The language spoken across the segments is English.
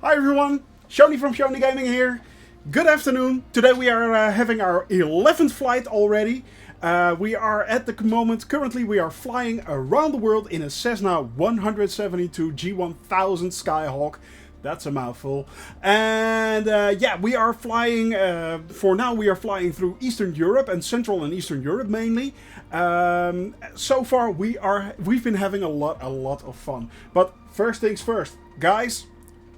Hi everyone, Shoni from Shoni Gaming here. Good afternoon. Today we are having our 11th flight already. We are at the moment, currently we are flying around the world in a Cessna 172 G1000 Skyhawk. That's a mouthful. And yeah, we are flying, for now we are flying through Eastern Europe and Central and Eastern Europe mainly. So far we've been having a lot of fun. But first things first, guys,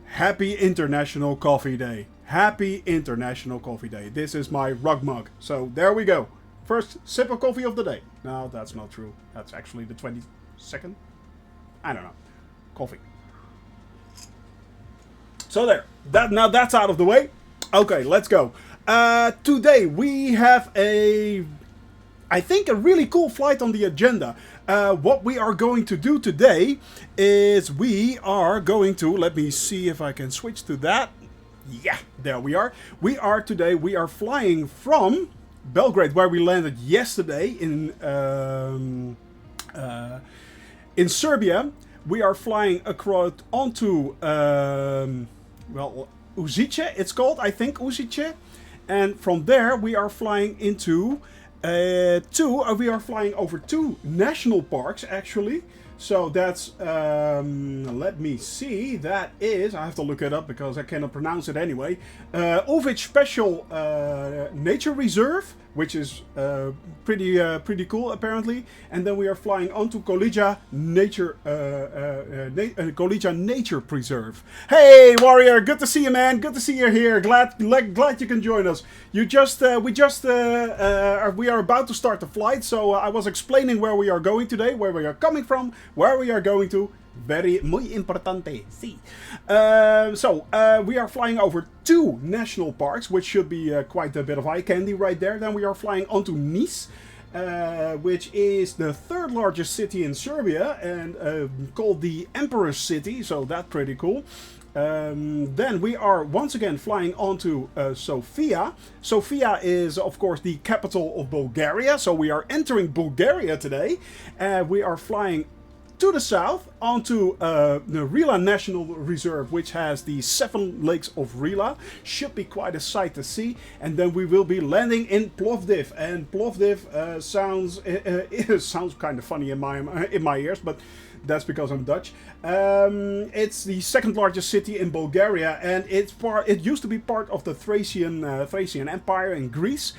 happy International Coffee Day. Happy International Coffee Day. This is my rug mug. So there we go. First sip of coffee of the day. No, that's not true. That's actually the 22nd. I don't know. Coffee. So there. Now that's out of the way. Okay, let's go. Today we have I think a really cool flight on the agenda. What we are going to do today is we are going to, let me see if I can switch to that. Yeah, there we are. We are flying from Belgrade, where we landed yesterday in Serbia. We are flying across onto, well, Uzice, it's called, I think, Uzice. And from there we are flying into we are flying over two national parks, actually. So that's, let me see, that is, I have to look it up because I cannot pronounce it anyway. Ovic Special Nature Reserve, which is pretty cool apparently. And then we are flying onto Kolija Nature Preserve. Hey Warrior, good to see you, man. Good to see you here. Glad you can join us. We are about to start the flight, so I was explaining where we are going today, where we are coming from, where we are going to. Muy importante, sí. We are flying over two national parks, which should be quite a bit of eye candy right there. Then we are flying onto Nice, which is the third largest city in Serbia and called the Emperor's City, so that's pretty cool. Then we are once again flying onto Sofia. Sofia is, of course, the capital of Bulgaria, so we are entering Bulgaria today. We are flying to the south onto the Rila National Reserve, which has the 7 lakes of Rila. Should be quite a sight to see. And then we will be landing in Plovdive. And Plovdive sounds kind of funny in my ears, but that's because I'm Dutch. It's the second largest city in Bulgaria, and it used to be part of the Thracian Empire in Greece.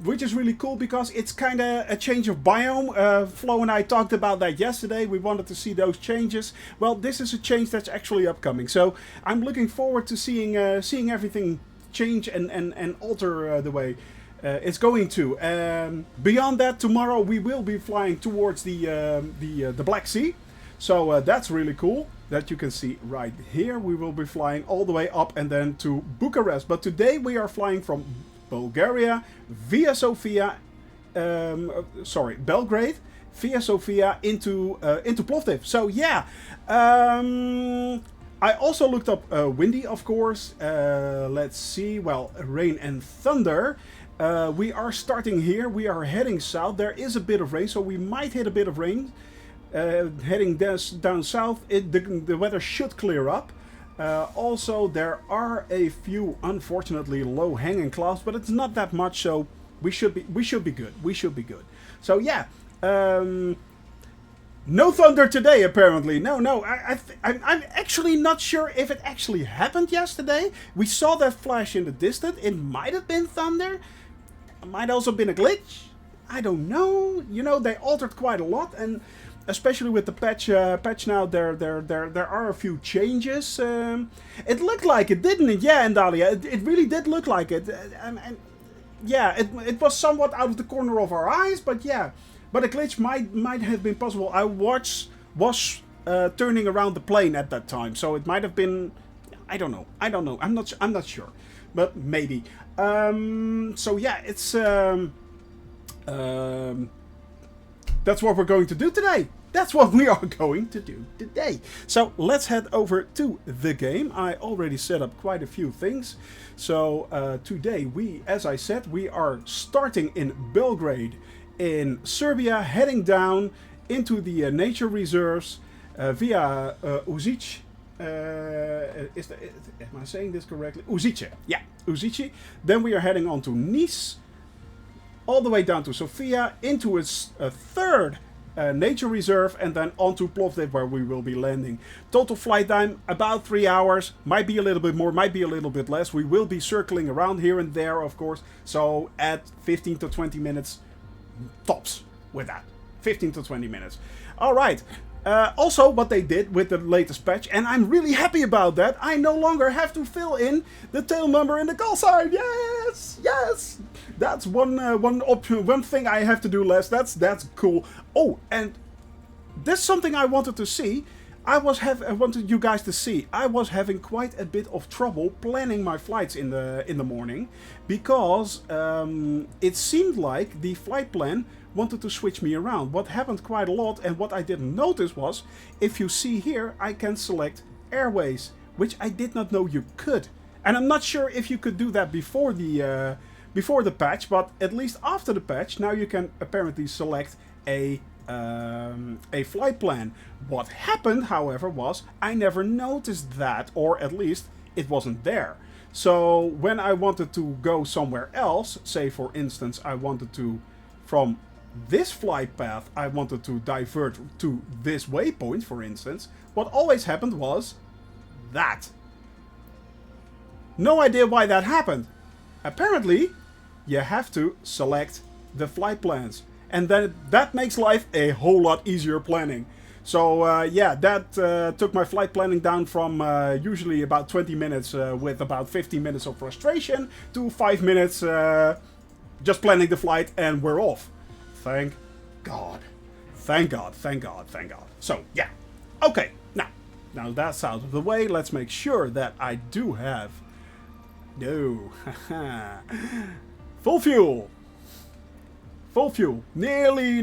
Which is really cool because it's kind of a change of biome. Flo and I talked about that yesterday. We wanted to see those changes. Well, this is a change that's actually upcoming. So I'm looking forward to seeing everything change and alter the way it's going to. Beyond that, tomorrow we will be flying towards the Black Sea. So that's really cool. That you can see right here. We will be flying all the way up and then to Bucharest. But today we are flying from Bulgaria via Sofia, Belgrade via Sofia into Plovdiv. So yeah, I also looked up windy, of course. Let's see. Well, rain and thunder. We are starting here. We are heading south. There is a bit of rain, so we might hit a bit of rain. Heading down south, the weather should clear up. Also, there are a few, unfortunately, low-hanging clouds, but it's not that much, so we should be good. We should be good. So yeah, no thunder today, apparently. No. I'm actually not sure if it actually happened yesterday. We saw that flash in the distance. It might have been thunder. It might also been a glitch. I don't know. You know, they altered quite a lot, and especially with the patch now, there are a few changes. It looked like it, didn't it? Yeah, and Dahlia, it really did look like it. And yeah, it was somewhat out of the corner of our eyes, but yeah. But a glitch might have been possible. I was turning around the plane at that time, so it might have been. I don't know. I'm not sure, but maybe. So yeah, it's. That's what we're going to do today. That's what we are going to do today. So let's head over to the game. I already set up quite a few things. So today as I said, we are starting in Belgrade in Serbia, heading down into the nature reserves via Uzic am I saying this correctly? Uzice. Yeah, Uzice. Then we are heading on to Nice, all the way down to Sofia, into a third nature reserve, and then on to Plovdiv, where we will be landing. Total flight time about 3 hours. Might be a little bit more, might be a little bit less. We will be circling around here and there, of course. So add 15 to 20 minutes tops with that. 15 to 20 minutes. All right. Also, what they did with the latest patch, and I'm really happy about that, I no longer have to fill in the tail number and the call sign. Yes, yes, that's one thing I have to do less. That's cool. Oh, and this is something I wanted to see. I wanted you guys to see. I was having quite a bit of trouble planning my flights in the morning, because it seemed like the flight plan wanted to switch me around. What happened quite a lot, and what I didn't notice was, if you see here, I can select airways, which I did not know you could. And I'm not sure if you could do that before the patch, but at least after the patch, now you can apparently select a flight plan. What happened, however, was I never noticed that, or at least it wasn't there. So when I wanted to go somewhere else, say for instance I wanted to, from this flight path, I wanted to divert to this waypoint, for instance, what always happened was that. No idea why that happened. Apparently, you have to select the flight plans, and then that makes life a whole lot easier planning. So yeah, that took my flight planning down from usually about 20 minutes with about 15 minutes of frustration to 5 minutes just planning the flight, and we're off. Thank God. Thank God, thank God, thank God. So, yeah. Okay, now that's out of the way. Let's make sure that I do have... No. Full fuel. Full fuel. Nearly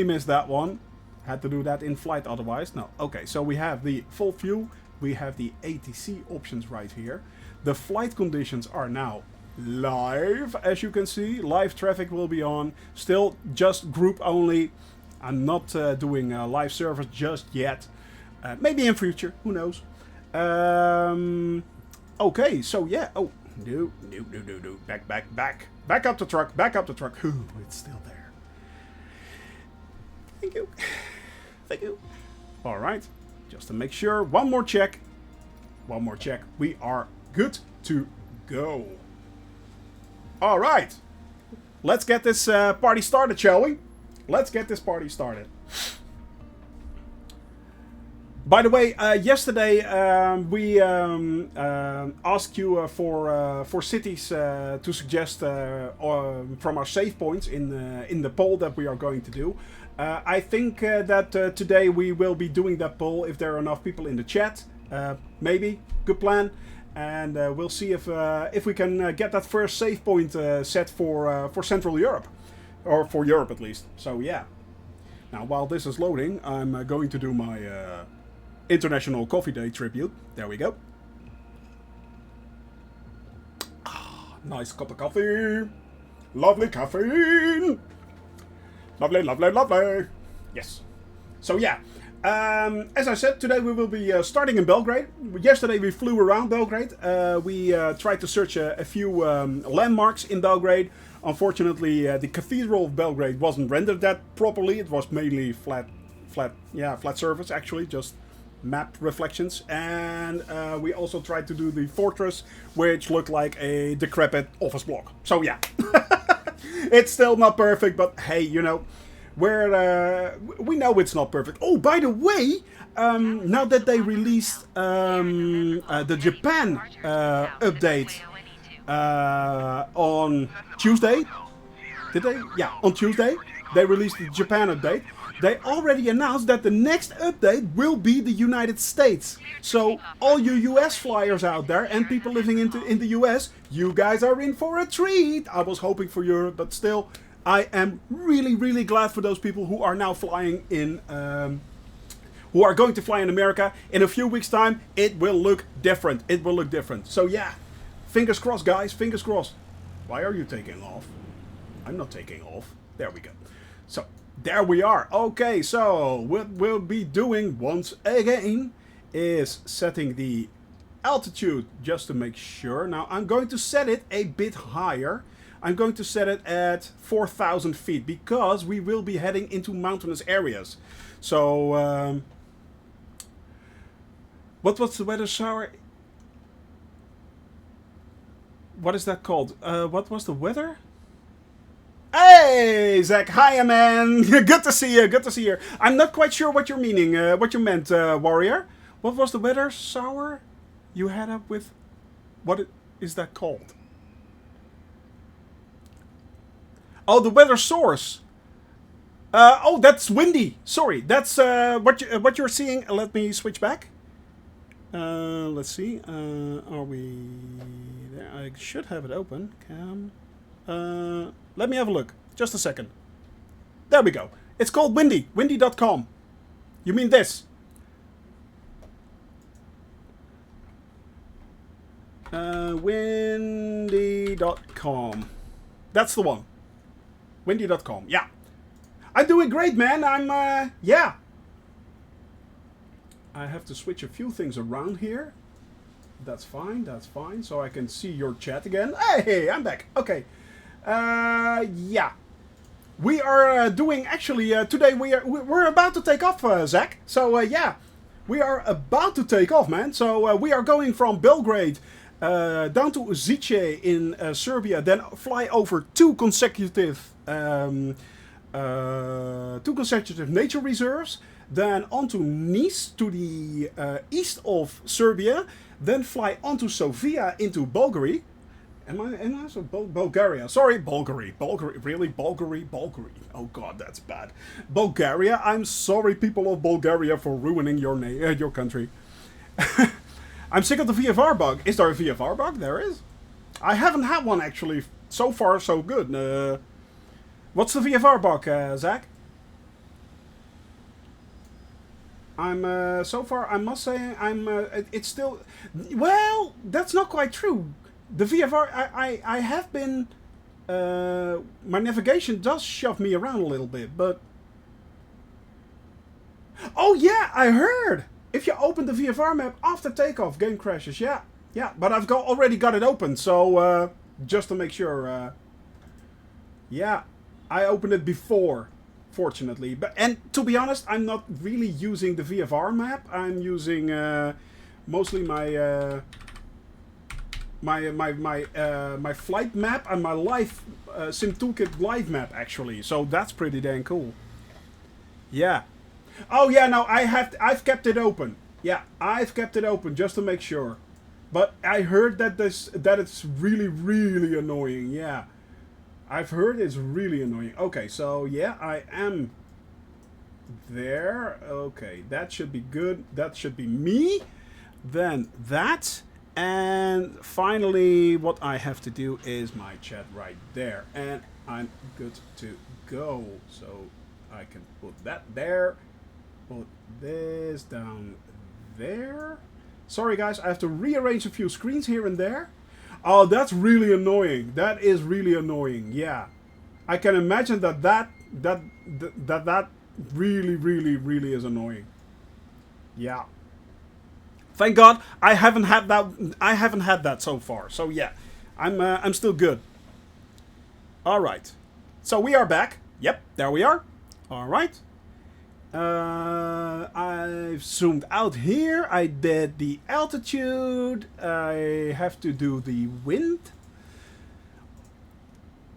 missed that one. Had to do that in flight otherwise. No. Okay, so we have the full fuel. We have the ATC options right here. The flight conditions are now live, as you can see. Live traffic will be on. Still just group only. I'm not doing live service just yet. Maybe in future, who knows. Okay, so yeah. Oh, no. Back up the truck, back up the truck. Ooh, it's still there. Thank you. Thank you. Alright, just to make sure, one more check. We are good to go. Alright, let's get this party started, shall we? Let's get this party started. By the way, yesterday we asked you for cities to suggest from our save points in the poll that we are going to do. I think that today we will be doing that poll if there are enough people in the chat. Maybe, good plan. And we'll see if we can get that first save point set for Central Europe, or for Europe at least. So yeah. Now while this is loading, I'm going to do my International Coffee Day tribute. There we go. Ah, nice cup of coffee. Lovely caffeine. Lovely, lovely, lovely. Yes. So yeah. As I said, today we will be starting in Belgrade. Yesterday we flew around Belgrade. We tried to search a few landmarks in Belgrade. Unfortunately, the Cathedral of Belgrade wasn't rendered that properly. It was mainly flat surface, actually, just map reflections. And we also tried to do the fortress, which looked like a decrepit office block. So yeah, it's still not perfect, but hey, you know, we know it's not perfect. Oh, by the way, now that they released the Japan update on Tuesday, did they? Yeah, on Tuesday they released the Japan update. They already announced that the next update will be the United States. So all you US flyers out there and people living in the US, you guys are in for a treat. I was hoping for Europe, but still, I am really, really glad for those people who are now flying in, who are going to fly in America. In a few weeks' time, it will look different. It will look different. So yeah, fingers crossed, guys. Fingers crossed. Why are you taking off? I'm not taking off. There we go. So there we are. Okay, so what we'll be doing once again is setting the altitude just to make sure. Now I'm going to set it a bit higher. I'm going to set it at 4,000 feet because we will be heading into mountainous areas. So, what was the weather shower? What is that called? What was the weather? Hey, Zach. Hi, man. Good to see you. Good to see you. I'm not quite sure what you're meaning. What you meant, warrior. What was the weather shower you had up with? What is that called? Oh, the weather source. Oh, that's windy. Sorry, that's what you're seeing. Let me switch back. Let's see. Are we there? I should have it open. Cam. Let me have a look. Just a second. There we go. It's called Windy. Windy.com. You mean this? Windy.com. That's the one. Windy.com. Yeah. I'm doing great, man. Yeah. I have to switch a few things around here. That's fine. That's fine. So I can see your chat again. Hey, I'm back. Okay. Yeah. We are doing, actually, today we're about to take off, Zach. So, yeah. We are about to take off, man. So, we are going from Belgrade down to Uzice in Serbia, then fly over two consecutive nature reserves, then onto Nice to the east of Serbia, then fly onto Sofia into Bulgaria. Am I so Bulgaria? Sorry, Bulgaria. Really? Bulgaria? Oh god, that's bad. Bulgaria? I'm sorry, people of Bulgaria, for ruining your your country. I'm sick of the VFR bug. Is there a VFR bug? There is. I haven't had one, actually. So far, so good. What's the VFR bug, Zach? So far, I must say, it's still... Well, that's not quite true. The VFR, I have been... my navigation does shove me around a little bit, but... Oh, yeah, I heard! If you open the VFR map after takeoff, game crashes. Yeah, yeah. But I've already got it open, so just to make sure. Yeah, I opened it before, fortunately. And to be honest, I'm not really using the VFR map. I'm using mostly my my flight map and my live Sim Toolkit live map, actually. So that's pretty dang cool. Yeah. Oh yeah, no, I've kept it open. Yeah, I've kept it open just to make sure. But I heard that it's really, really annoying. Yeah, I've heard it's really annoying. Okay, so yeah, I am there. Okay, that should be good. That should be me. Then that, and finally, what I have to do is my chat right there, and I'm good to go. So I can put that there. Put this down there. Sorry guys, I have to rearrange a few screens here and there. Oh, that's really annoying. That is really annoying. Yeah, I can imagine that really, really, really is annoying. Yeah. Thank God I haven't had that. I haven't had that so far. So yeah, I'm still good. All right. So we are back. Yep, there we are. All right. I've zoomed out here. I did the altitude. I have to do the wind.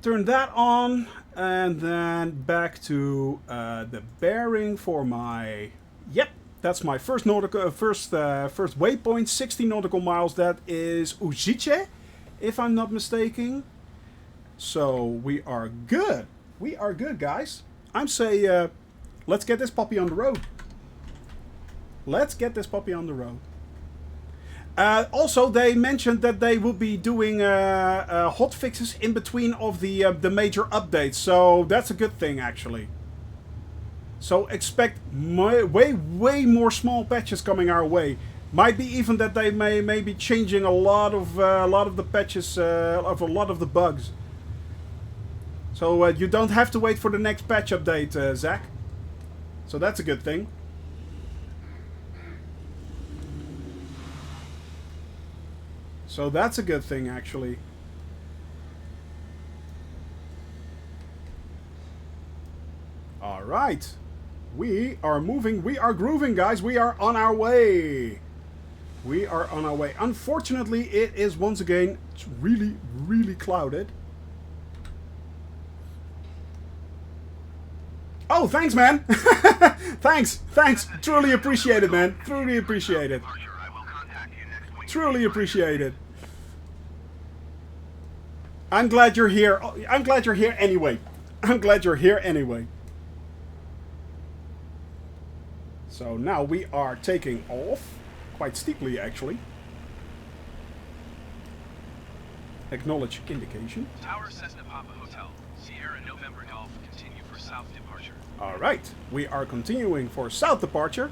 Turn that on, and then back to the bearing for my. Yep, that's my first nautical first waypoint. 60 nautical miles. That is Uzice, if I'm not mistaken. So we are good. We are good, guys. I'm say. Let's get this puppy on the road. Let's get this puppy on the road. Also, they mentioned that they will be doing hot fixes in between of the major updates. So that's a good thing, actually. So expect way more small patches coming our way. Might be even that they may be changing a lot of the patches of a lot of the bugs. So you don't have to wait for the next patch update, Zach. So that's a good thing. So that's a good thing, actually. Alright. We are moving. We are grooving, guys. We are on our way. We are on our way. Unfortunately, it is once again really, really clouded. Oh, thanks, man. Thanks. Truly appreciate it, man. Truly appreciate it. Truly appreciate it. I'm glad you're here. I'm glad you're here anyway. I'm glad you're here anyway. So now we are taking off. Quite steeply, actually. Acknowledge indication. Tower Cessna Papa Hotel. Sierra November Golf. Continue for south departure. Alright. We are continuing for south departure.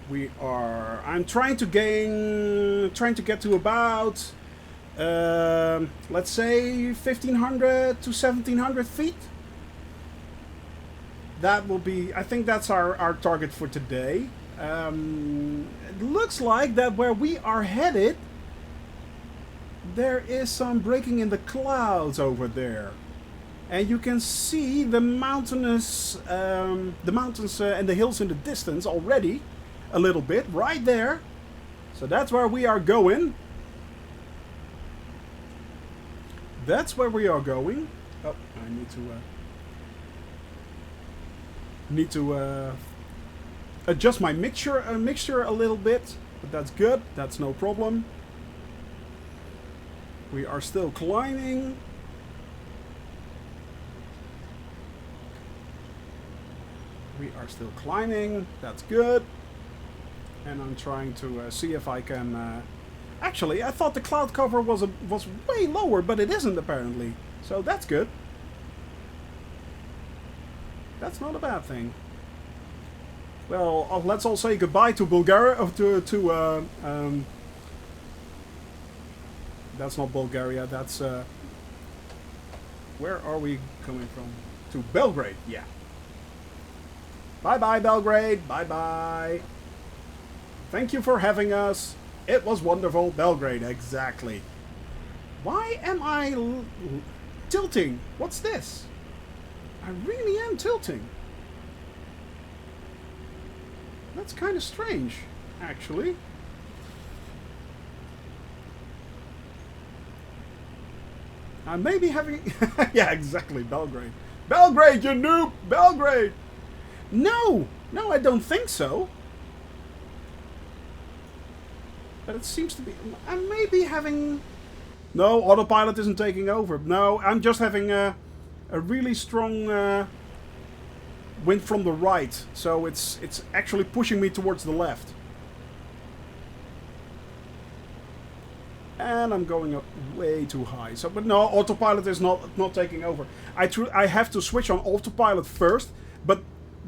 We are... I'm trying to get to about... let's say 1,500 to 1,700 feet. That will be... I think that's our target for today. It looks like that where we are headed, there is some breaking in the clouds over there, and you can see the mountains and the hills in the distance already, a little bit right there. So that's where we are going. That's where we are going. Oh, I need to adjust my mixture a little bit, but that's good. That's no problem. We are still climbing. We are still climbing. That's good. And I'm trying to see if I can... Actually, I thought the cloud cover was way lower, but it isn't apparently. So that's good. That's not a bad thing. Well, let's all say goodbye to Bulgaria. That's not Bulgaria. That's where are we coming from? To Belgrade. Yeah. Bye bye, Belgrade. Bye bye. Thank you for having us. It was wonderful, Belgrade. Exactly. Why am I tilting? What's this? I really am tilting. That's kind of strange, actually. I may be having... yeah, exactly, Belgrade. Belgrade, you noob! Belgrade! No! No, I don't think so. But it seems to be... I may be having... No, autopilot isn't taking over. No, I'm just having a really strong... wind from the right, so it's actually pushing me towards the left. And I'm going up way too high. So, but no, autopilot is not taking over. I have to switch on autopilot first, but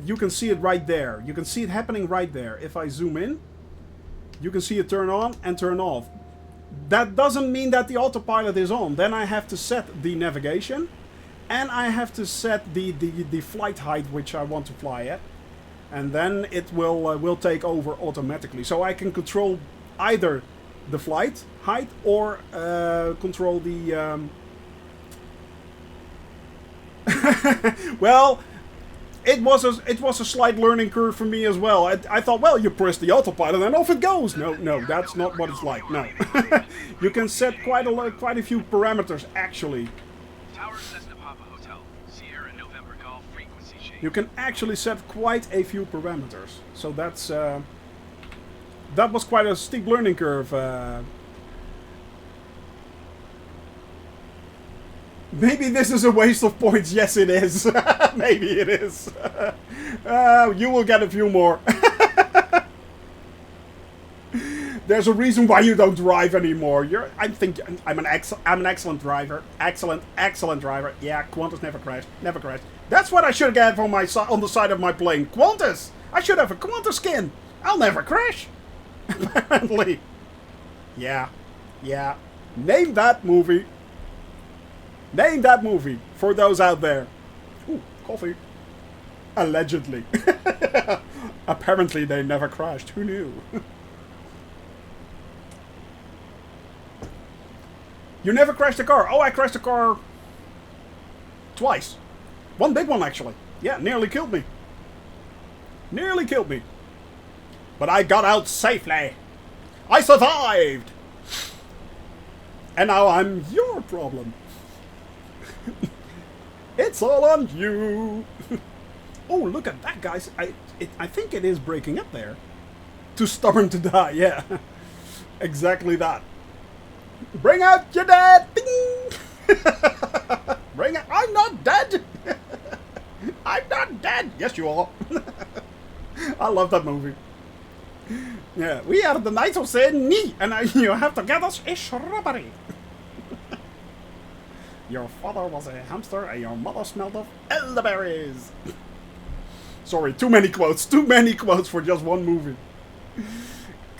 you can see it right there. You can see it happening right there. If I zoom in, you can see it turn on and turn off. That doesn't mean that the autopilot is on. Then I have to set the navigation. And I have to set the flight height which I want to fly at, and then it will take over automatically. So I can control either the flight height or control the. Well, it was a slight learning curve for me as well. I thought, well, you press the autopilot and off it goes. No, that's not what it's like. No, you can set quite a few parameters actually. You can actually set quite a few parameters. So that's that was quite a steep learning curve. Maybe this is a waste of points. Yes, it is. Maybe it is. You will get a few more. There's a reason why you don't drive anymore. I'm an excellent driver. Excellent driver. Yeah, Qantas never crashed. Never crashed. That's what I should get on the side of my plane. Qantas. I should have a Qantas skin. I'll never crash. Apparently. Yeah. Name that movie. Name that movie for those out there. Ooh, coffee. Allegedly. Apparently they never crashed. Who knew? You never crashed a car. Oh, I crashed a car twice. One big one, actually. Yeah, nearly killed me. Nearly killed me. But I got out safely. I survived. And now I'm your problem. It's all on you. Oh, look at that, guys. I think it is breaking up there. Too stubborn to die, yeah. Exactly that. Bring out your dad! Ding! Bring it. I'm not dead! I'm not dead! Yes, you are. I love that movie. Yeah, we are the Knights of Cessna, and you have to get us a shrubbery. Your father was a hamster, and your mother smelled of elderberries. Sorry, too many quotes. Too many quotes for just one movie.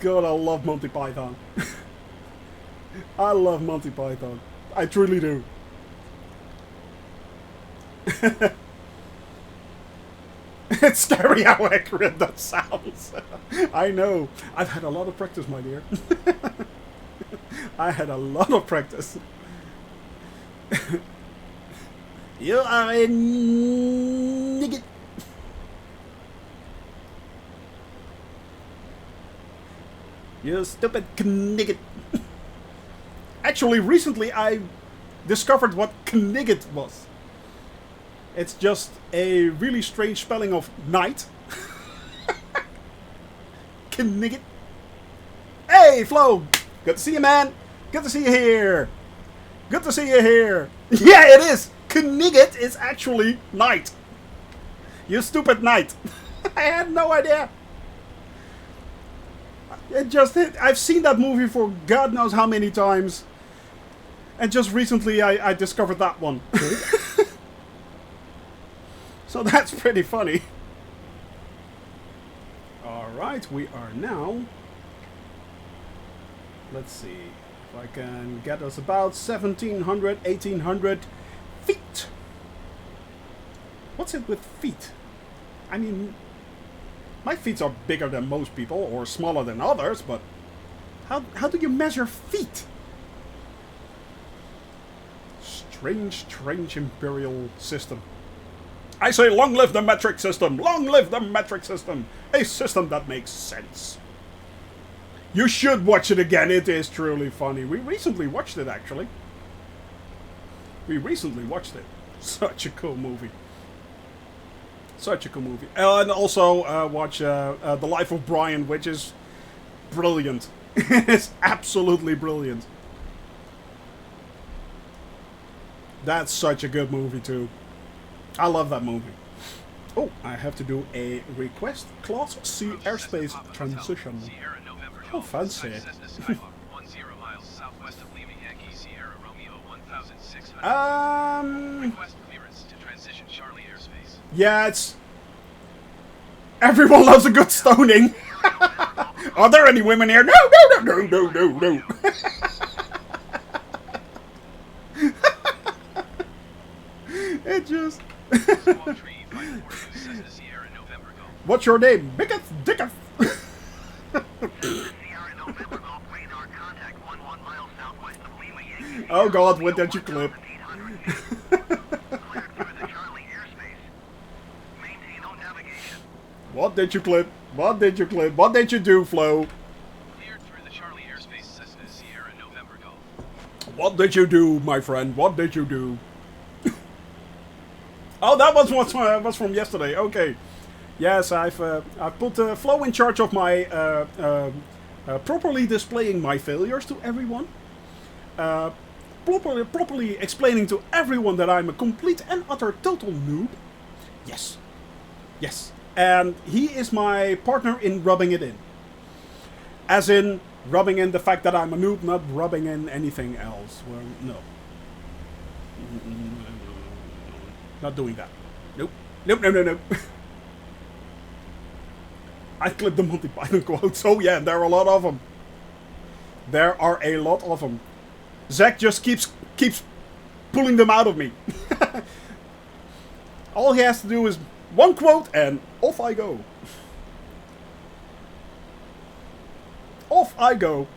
God, I love Monty Python. I love Monty Python. I truly do. It's scary how accurate that sounds. I know. I've had a lot of practice, my dear. I had a lot of practice. You are a nigget. You stupid knigget. Actually, recently I discovered what knigget was. It's just a really strange spelling of night. Knigget. Hey, Flo! Good to see you, man. Good to see you here. Good to see you here. Yeah, it is. Knigget is actually night. You stupid night. I had no idea. It just hit. I've seen that movie for God knows how many times. And just recently I discovered that one. So that's pretty funny. Alright, we are now... Let's see if I can get us about 1700, 1800 feet. What's it with feet? I mean, my feet are bigger than most people, or smaller than others, but how do you measure feet? Strange imperial system. I say long live the metric system! Long live the metric system! A system that makes sense. You should watch it again, it is truly funny. We recently watched it, actually. We recently watched it. Such a cool movie. Such a cool movie. And also watch The Life of Brian, which is brilliant. It's absolutely brilliant. That's such a good movie too. I love that movie. Oh, I have to do a request. Class C airspace transition. How fancy. Yeah, it's... Everyone loves a good stoning. Are there any women here? No, no, no, no, no, no, no. It just... What's your name? Bicketh Dicketh. Oh God, what did you clip? What did you clip? What did you clip? What did you do, Flo? What did you do, my friend? What did you do? Oh, that was from yesterday. Okay. Yes, I've put Flo in charge of my properly displaying my failures to everyone. Properly explaining to everyone that I'm a complete and utter total noob. Yes. Yes. And he is my partner in rubbing it in. As in, rubbing in the fact that I'm a noob, not rubbing in anything else. Well, no. Not doing that. Nope. Nope, no, no, no. I clipped the Monty Python quotes. Oh yeah, there are a lot of them. There are a lot of them. Zach just keeps pulling them out of me. All he has to do is one quote and off I go. Off I go.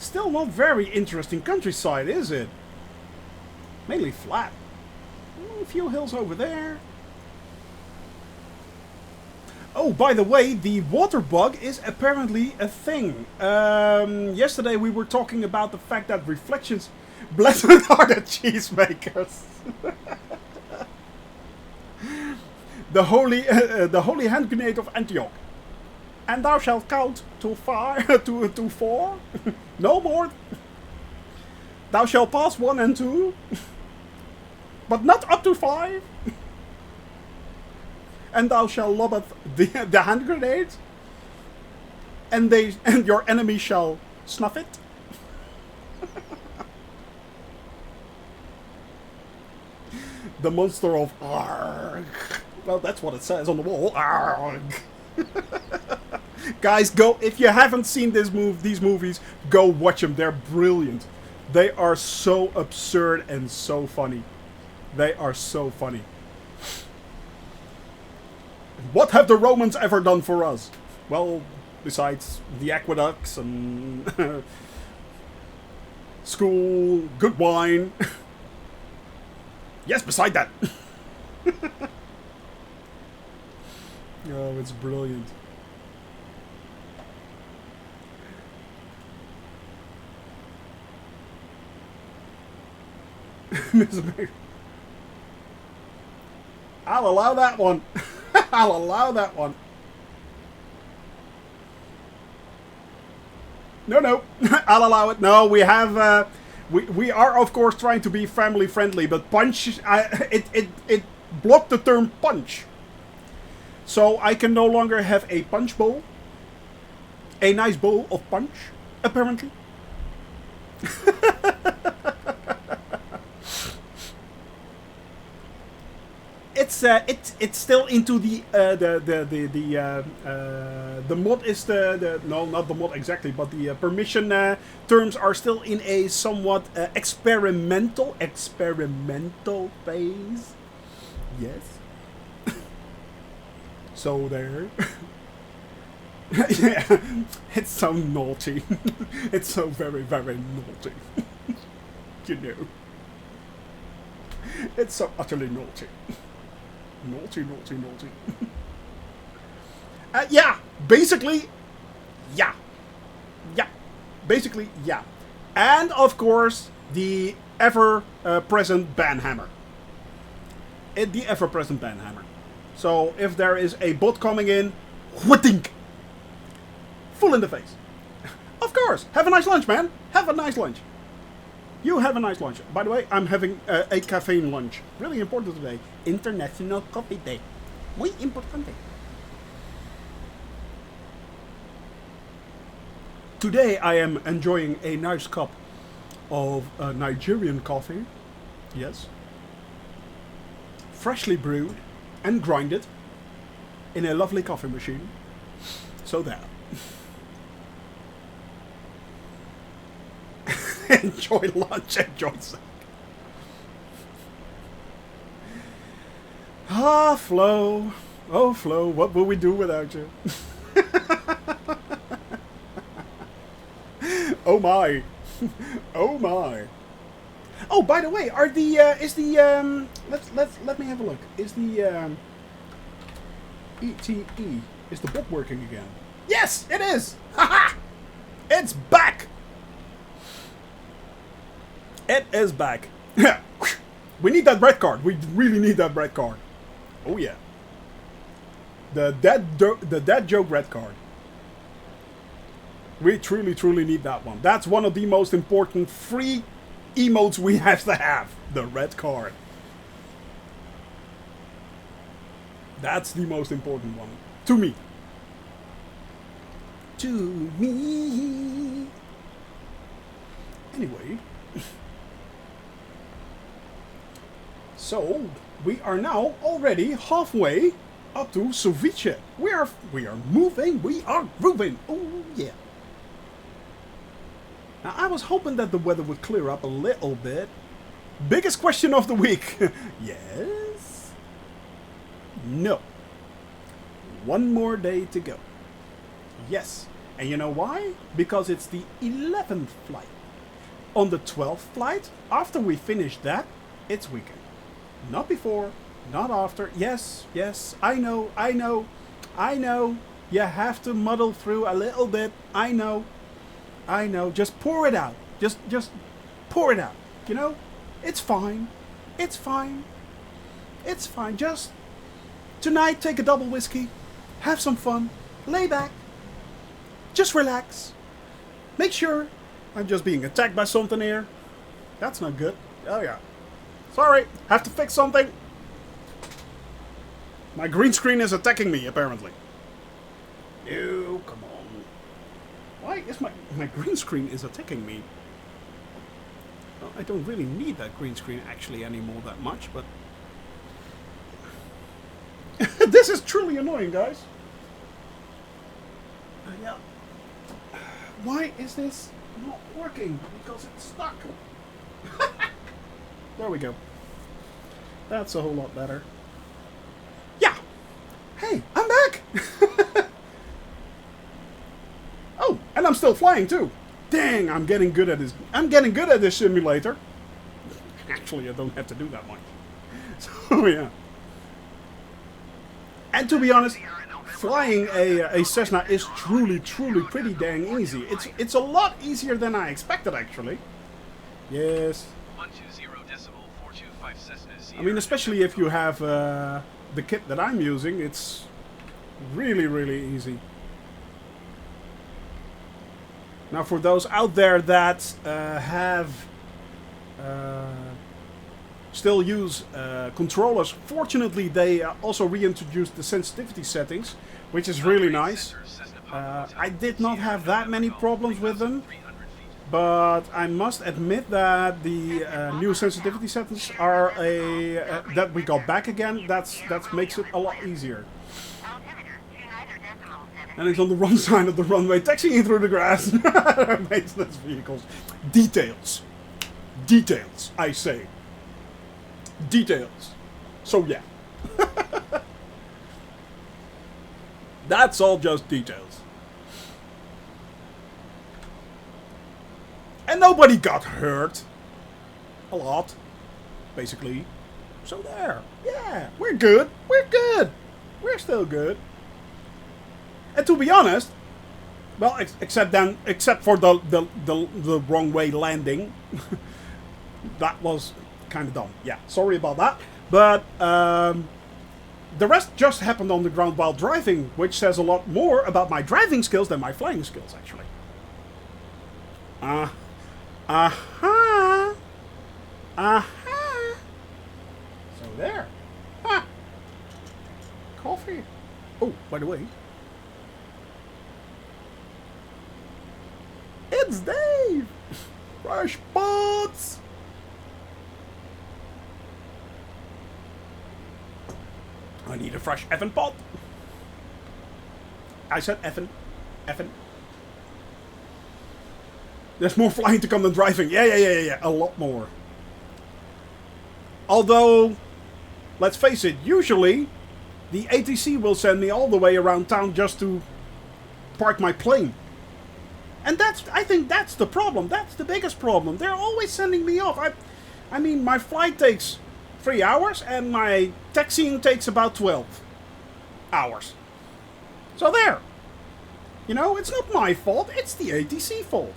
still not very interesting countryside, is it? Mainly flat. A few hills over there. Oh, by the way, the water bug is apparently a thing. Yesterday we were talking about the fact that reflections... Blessed are the cheesemakers. The holy hand grenade of Antioch. And thou shalt count to 5, to 4. No more. Thou shalt pass 1 and 2. But not up to 5. And thou shalt lob the hand grenade. And your enemy shall snuff it. The monster of Arg. Well, that's what it says on the wall. Arg. Guys, go, if you haven't seen these movies, go watch them. They're brilliant. They are so absurd and so funny. They are so funny. What have the Romans ever done for us? Well, besides the aqueducts and school, good wine. Yes, beside that. Oh, it's brilliant. I'll allow that one. I'll allow that one. No. I'll allow it. No, we have... We are, of course, trying to be family friendly, but punch... it blocked the term punch. So I can no longer have a punch bowl. A nice bowl of punch, apparently. It's still into the mod is no, not the mod exactly, but the permission terms are still in a somewhat experimental phase. Yes. So there. Yeah, it's so naughty. It's so very, very naughty. You know. It's so utterly naughty. Naughty. Yeah, basically, yeah. Basically, yeah. And, of course, the ever-present banhammer. The ever-present banhammer. So, if there is a bot coming in, whootink! Full in the face. Of course! Have a nice lunch, man! Have a nice lunch. You have a nice lunch. By the way, I'm having a caffeine lunch. Really important today. International Coffee Day. Muy importante. Today I am enjoying a nice cup of Nigerian coffee. Yes. Freshly brewed and grinded in a lovely coffee machine. So there. Enjoy lunch, enjoy snack. Ah, Flo. Oh, Flo, what will we do without you? Oh my. Oh my. Oh, by the way, are the let me have a look. Is the ETE, is the bot working again? Yes, it is. Haha. It's back. It is back. We need that red card. We really need that red card. Oh yeah. The dad joke red card. We truly need that one. That's one of the most important free emotes we have to have. The red card. That's the most important one. To me. To me. Anyway. So, we are now already halfway up to Sovice. We are moving, we are grooving. Oh yeah. Now I was hoping that the weather would clear up a little bit. Biggest question of the week. Yes. No. One more day to go. Yes. And you know why? Because it's the 11th flight. On the 12th flight, after we finish that, it's weekend. Not before, not after. Yes, yes, I know. You have to muddle through a little bit. I know. Just pour it out. Just pour it out. You know? It's fine. It's fine. It's fine. Just tonight, take a double whiskey. Have some fun. Lay back. Just relax. Make sure. I'm just being attacked by something here. That's not good. Oh yeah. Sorry. Have to fix something. My green screen is attacking me, apparently. No, come on. Why is my green screen is attacking me? Well, I don't really need that green screen actually anymore that much, but... This is truly annoying, guys. Yeah. Why is this not working? Because it's stuck. There we go. That's a whole lot better. Yeah. Hey, I'm back. Oh, and I'm still flying too. Dang, I'm getting good at this. I'm getting good at this simulator. Actually, I don't have to do that much. So yeah. And to be honest, flying a Cessna is truly pretty dang easy. It's a lot easier than I expected, actually. Yes. 120.425 Cessna Sierra. I mean, especially if you have the kit that I'm using, it's really easy. Now, for those out there that still use controllers, fortunately they also reintroduced the sensitivity settings, which is really nice. I did not have that many problems with them, but I must admit that the new sensitivity settings are that we got back again. That makes it a lot easier. And it's on the wrong side of the runway, taxiing through the grass. Maintenance vehicles. Details. Details, I say. Details. So yeah. That's all just details. And nobody got hurt. A lot. Basically. So there. Yeah. We're good. We're good. We're still good. And to be honest, well, except for the wrong way landing, that was kind of dumb. Yeah, sorry about that. But the rest just happened on the ground while driving, which says a lot more about my driving skills than my flying skills, actually. So there. Huh. Coffee. Oh, by the way. It's Dave! Fresh pots! I need a fresh effing pot. I said effing. Effing. There's more flying to come than driving. Yeah. A lot more. Although, let's face it, usually the ATC will send me all the way around town just to park my plane. And I think that's the problem. That's the biggest problem. They're always sending me off. I mean, my flight takes 3 hours and my taxiing takes about 12 hours. So there. You know, it's not my fault. It's the ATC fault.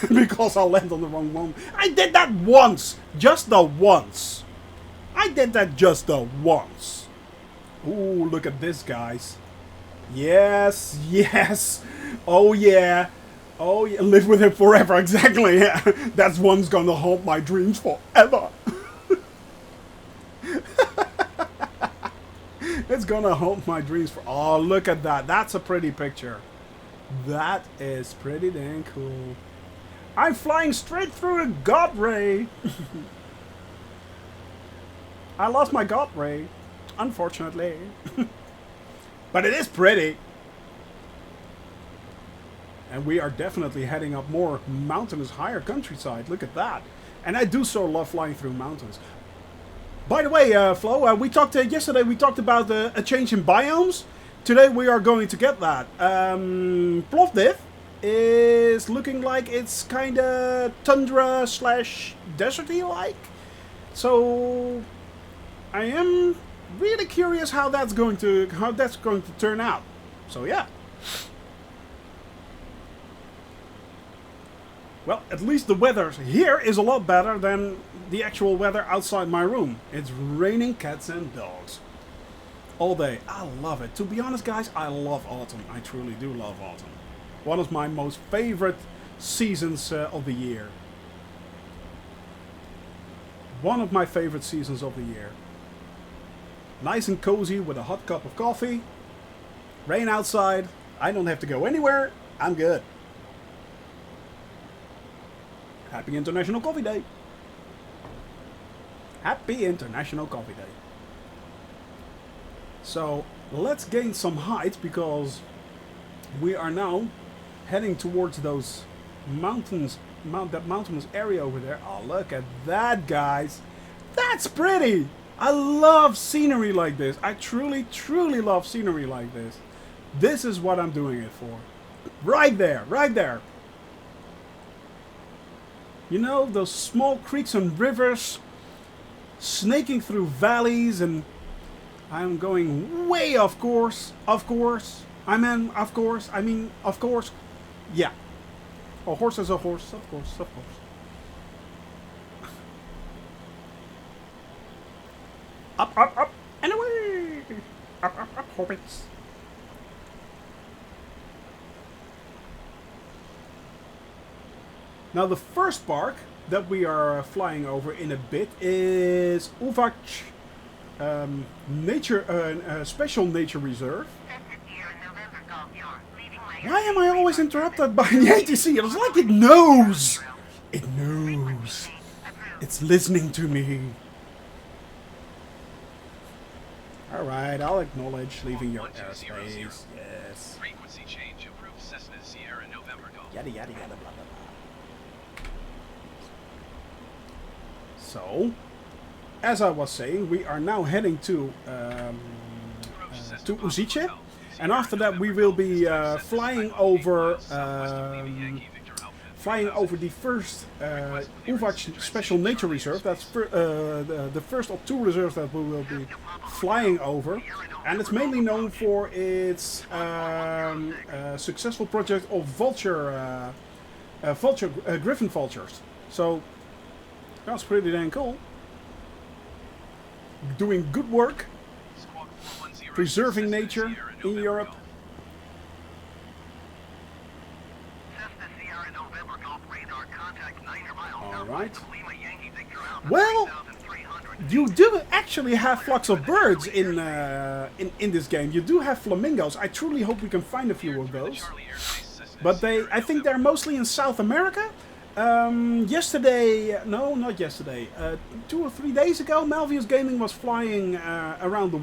Because I'll land on the wrong one. I did that once. Just the once. I did that just the once. Ooh, look at this, guys. Yes. Oh yeah. Live with him forever, exactly. Yeah. That's one's gonna haunt my dreams forever. It's gonna haunt my dreams for... Oh, look at that. That's a pretty picture. That is pretty dang cool. I'm flying straight through a God ray. I lost my God ray, unfortunately. But it is pretty. And we are definitely heading up more mountainous, higher countryside. Look at that. And I do so love flying through mountains. By the way, Flo, we talked yesterday. We talked about a change in biomes. today we are going to get that. Plovdiv is looking like it's kind of tundra slash deserty like. So I am really curious how that's going to turn out. So yeah. Well, at least the weather here is a lot better than the actual weather outside my room. It's raining cats and dogs all day. I love it. To be honest, guys, I love autumn. I truly do love autumn. One of my most favorite seasons of the year. One of my favorite seasons of the year. Nice and cozy with a hot cup of coffee. Rain outside. I don't have to go anywhere. I'm good. Happy International Coffee Day. Happy International Coffee Day. So let's gain some height because we are now heading towards those mountains, that mountainous area over there. Oh, look at that, guys. That's pretty. I love scenery like this. I truly, truly love scenery like this. This is what I'm doing it for. Right there, right there. You know, those small creeks and rivers snaking through valleys, and I'm going way off course. Of course. I mean, of course. Yeah. A horse is a horse. Of course, of course. Up, up, up, and away! Up, up, up, hobbits. Now the first park that we are flying over in a bit is Uvac Special Nature Reserve. Why am I always interrupted by the ATC? It's like it knows. It knows. It's listening to me. Alright, I'll acknowledge leaving your airspace. Yes. Frequency change. Approved Cessna Sierra November Golf. Yada yada yada blah blah blah. So, as I was saying, we are now heading to Uzice, and after that we will be flying over the first Uvac Special Nature Reserve. That's the first of two reserves that we will be flying over, and it's mainly known for its successful project of griffin vultures. So that's pretty dang cool. Doing good work, preserving nature in Europe. Alright. Well, you do actually have flocks of birds in this game. You do have flamingos. I truly hope we can find a few of those. But I think they're mostly in South America. Yesterday, no, not yesterday, 2 or 3 days ago, Malvius Gaming was flying around,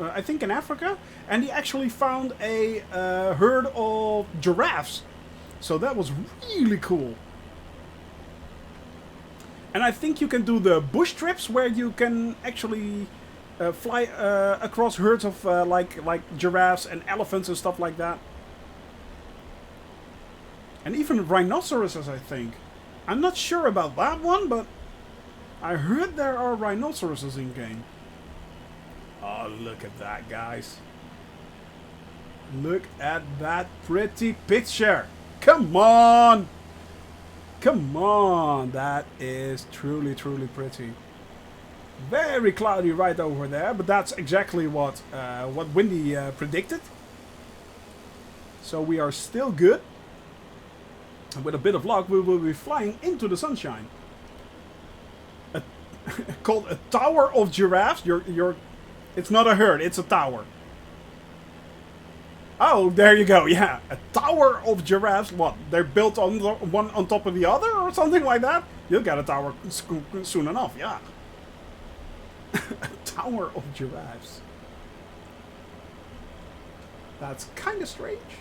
I think in Africa, and he actually found a herd of giraffes. So that was really cool. And I think you can do the bush trips where you can actually fly across herds of like giraffes and elephants and stuff like that. And even rhinoceroses, I think. I'm not sure about that one, but I heard there are rhinoceroses in game. Oh, look at that, guys. Look at that pretty picture. Come on. Come on. That is truly, truly pretty. Very cloudy right over there, but that's exactly what Windy predicted. So we are still good. And with a bit of luck, we will be flying into the sunshine. Called a tower of giraffes. It's not a herd, it's a tower. Oh, there you go. Yeah, a tower of giraffes. What? They're built on one on top of the other, or something like that. You'll get a tower soon enough. Yeah. A tower of giraffes. That's kind of strange.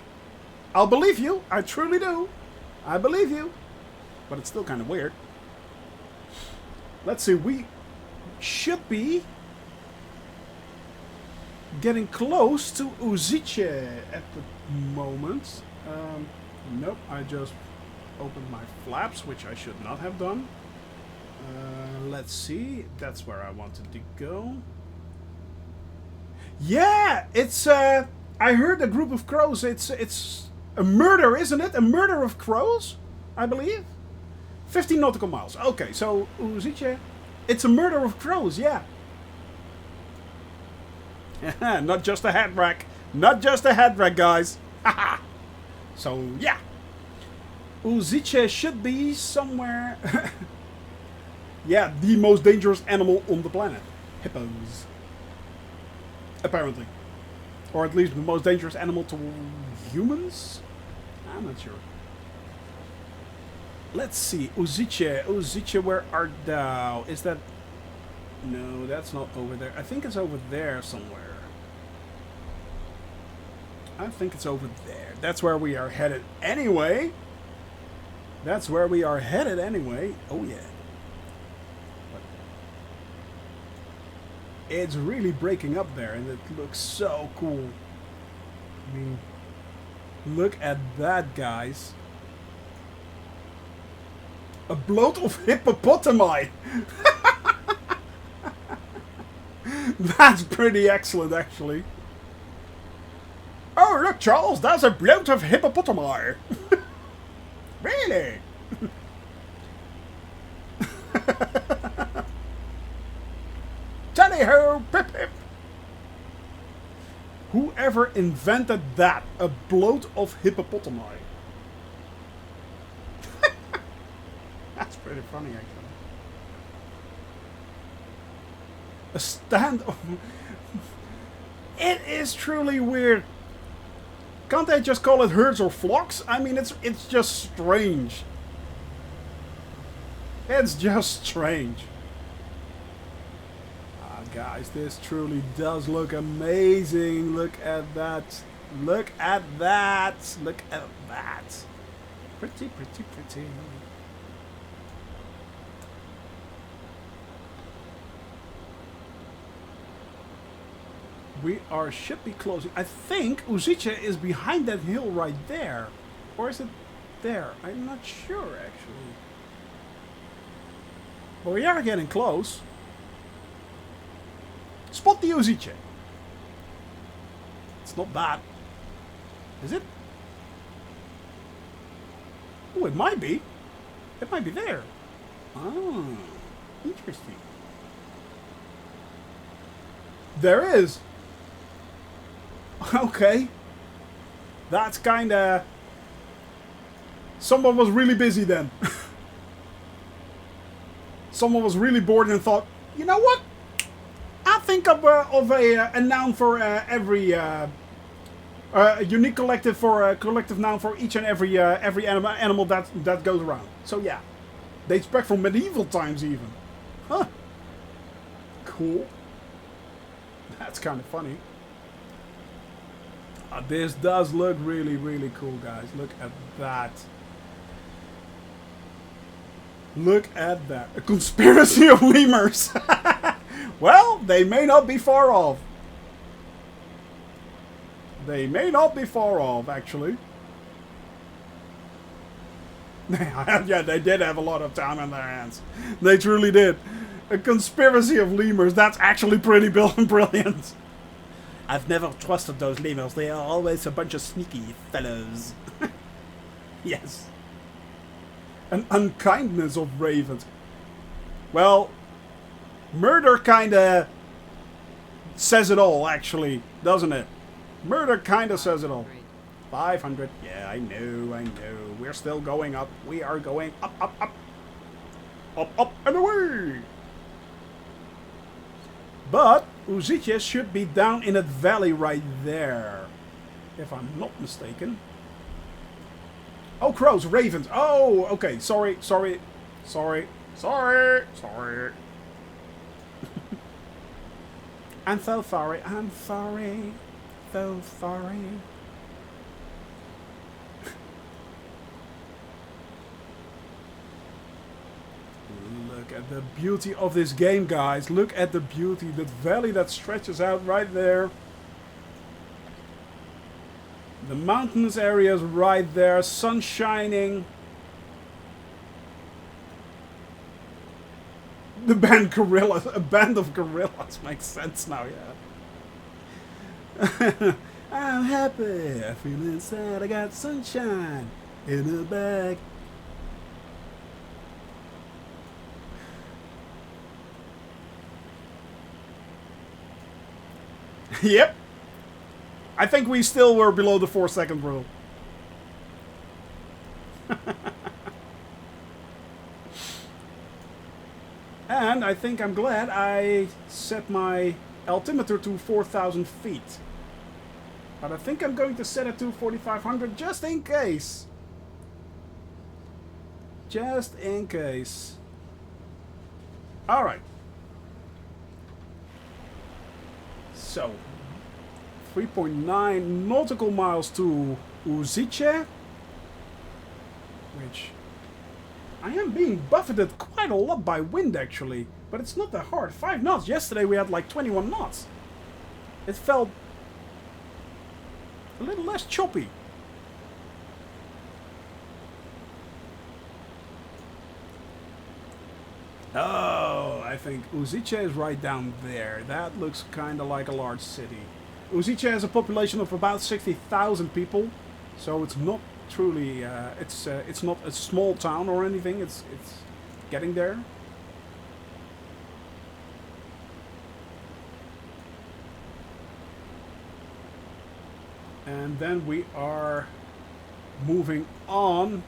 I'll believe you. I truly do. I believe you. But it's still kind of weird. Let's see. We should be getting close to Uzice at the moment. Nope, I just opened my flaps, which I should not have done. Let's see. That's where I wanted to go. Yeah, it's I heard a group of crows. It's a murder, isn't it? A murder of crows, I believe. 15 nautical miles. Okay, so Uzice, it's a murder of crows. Yeah. Not just a hat rack. Not just a hat rack, guys. So yeah. Uzice should be somewhere. Yeah, the most dangerous animal on the planet. Hippos. Apparently. Or at least the most dangerous animal to humans? I'm not sure. Let's see. Uzice. Uzice, where art thou? Is that... No, that's not over there. I think it's over there somewhere. I think it's over there. That's where we are headed anyway. That's where we are headed anyway. Oh yeah. It's really breaking up there and it looks so cool. I mean, look at that, guys. A bloat of hippopotami. That's pretty excellent, actually. Oh, look, Charles, that's a bloat of hippopotami. Really? Tally-ho, pip pip. Whoever invented that? A bloat of hippopotami. That's pretty funny, actually. A stand of... It is truly weird. Can't they just call it herds or flocks? I mean, it's just strange. It's just strange. Ah, guys, this truly does look amazing. Look at that. Look at that. Look at that. Pretty, pretty, pretty. We should be closing. I think Uzice is behind that hill right there. Or is it there? I'm not sure, actually. But we are getting close. Spot the Uzice. It's not bad. Is it? Oh, it might be. It might be there. Oh, interesting. There is. Okay. That's kinda... Someone was really busy then. Someone was really bored and thought, you know what? I think of a noun for every... a unique collective for a collective noun for each and every animal that goes around. So yeah. Dates back from medieval times even. Huh. Cool. That's kind of funny. This does look really, really cool, guys. Look at that. Look at that. A conspiracy of lemurs. Well, they may not be far off. They may not be far off, actually. Yeah, they did have a lot of time on their hands. They truly did. A conspiracy of lemurs. That's actually pretty brilliant. I've never trusted those lemurs. They are always a bunch of sneaky fellows. Yes. An unkindness of ravens. Well, murder kinda says it all, actually, doesn't it? Murder kinda says it all. 500. Yeah, I know. We're still going up. We are going up, up, up. Up, up, and away! But Uzice should be down in that valley right there. If I'm not mistaken. Oh, crows, ravens. Oh, okay. Sorry. I'm so sorry. So sorry. Look at the beauty of this game, guys. Look at the beauty. That valley that stretches out right there. The mountainous areas right there, sun shining. The band Gorillas, a band of gorillas makes sense now, yeah. I'm happy, I feel inside, I got sunshine in a bag. Yep. I think we still were below the 4-second rule. And I think I'm glad I set my altimeter to 4,000 feet. But I think I'm going to set it to 4,500 just in case. Just in case. Alright. So, 3.9 nautical miles to Uzice, which I am being buffeted quite a lot by wind actually, but it's not that hard. 5 knots. Yesterday we had like 21 knots. It felt a little less choppy. Oh, I think Uzice is right down there. That looks kind of like a large city. Uzice has a population of about 60,000 people, so it's not truly, it's not a small town or anything. It's getting there. And then we are moving on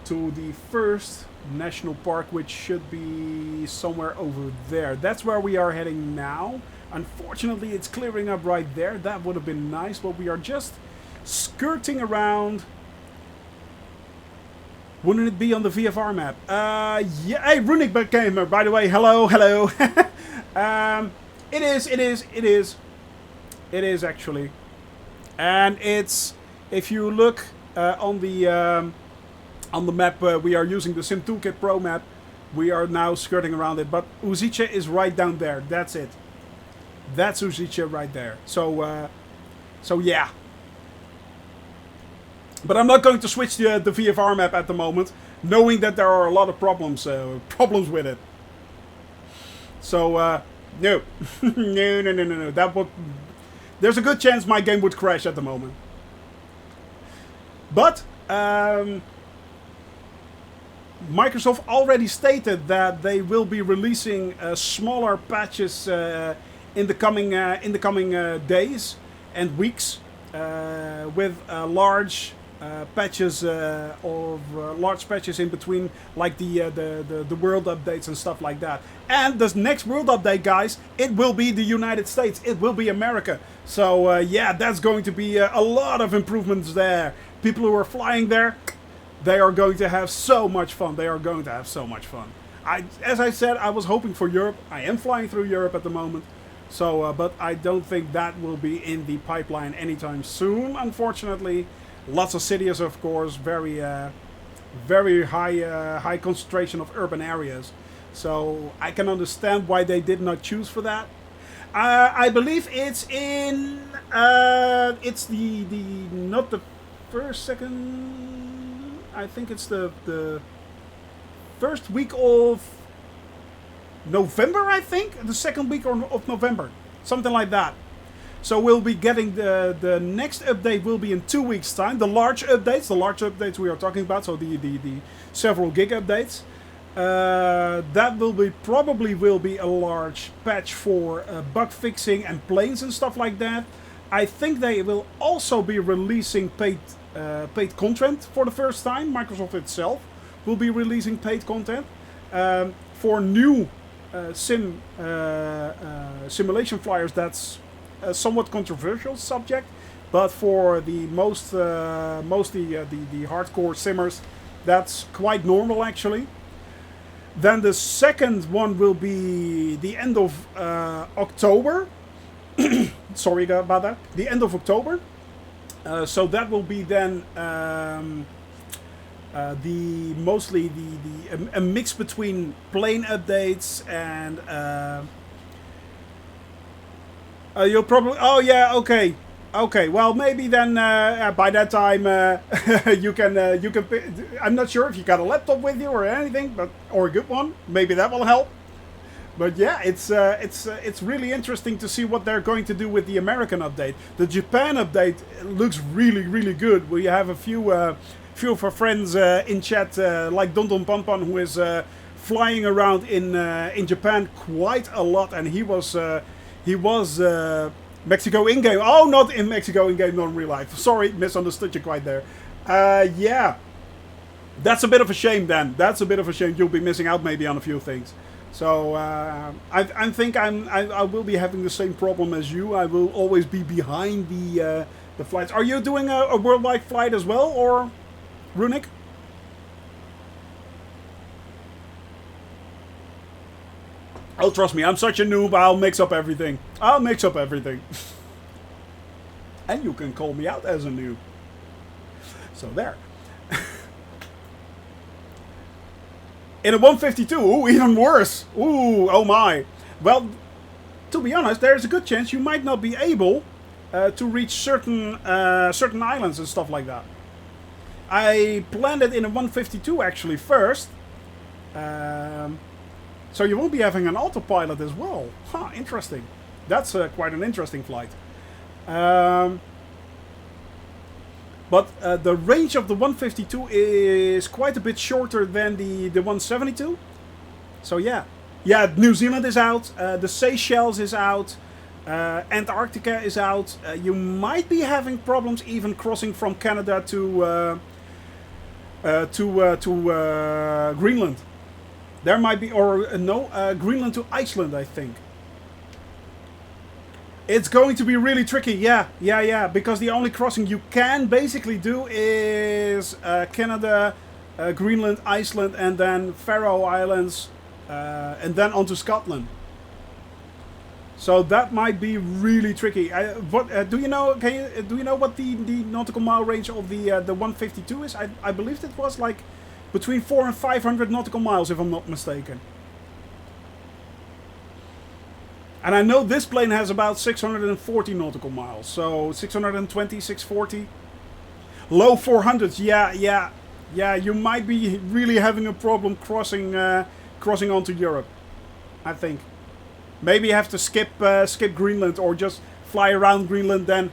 to the first national park, which should be somewhere over there. That's where we are heading now. Unfortunately, it's clearing up right there. That would have been nice, but we are just skirting around. Wouldn't it be on the VFR map? Yeah. Hey, Runic Gamer, by the way. Hello, hello. It is actually. And it's, if you look on the map, we are using the Sim Toolkit Pro map. We are now skirting around it, but Uzice is right down there. That's it. That's Uzice right there. So yeah. But I'm not going to switch the VFR map at the moment, knowing that there are a lot of problems with it. So no, no. That would. There's a good chance my game would crash at the moment. But Microsoft already stated that they will be releasing smaller patches in the coming days and weeks with large patches large patches in between, like the world updates and stuff like that. And the next world update, guys, it will be the United States. It will be America. So yeah, that's going to be a lot of improvements there. People who are flying there, they are going to have so much fun. They are going to have so much fun. As I said, I was hoping for Europe. I am flying through Europe at the moment. So, but I don't think that will be in the pipeline anytime soon, unfortunately. Lots of cities, of course, very high concentration of urban areas. So I can understand why they did not choose for that. I believe it's in it's the not the first, second. I think it's the first week of November. I think the second week of November, something like that. So we'll be getting the next update will be in 2 weeks' time. The large updates we are talking about. So the several gig updates. That probably will be a large patch for bug fixing and planes and stuff like that. I think they will also be releasing paid content for the first time. Microsoft itself will be releasing paid content for new simulation flyers. That's a somewhat controversial subject, but for the mostly the hardcore simmers, that's quite normal actually. Then the second one will be the end of October. Sorry about that. The end of October. So that will be then a mix between plane updates and you'll probably, oh yeah, okay. Okay, well maybe then by that time you can I'm not sure if you got a laptop with you or anything, but or a good one. Maybe that will help. But yeah, it's really interesting to see what they're going to do with the American update. The Japan update looks really good. We have a few of our friends in chat, like Don Don Pampan, who is flying around in Japan quite a lot, and he was Mexico in game. Oh, not in Mexico in game, not in real life. Sorry, misunderstood you quite there. Yeah, that's a bit of a shame. Then that's a bit of a shame. You'll be missing out maybe on a few things. So I think I will be having the same problem as you. I will always be behind the flights. Are you doing a worldwide flight as well, or Runic? Oh, trust me, I'm such a noob. I'll mix up everything. I'll mix up everything. And you can call me out as a noob. So there. In a 152, ooh, even worse. Ooh, oh my. Well, to be honest, there's a good chance you might not be able to reach certain islands and stuff like that. I planned it in a 152 actually first. So you won't be having an autopilot as well. Huh, interesting. That's quite an interesting flight. But the range of the 152 is quite a bit shorter than the 172. So yeah. Yeah, New Zealand is out. The Seychelles is out. Antarctica is out. You might be having problems even crossing from Canada to Greenland. There might be, or no, Greenland to Iceland, I think. It's going to be really tricky, yeah, because the only crossing you can basically do is Canada, Greenland, Iceland, and then Faroe Islands, and then onto Scotland. So that might be really tricky. Do you know? Do you know what the nautical mile range of the 152 is? I believe it was like between 400 and 500 nautical miles, if I'm not mistaken. And I know this plane has about 640 nautical miles. So 620, 640. Low 400s, yeah. You might be really having a problem crossing onto Europe, I think. Maybe you have to skip Greenland, or just fly around Greenland, then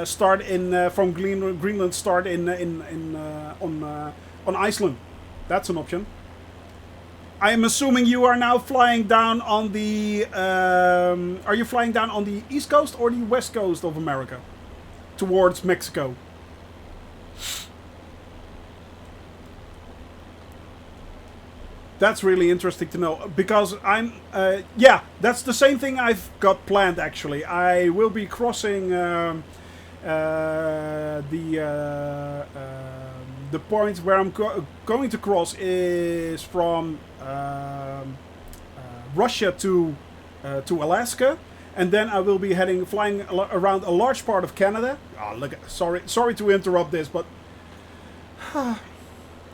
start in from Greenland. Start on Iceland. That's an option. I am assuming you are now flying down on the. Are you flying down on the east coast or the west coast of America, towards Mexico? That's really interesting to know, because I'm. Yeah, that's the same thing I've got planned actually. I will be crossing the point where I'm going to cross is from Russia to Alaska, and then I will be flying around a large part of Canada. Oh, look! Sorry to interrupt this, but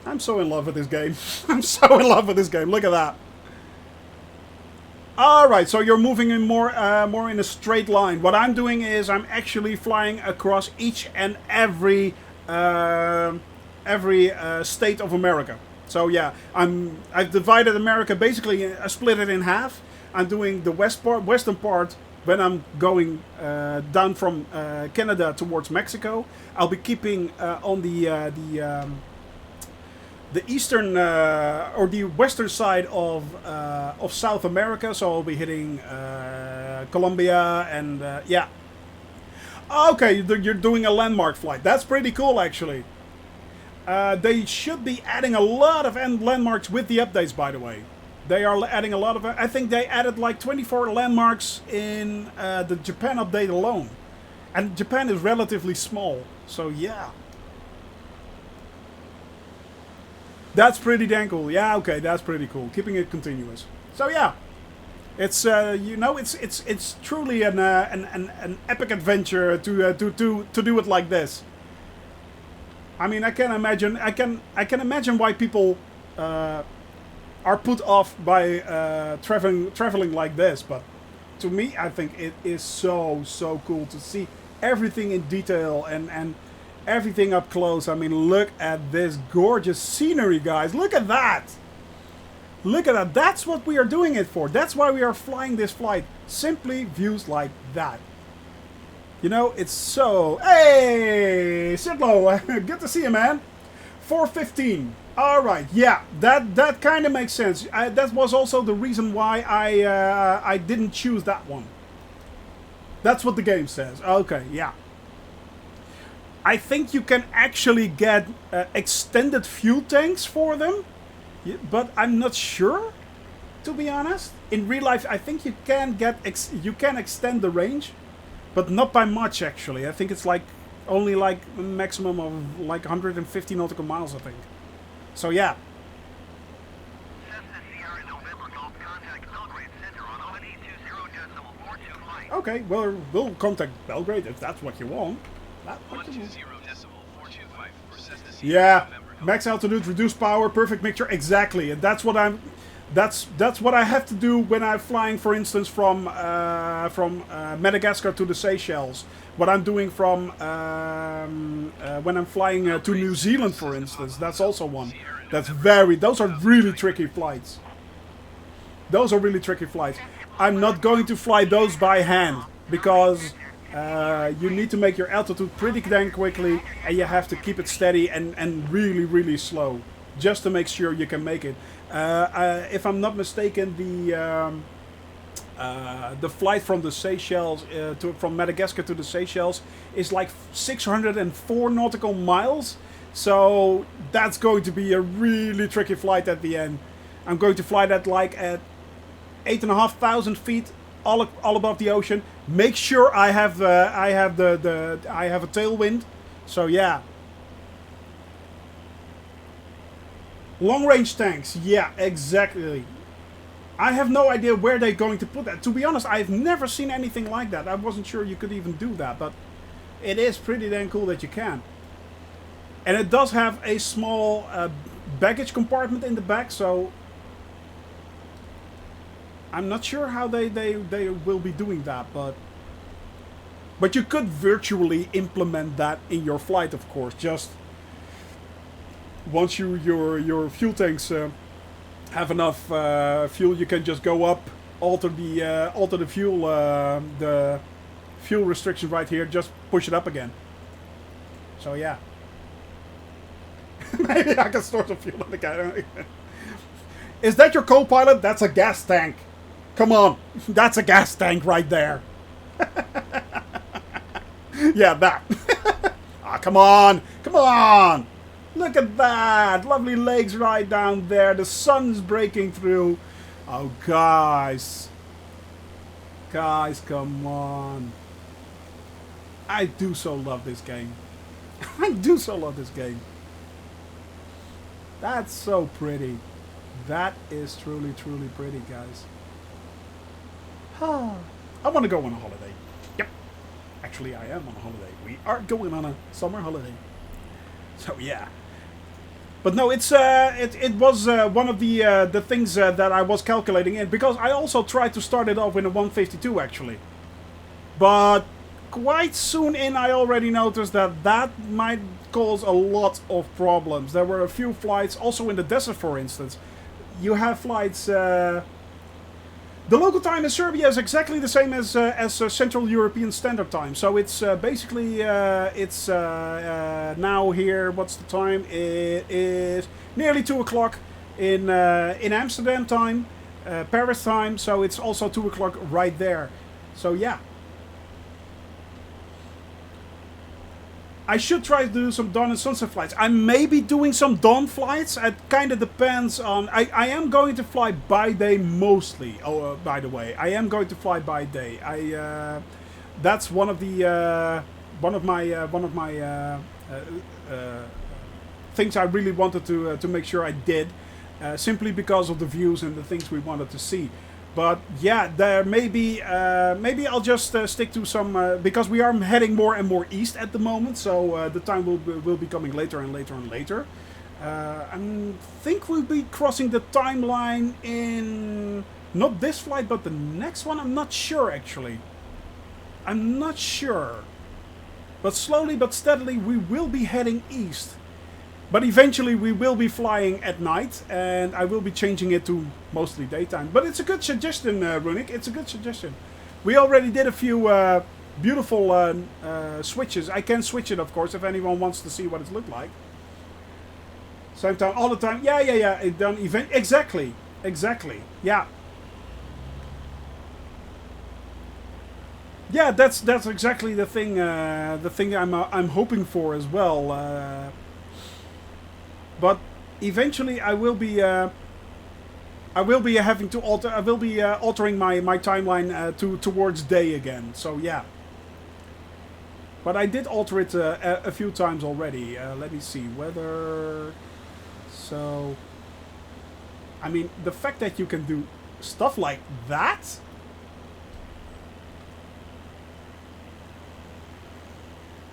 I'm so in love with this game. I'm so in love with this game. Look at that. All right, so you're moving in more in a straight line. What I'm doing is I'm actually flying across each and every state of America. So yeah, I've divided America basically. I split it in half. I'm doing the western part when I'm going down from Canada towards Mexico. I'll be keeping on the eastern or the western side of South America. So I'll be hitting Colombia and yeah. Okay, you're doing a landmark flight. That's pretty cool, actually. They should be adding a lot of landmarks with the updates, by the way. They are adding a lot of. I think they added like 24 landmarks in the Japan update alone, and Japan is relatively small. So yeah. That's pretty dang cool. Yeah, okay, that's pretty cool. Keeping it continuous. So yeah, it's it's truly an epic adventure to do it like this. I mean, I can imagine why people are put off by traveling like this, but to me, I think it is so cool to see everything in detail and everything up close. I mean, look at this gorgeous scenery, guys. Look at that. Look at that. That's what we are doing it for. That's why we are flying this flight. Simply views like that. You know, it's so... Hey, Sidlow, good to see you, man. 415. All right, yeah, that kind of makes sense. That was also the reason why I didn't choose that one. That's what the game says. Okay, yeah. I think you can actually get extended fuel tanks for them, but I'm not sure, to be honest. In real life, I think you can extend the range. But not by much, actually. I think it's like only like a maximum of like 150 nautical miles, I think. So yeah. Cessna Sierra November Golf, contact Belgrade Center on 180.425. Okay, well, we'll contact Belgrade if that's what you want. That's what you want. 120.425 for Cessna Sierra Yeah, November Golf. max altitude, reduced power, perfect mixture, exactly. And that's what I'm. That's what I have to do when I'm flying, for instance, from Madagascar to the Seychelles. What I'm doing from when I'm flying to New Zealand, for instance. That's also one. Those are really tricky flights. Those are really tricky flights. I'm not going to fly those by hand because you need to make your altitude pretty dang quickly, and you have to keep it steady and really, really slow, just to make sure you can make it. If I'm not mistaken, the flight from the Seychelles from Madagascar to the Seychelles is like 604 nautical miles. So that's going to be a really tricky flight at the end. I'm going to fly that like at 8,500 feet, all above the ocean. Make sure I have a tailwind. So yeah. Long range tanks, yeah, exactly. I have no idea where they're going to put that. To be honest, I've never seen anything like that. I wasn't sure you could even do that, but it is pretty damn cool that you can. And it does have a small baggage compartment in the back, so I'm not sure how they will be doing that, but you could virtually implement that in your flight, of course. Just once your fuel tanks have enough fuel, you can just go up, alter the fuel restriction right here, just push it up again. So yeah. Maybe I can store some fuel in the car. Is that your co-pilot? That's a gas tank. Come on, that's a gas tank right there. Yeah, that. Ah, come on, come on. Look at that! Lovely lakes right down there. The sun's breaking through. Oh, guys. Guys, come on. I do so love this game. I do so love this game. That's so pretty. That is truly, truly pretty, guys. I want to go on a holiday. Yep. Actually, I am on a holiday. We are going on a summer holiday. So, yeah. But no, it was one of the things that I was calculating in, because I also tried to start it off in a 152 actually. But quite soon in, I already noticed that might cause a lot of problems. There were a few flights, also in the desert, for instance. You have flights. The local time in Serbia is exactly the same as Central European Standard Time. So it's basically now here. What's the time? It is nearly 2 o'clock in Amsterdam time, Paris time. So it's also 2 o'clock right there. So yeah. I should try to do some dawn and sunset flights. I may be doing some dawn flights. It kind of depends on... I am going to fly by day mostly. Oh, by the way, I am going to fly by day. That's one of the one of my things I really wanted to make sure I did, simply because of the views and the things we wanted to see. But yeah, there maybe I'll just stick to some because we are heading more and more east at the moment, so the time will be coming later and later and later. I think we'll be crossing the timeline in not this flight, but the next one. I'm not sure actually. I'm not sure. But slowly but steadily we will be heading east. But eventually we will be flying at night, and I will be changing it to mostly daytime. But it's a good suggestion, Runik. It's a good suggestion. We already did a few beautiful switches. I can switch it, of course, if anyone wants to see what it looked like. Same time, all the time. Yeah. It done event. Exactly. Yeah. Yeah, that's exactly the thing. The thing I'm hoping for as well. But eventually, I will be having to alter. I will be altering my timeline towards day again. So yeah. But I did alter it a few times already. Let me see whether. So. I mean, the fact that you can do stuff like that.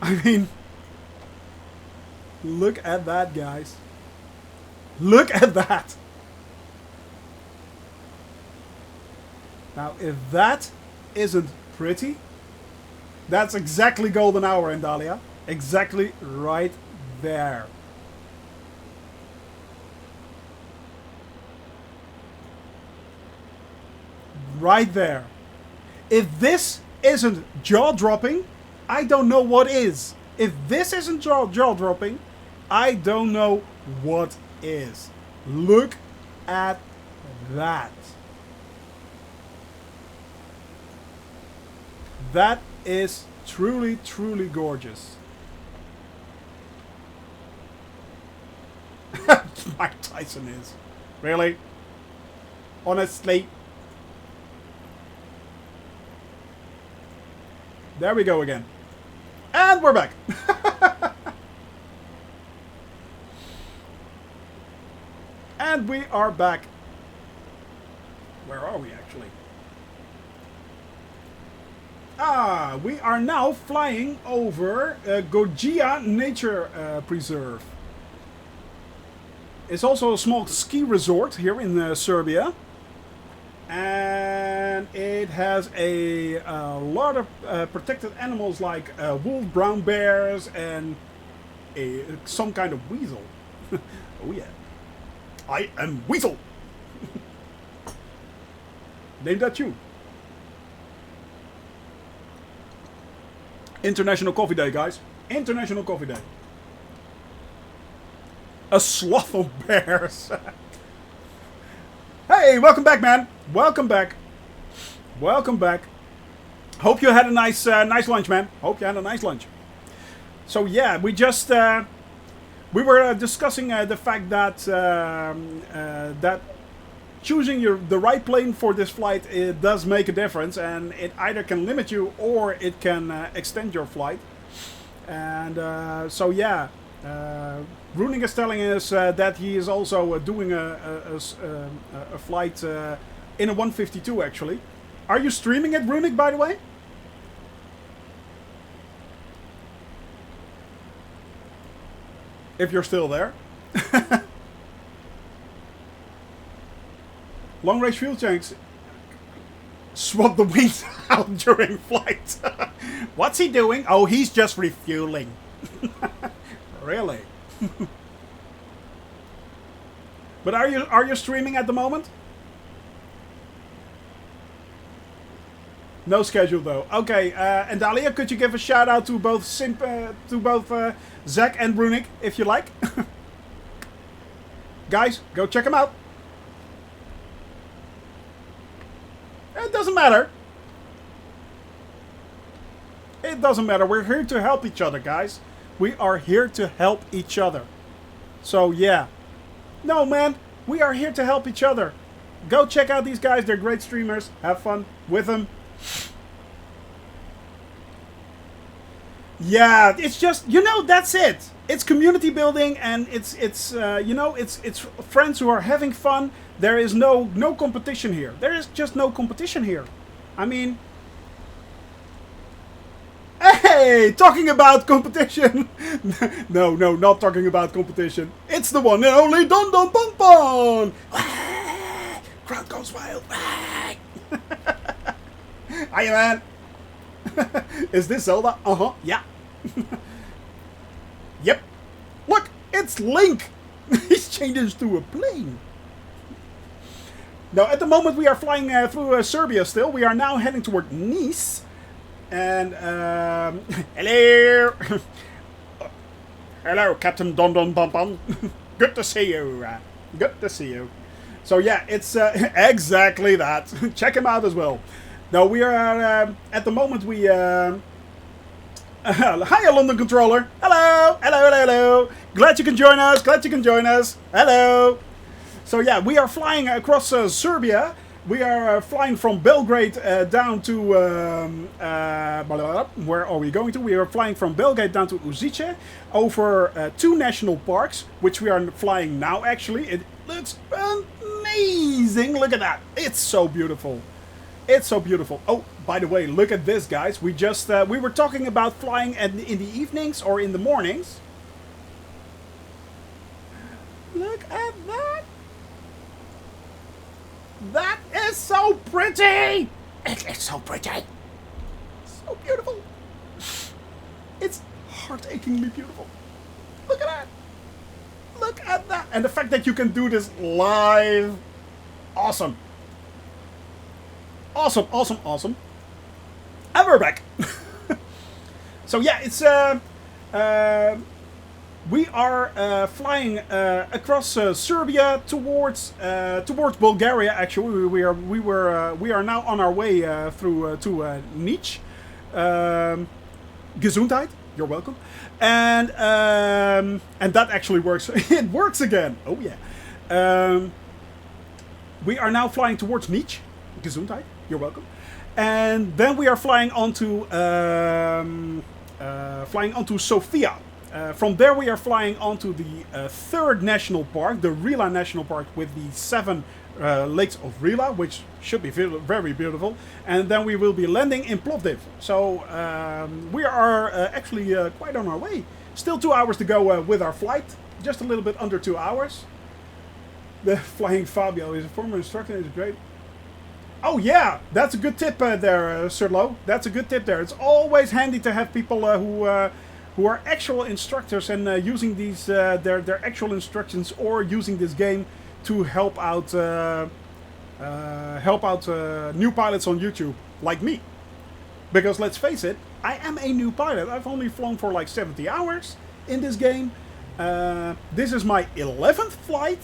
I mean, look at that, guys. Look at that. Now, if that isn't pretty, that's exactly golden hour in Dahlia. Exactly right there. Right there. If this isn't jaw-dropping, I don't know what is. If this isn't jaw-dropping, I don't know what is. Look at that. That is truly, truly gorgeous. Mike Tyson is. Really? Honestly? There we go again. And we're back. And we are back. Where are we actually? We are now flying over Gorgia Nature Preserve. It's also a small ski resort here in Serbia. And it has a lot of protected animals like wolf, brown bears, and some kind of weasel. Oh yeah. I am Weasel! Name that tune. International Coffee Day, guys. International Coffee Day. A sloth of bears. Hey, welcome back, man. Welcome back. Welcome back. Hope you had a nice lunch, man. Hope you had a nice lunch. So yeah, we just we were discussing the fact that that choosing the right plane for this flight, it does make a difference, and it either can limit you or it can extend your flight. And so yeah, Roening is telling us that he is also doing a flight in a 152 actually. Are you streaming it, Roening, by the way? If you're still there. Long range fuel tanks. Swap the wings out during flight. What's he doing? Oh, he's just refueling. Really? But are you streaming at the moment? No schedule though. Okay, and Dahlia, could you give a shout out to both Zach and Roening if you like? Guys, go check them out. It doesn't matter. It doesn't matter. We're here to help each other, guys. We are here to help each other. So yeah. No, man. We are here to help each other. Go check out these guys. They're great streamers. Have fun with them. Yeah, it's just, you know, that's it. It's community building, and it's you know, it's friends who are having fun. There is no competition here. There is just no competition here. I mean, hey, talking about competition. No, not talking about competition. It's the one and only Don Don Pon Pon. Crowd goes wild. Hiya, man. Is this Zelda? Uh-huh. Yeah. Yep. Look, it's Link. He's changed to a plane. Now, at the moment, we are flying through Serbia still. We are now heading toward Nice. And, hello. Hello, Captain Don Don Bum Bum. Good to see you. Good to see you. So, yeah, it's exactly that. Check him out as well. Now, we are, at the moment, we... Hi, London Controller. Hello. Hello, hello, hello. Glad you can join us. Glad you can join us. Hello. So, yeah, we are flying across Serbia. We are flying from Belgrade down to... where are we going to? We are flying from Belgrade down to Uzice over 2 national parks, which we are flying now, actually. It looks amazing. Look at that. It's so beautiful. It's so beautiful. Oh, by the way, look at this, guys. We just we were talking about flying in the evenings or in the mornings. Look at that. That is so pretty. It's so pretty. So beautiful. It's heart-achingly beautiful. Look at that. Look at that. And the fact that you can do this live. Awesome. Awesome, awesome, awesome. And we're back. So yeah, it's we are flying across Serbia towards Bulgaria. Actually, we are now on our way through to Niche. Gesundheit, you're welcome. And that actually works. It works again. Oh yeah. We are now flying towards Niche. Gesundheit, you're welcome. And then we are flying onto Sofia. From there we are flying onto the 3rd national park, the Rila National Park, with the 7 lakes of Rila, which should be very beautiful. And then we will be landing in Plovdiv. So we are actually quite on our way. Still 2 hours to go with our flight. Just a little bit under 2 hours. The flying Fabio is a former instructor. Is great. Oh yeah, that's a good tip there, Sirlo. That's a good tip there. It's always handy to have people who are actual instructors and using these their actual instructions or using this game to help out new pilots on YouTube like me. Because let's face it, I am a new pilot. I've only flown for like 70 hours in this game. This is my 11th flight.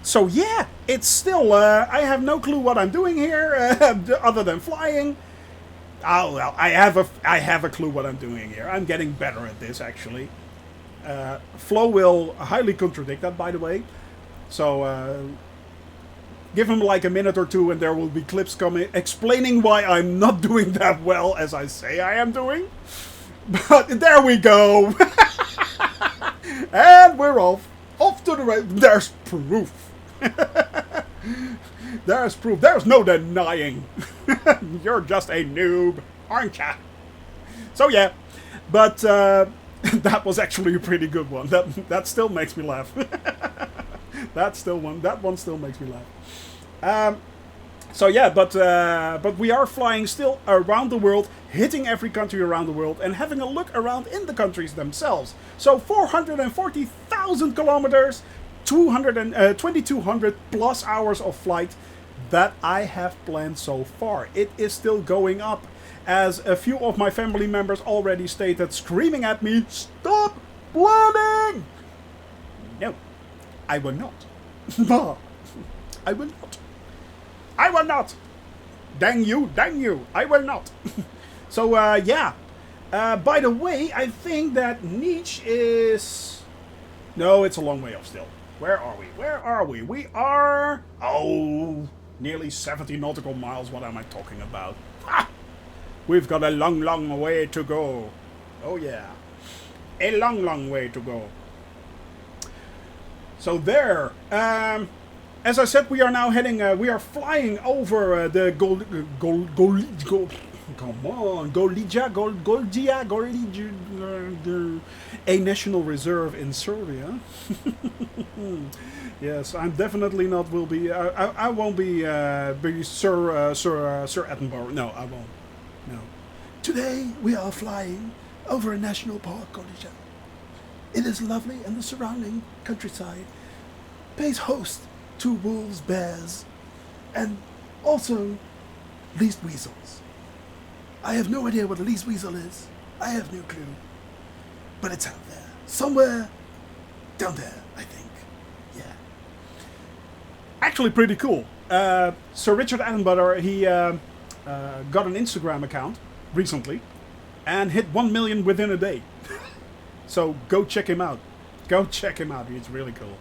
So yeah, it's still, I have no clue what I'm doing here, other than flying. Oh well, I have a clue what I'm doing here. I'm getting better at this, actually. Flo will highly contradict that, by the way. So, give him like a minute or two and there will be clips coming explaining why I'm not doing that well as I say I am doing. But there we go. And we're off. Off to the right. There's proof. There's proof. There's no denying. You're just a noob, aren't ya? So yeah, but that was actually a pretty good one. That still makes me laugh. That one still makes me laugh. So yeah, but we are flying still around the world, hitting every country around the world, and having a look around in the countries themselves. So 440,000 kilometers, 2,200 plus hours of flight that I have planned so far. It is still going up, as a few of my family members already stated, screaming at me, "Stop planning!" No, I will not. No, I will not. I will not. Dang you, I will not. So, yeah. By the way, I think that Niche is... No, it's a long way off still. Where are we? Where are we? We are... Oh, nearly 70 nautical miles. What am I talking about? Ha! We've got a long, long way to go. Oh, yeah. A long, long way to go. So there. As I said, we are now heading... we are flying over the Golija, a national reserve in Serbia. Yes, I'm definitely not. Will be. I won't be Sir Attenborough. No, I won't. No. Today we are flying over a national park, Kolisha. It is lovely, and the surrounding countryside pays host to wolves, bears, and also least weasels. I have no idea what a least weasel is. I have no clue. But it's out there. Somewhere down there, I think. Yeah. Actually pretty cool. Sir Richard Attenborough, he got an Instagram account recently and hit 1 million within a day. So go check him out. Go check him out. He's really cool.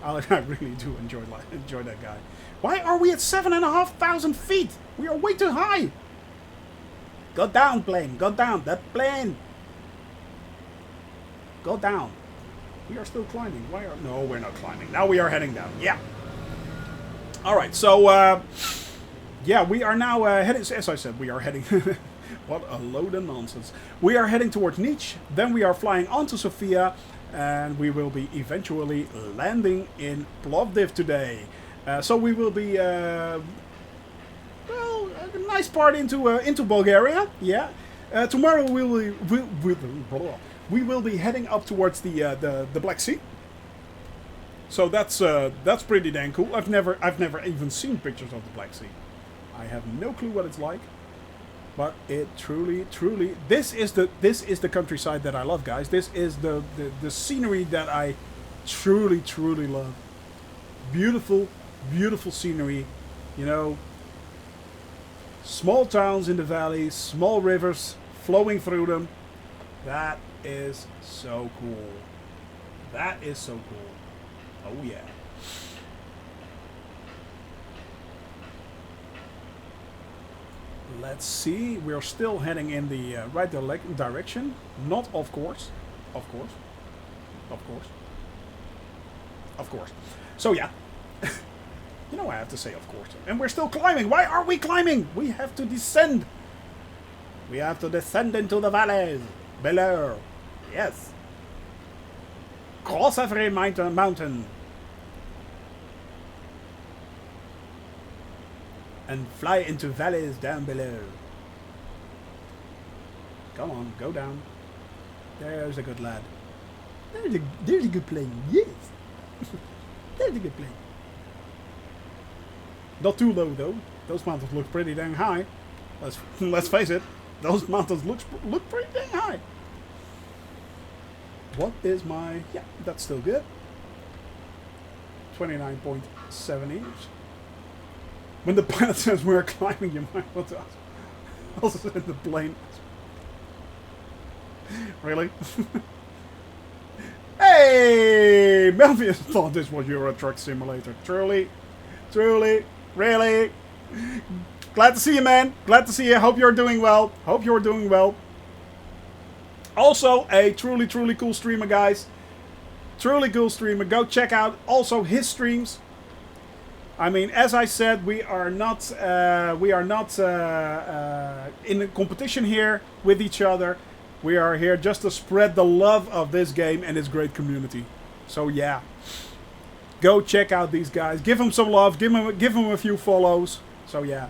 I really do enjoy that guy. Why are we at 7,500 feet? We are way too high. Go down, plane. Go down. That plane. Go down. We are still climbing. Why are... No, we're not climbing. Now we are heading down. Yeah. Alright, so... yeah, we are now heading... As I said, we are heading... What a load of nonsense. We are heading towards Nice. Then we are flying on to Sofia. And we will be eventually landing in Plovdiv today. So we will be... well, a nice part into Bulgaria. Yeah. Tomorrow we will be heading up towards the Black Sea. So that's pretty dang cool. I've never even seen pictures of the Black Sea. I have no clue what it's like. But it truly, this is the countryside that I love, guys. This is the scenery that I truly love. Beautiful, beautiful scenery. You know, small towns in the valleys, small rivers flowing through them. That is so cool. That is so cool. Oh yeah. Let's see. We're still heading in the right direction. Not of course. Of course. Of course. Of course. So yeah. You know I have to say of course. And we're still climbing. Why are we climbing? We have to descend. We have to descend into the valleys. Below. Yes. Cross every mountain. And fly into valleys down below. Come on, go down. There's a good lad. There's a good plane. Yes. There's a good plane. Not too low though. Those mountains look pretty dang high. Let's face it. Those mountains look pretty dang high. What is my... Yeah, that's still good. 29.7 inch. When the pilot says we're climbing, you might want to also send the plane. Really? Hey! Melvius thought this was Euro Truck Simulator. Truly, really. Glad to see you, man. Glad to see you. Hope you're doing well. Also, a truly cool streamer, guys. Truly cool streamer. Go check out also his streams. I mean, as I said, we are not in a competition here with each other. We are here just to spread the love of this game and its great community. So yeah, go check out these guys. Give them some love. Give them a few follows. So yeah.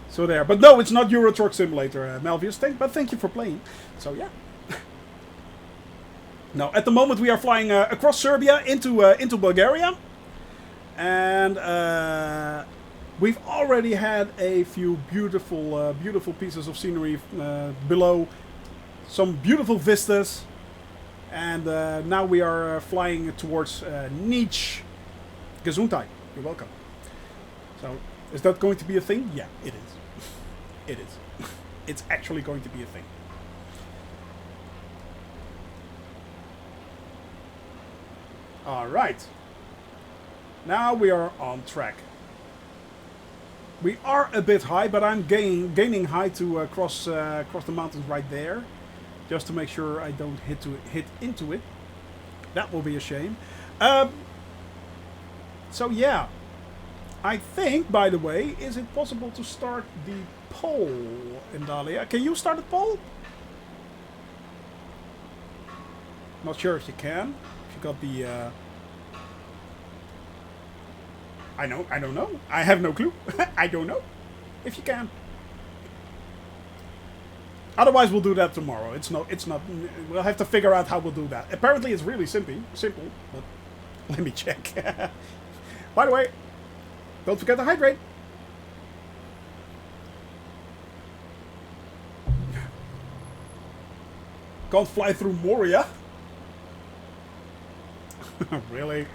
So there. But no, it's not Euro Truck Simulator, Melvius. But thank you for playing. So yeah. No, at the moment we are flying across Serbia into Bulgaria, and we've already had a few beautiful pieces of scenery below, some beautiful vistas, and now we are flying towards Nice. Gesundheit, you're welcome. So, is that going to be a thing? Yeah, it is. It is. It's actually going to be a thing. Alright. Now we are on track. We are a bit high, but I'm gaining height to cross the mountains right there. Just to make sure I don't hit into it. That will be a shame. So yeah. I think, by the way, is it possible to start the poll in Dahlia? Can you start the poll? Not sure if you can. If you got the... I don't know. I have no clue. I don't know if you can. Otherwise, we'll do that tomorrow. It's not. We'll have to figure out how we'll do that. Apparently, it's really simple. But let me check. By the way, don't forget to hydrate. Can't fly through Moria. Really?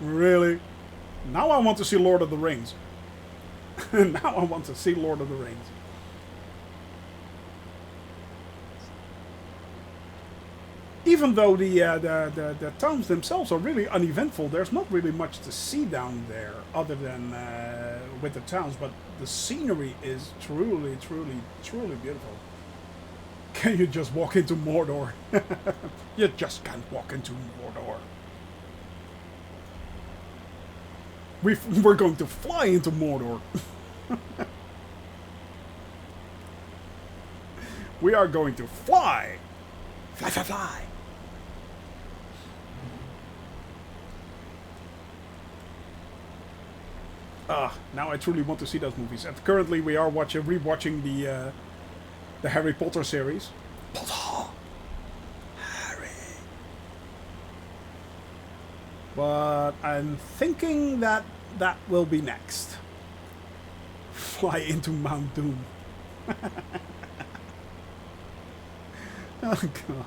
Really? Now I want to see Lord of the Rings. Now I want to see Lord of the Rings. Even though the towns themselves are really uneventful, there's not really much to see down there other than with the towns. But the scenery is truly, truly, truly beautiful. Can you just walk into Mordor? You just can't walk into Mordor. We're going to fly into Mordor. We are going to fly. Fly, fly, fly. Now I truly want to see those movies. And currently we are rewatching the Harry Potter series. Potter! Harry! But I'm thinking that will be next. Fly into Mount Doom. Oh god.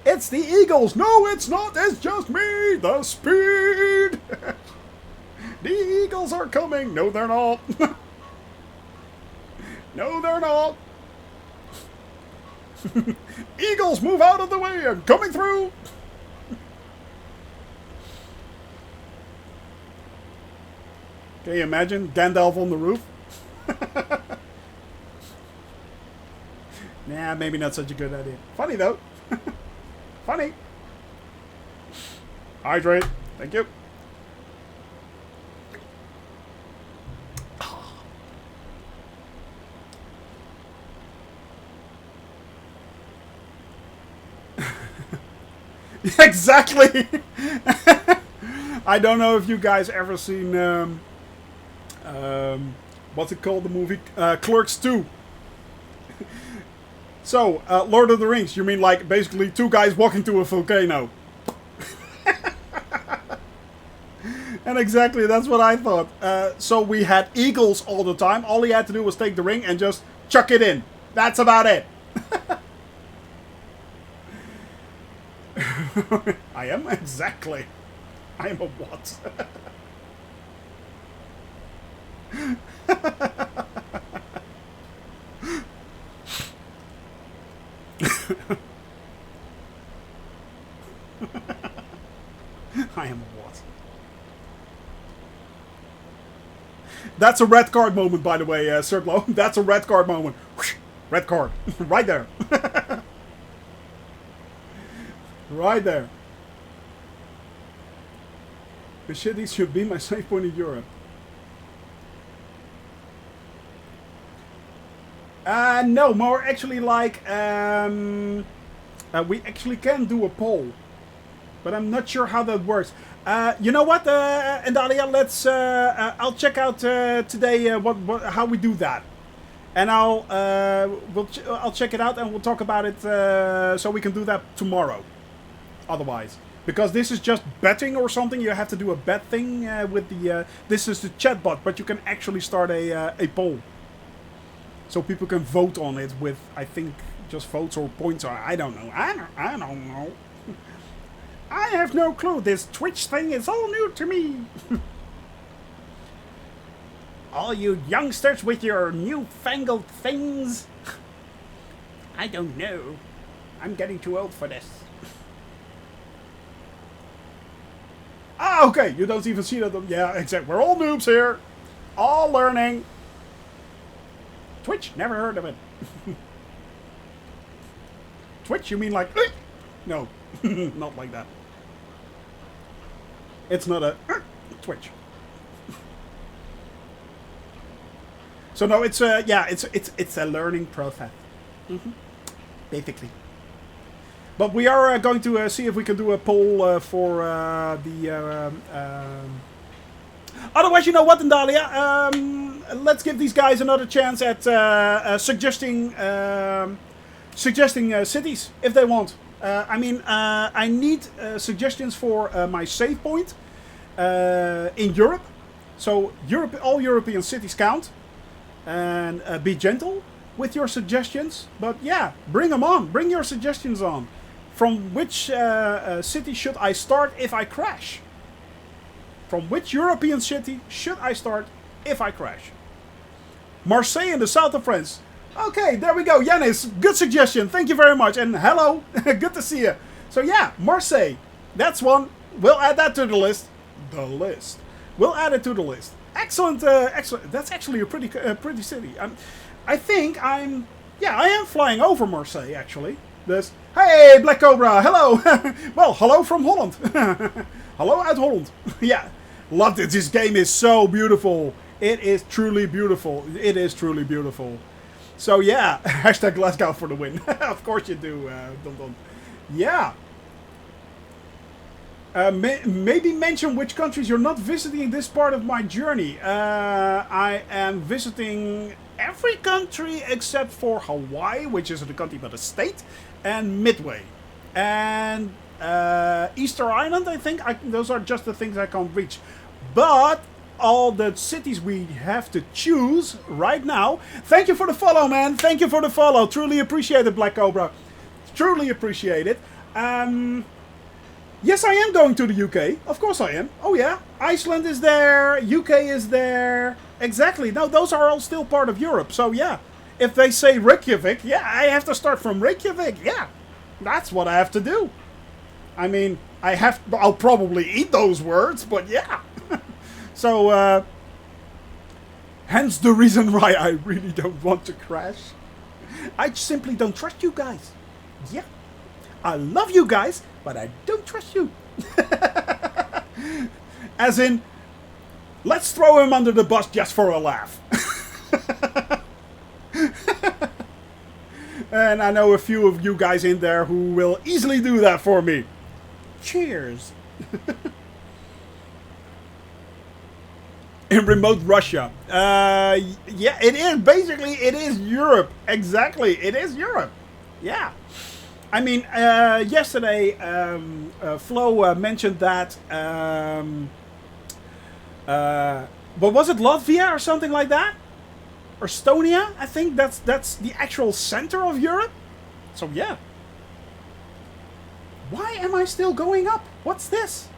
It's the Eagles! No, it's not! It's just me! The speed! The Eagles are coming! No, they're not! No, they're not! Eagles, move out of the way! I'm coming through! Can you imagine Gandalf on the roof? Nah, maybe not such a good idea. Funny though. Funny. Hydrate. Thank you. Exactly. I don't know if you guys ever seen what's it called, the movie Clerks 2. So Lord of the Rings, you mean like basically two guys walking to a volcano? And exactly that's what I thought. So we had eagles all the time. All he had to do was take the ring and just chuck it in. That's about it. I am exactly. I am a what? I am a what? That's a red card moment, by the way, Circlo. That's a red card moment. Red card. Right there. Right there. The shitty should be my safe point in Europe. No, more actually like we actually can do a poll, but I'm not sure how that works. You know what, Andalia, let's I'll check out today how we do that, and I'll check it out and we'll talk about it so we can do that tomorrow. Otherwise, because this is just betting or something, you have to do a bet thing with the. This is the chatbot, but you can actually start a poll. So people can vote on it with, I think, just votes or points. Or I don't know. I don't know. I have no clue. This Twitch thing is all new to me. All you youngsters with your newfangled things. I don't know. I'm getting too old for this. Ah, okay. You don't even see that. Yeah, exactly. We're all noobs here. All learning. Twitch? Never heard of it. Twitch? You mean like... No. Not like that. It's not a... Twitch. So no, it's a... Yeah, it's a learning process. Basically. But we are going to see if we can do a poll for Otherwise, you know what, Dalia? Let's give these guys another chance at suggesting cities if they want. I need suggestions for my save point in Europe. So all European cities count. And be gentle with your suggestions. But yeah, bring them on. Bring your suggestions on. From which city should I start if I crash? From which European city should I start if I crash? Marseille in the south of France. Okay, there we go. Yanis, good suggestion. Thank you very much. And hello. Good to see you. So yeah, Marseille. That's one. We'll add that to the list. We'll add it to the list. Excellent. Excellent. That's actually a pretty city. I am flying over Marseille, actually. Hey, Black Cobra. Hello. Well, hello from Holland. Hello out Holland. Yeah. Loved it. This game is so beautiful. It is truly beautiful. It is truly beautiful. So yeah, hashtag Glasgow for the win. Of course you do, Don. Yeah. Maybe mention which countries you're not visiting this part of my journey. I am visiting every country except for Hawaii, which is a country but a state, and Midway. And Easter Island, I think. Those are just the things I can't reach. But all the cities we have to choose right now. Thank you for the follow, man. Thank you for the follow. Truly appreciate it, Black Cobra. Truly appreciate it. Yes, I am going to the UK. Of course I am. Oh yeah. Iceland is there. UK is there. Exactly. No, those are all still part of Europe. So yeah. If they say Reykjavik, yeah, I have to start from Reykjavik. Yeah. That's what I have to do. I mean, I'll probably eat those words, but yeah. So, hence the reason why I really don't want to crash. I simply don't trust you guys. Yeah. I love you guys, but I don't trust you. As in, let's throw him under the bus just for a laugh. And I know a few of you guys in there who will easily do that for me. Cheers. In remote Russia. Yeah, it is. Basically, it is Europe. Exactly. It is Europe. Yeah. I mean, yesterday, Flo mentioned that, but was it Latvia or something like that? Or Estonia? I think that's the actual center of Europe. So yeah. Why am I still going up? What's this?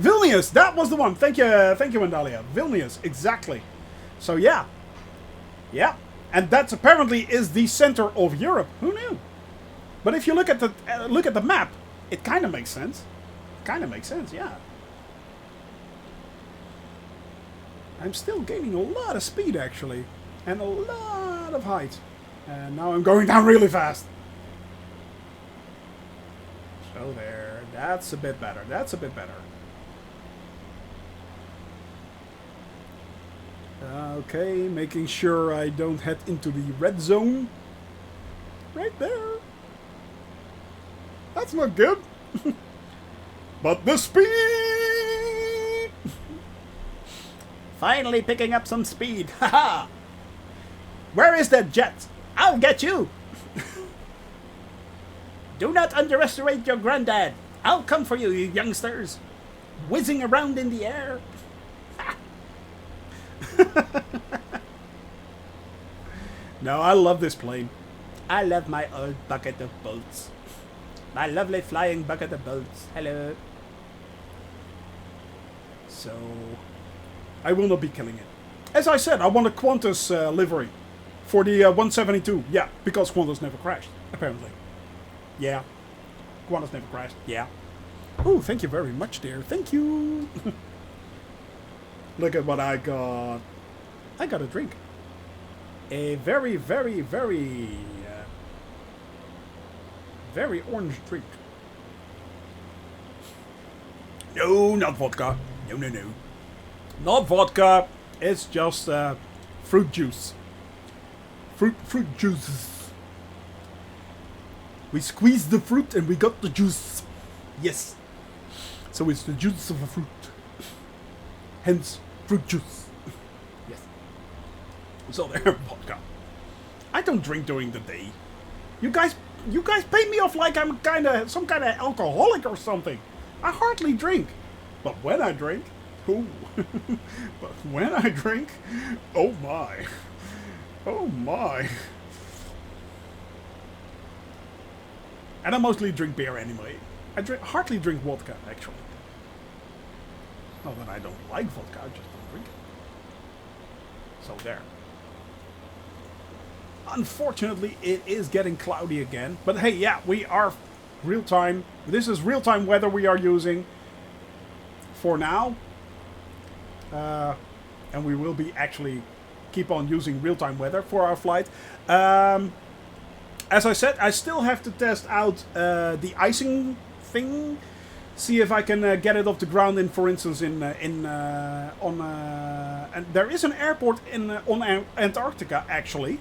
Vilnius, that was the one. Thank you, Mandalia. Vilnius, exactly. So yeah. Yeah. And that apparently is the center of Europe. Who knew? But if you look at the map, it kind of makes sense. Kind of makes sense, yeah. I'm still gaining a lot of speed, actually. And a lot of height. And now I'm going down really fast. So there. That's a bit better. That's a bit better. Okay, making sure I don't head into the red zone. Right there. That's not good. But the speed! Finally picking up some speed. Haha! Where is that jet? I'll get you! Do not underestimate your granddad. I'll come for you, you youngsters. Whizzing around in the air. No, I love this plane. I love my old bucket of bolts. My lovely flying bucket of bolts. Hello. So, I will not be killing it. As I said, I want a Qantas livery for the 172. Yeah, because Qantas never crashed, apparently. Yeah. Qantas never crashed. Yeah. Oh, thank you very much, dear. Thank you. Look at what I got. I got a drink. A very, very, very, very orange drink. No, not vodka. No, no, no. Not vodka. It's just fruit juice. Fruit juices. We squeezed the fruit and we got the juice. Yes. So it's the juice of a fruit. Hence, fruit juice. Yes. So there, vodka. I don't drink during the day. You guys pay me off like I'm some kind of alcoholic or something. I hardly drink. But when I drink, ooh. But when I drink, oh my. Oh my. And I mostly drink beer anyway. I hardly drink vodka, actually. Not that I don't like vodka, I just don't drink it. So there. Unfortunately, it is getting cloudy again. But hey, yeah, we are real time. This is real time weather we are using for now. And we will be actually keep on using real time weather for our flight. As I said, I still have to test out the icing thing. See if I can get it off the ground in, for instance, and there is an airport on Antarctica actually.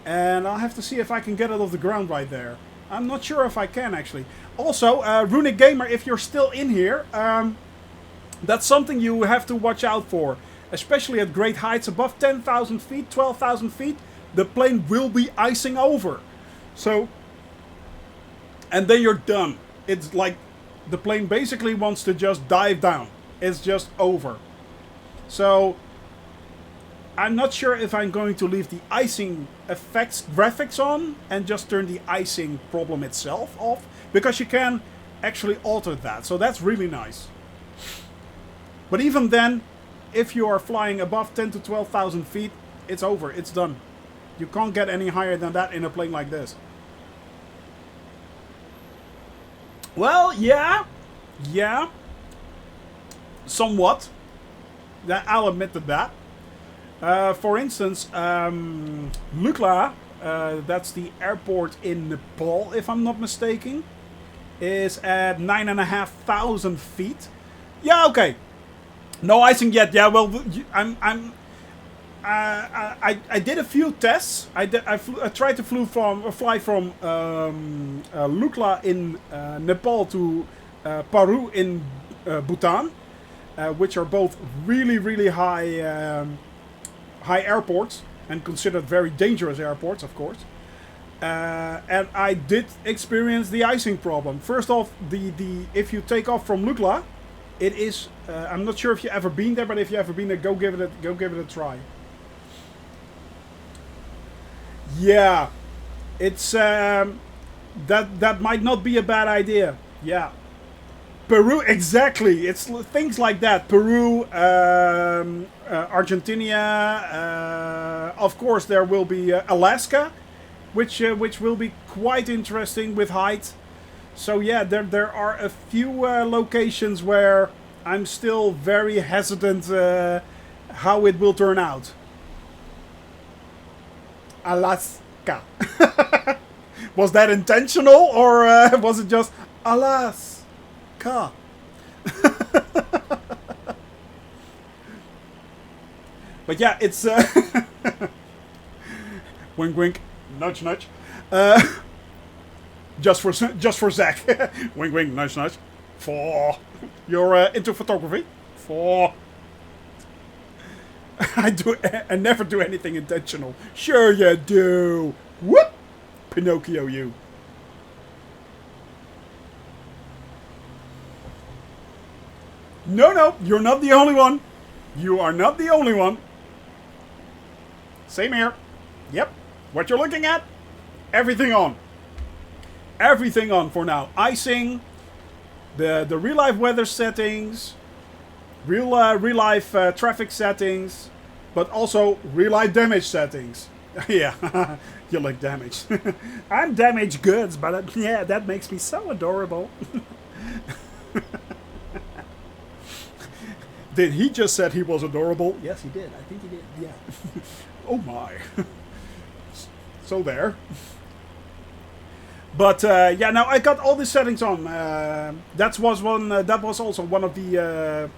And I'll have to see if I can get it off the ground right there. I'm not sure if I can, actually. Also, Runic Gamer, if you're still in here, that's something you have to watch out for. Especially at great heights above 10,000 feet, 12,000 feet, the plane will be icing over. So, and then you're done. It's like the plane basically wants to just dive down. It's just over. So, I'm not sure if I'm going to leave the icing effects graphics on and just turn the icing problem itself off, because you can actually alter that, so that's really nice. But even then, if you are flying above 10 to 12,000 feet, it's over, it's done. You can't get any higher than that in a plane like this. Well, yeah, somewhat. I'll admit to that. For instance, Lukla, that's the airport in Nepal, if I'm not mistaken, is at 9,500 feet. Yeah, okay. No icing yet. Yeah, well, I did a few tests. I tried to fly from Lukla in Nepal to Paru in Bhutan, which are both really high airports and considered very dangerous airports, of course. And I did experience the icing problem. First off, if you take off from Lukla, it is. I'm not sure if you've ever been there, but if you ever been there, go give it a try. Yeah, it's that might not be a bad idea. Yeah. Peru, exactly. It's things like that. Peru, Argentina. Of course, there will be Alaska, which will be quite interesting with height. So yeah, there are a few locations where I'm still very hesitant how it will turn out. Alaska. Was that intentional, or was it just Alaska? But yeah, it's wink wink, nudge nudge. Just for Zach. Wink wink, nudge nudge. For you're into photography. For I never do anything intentional. Sure you do. Whoop, Pinocchio, you. No, you're not the only one. You are not the only one. Same here. Yep. What you're looking at, everything on. Everything on for now. Icing, the real life weather settings, real life traffic settings, but also real life damage settings. Yeah, you like damage. I'm damaged goods, but yeah, that makes me so adorable. Did he just said he was adorable? Yes, he did. I think he did. Yeah. Oh my. So there. But yeah, now I got all the settings on. That was one. That was also one of the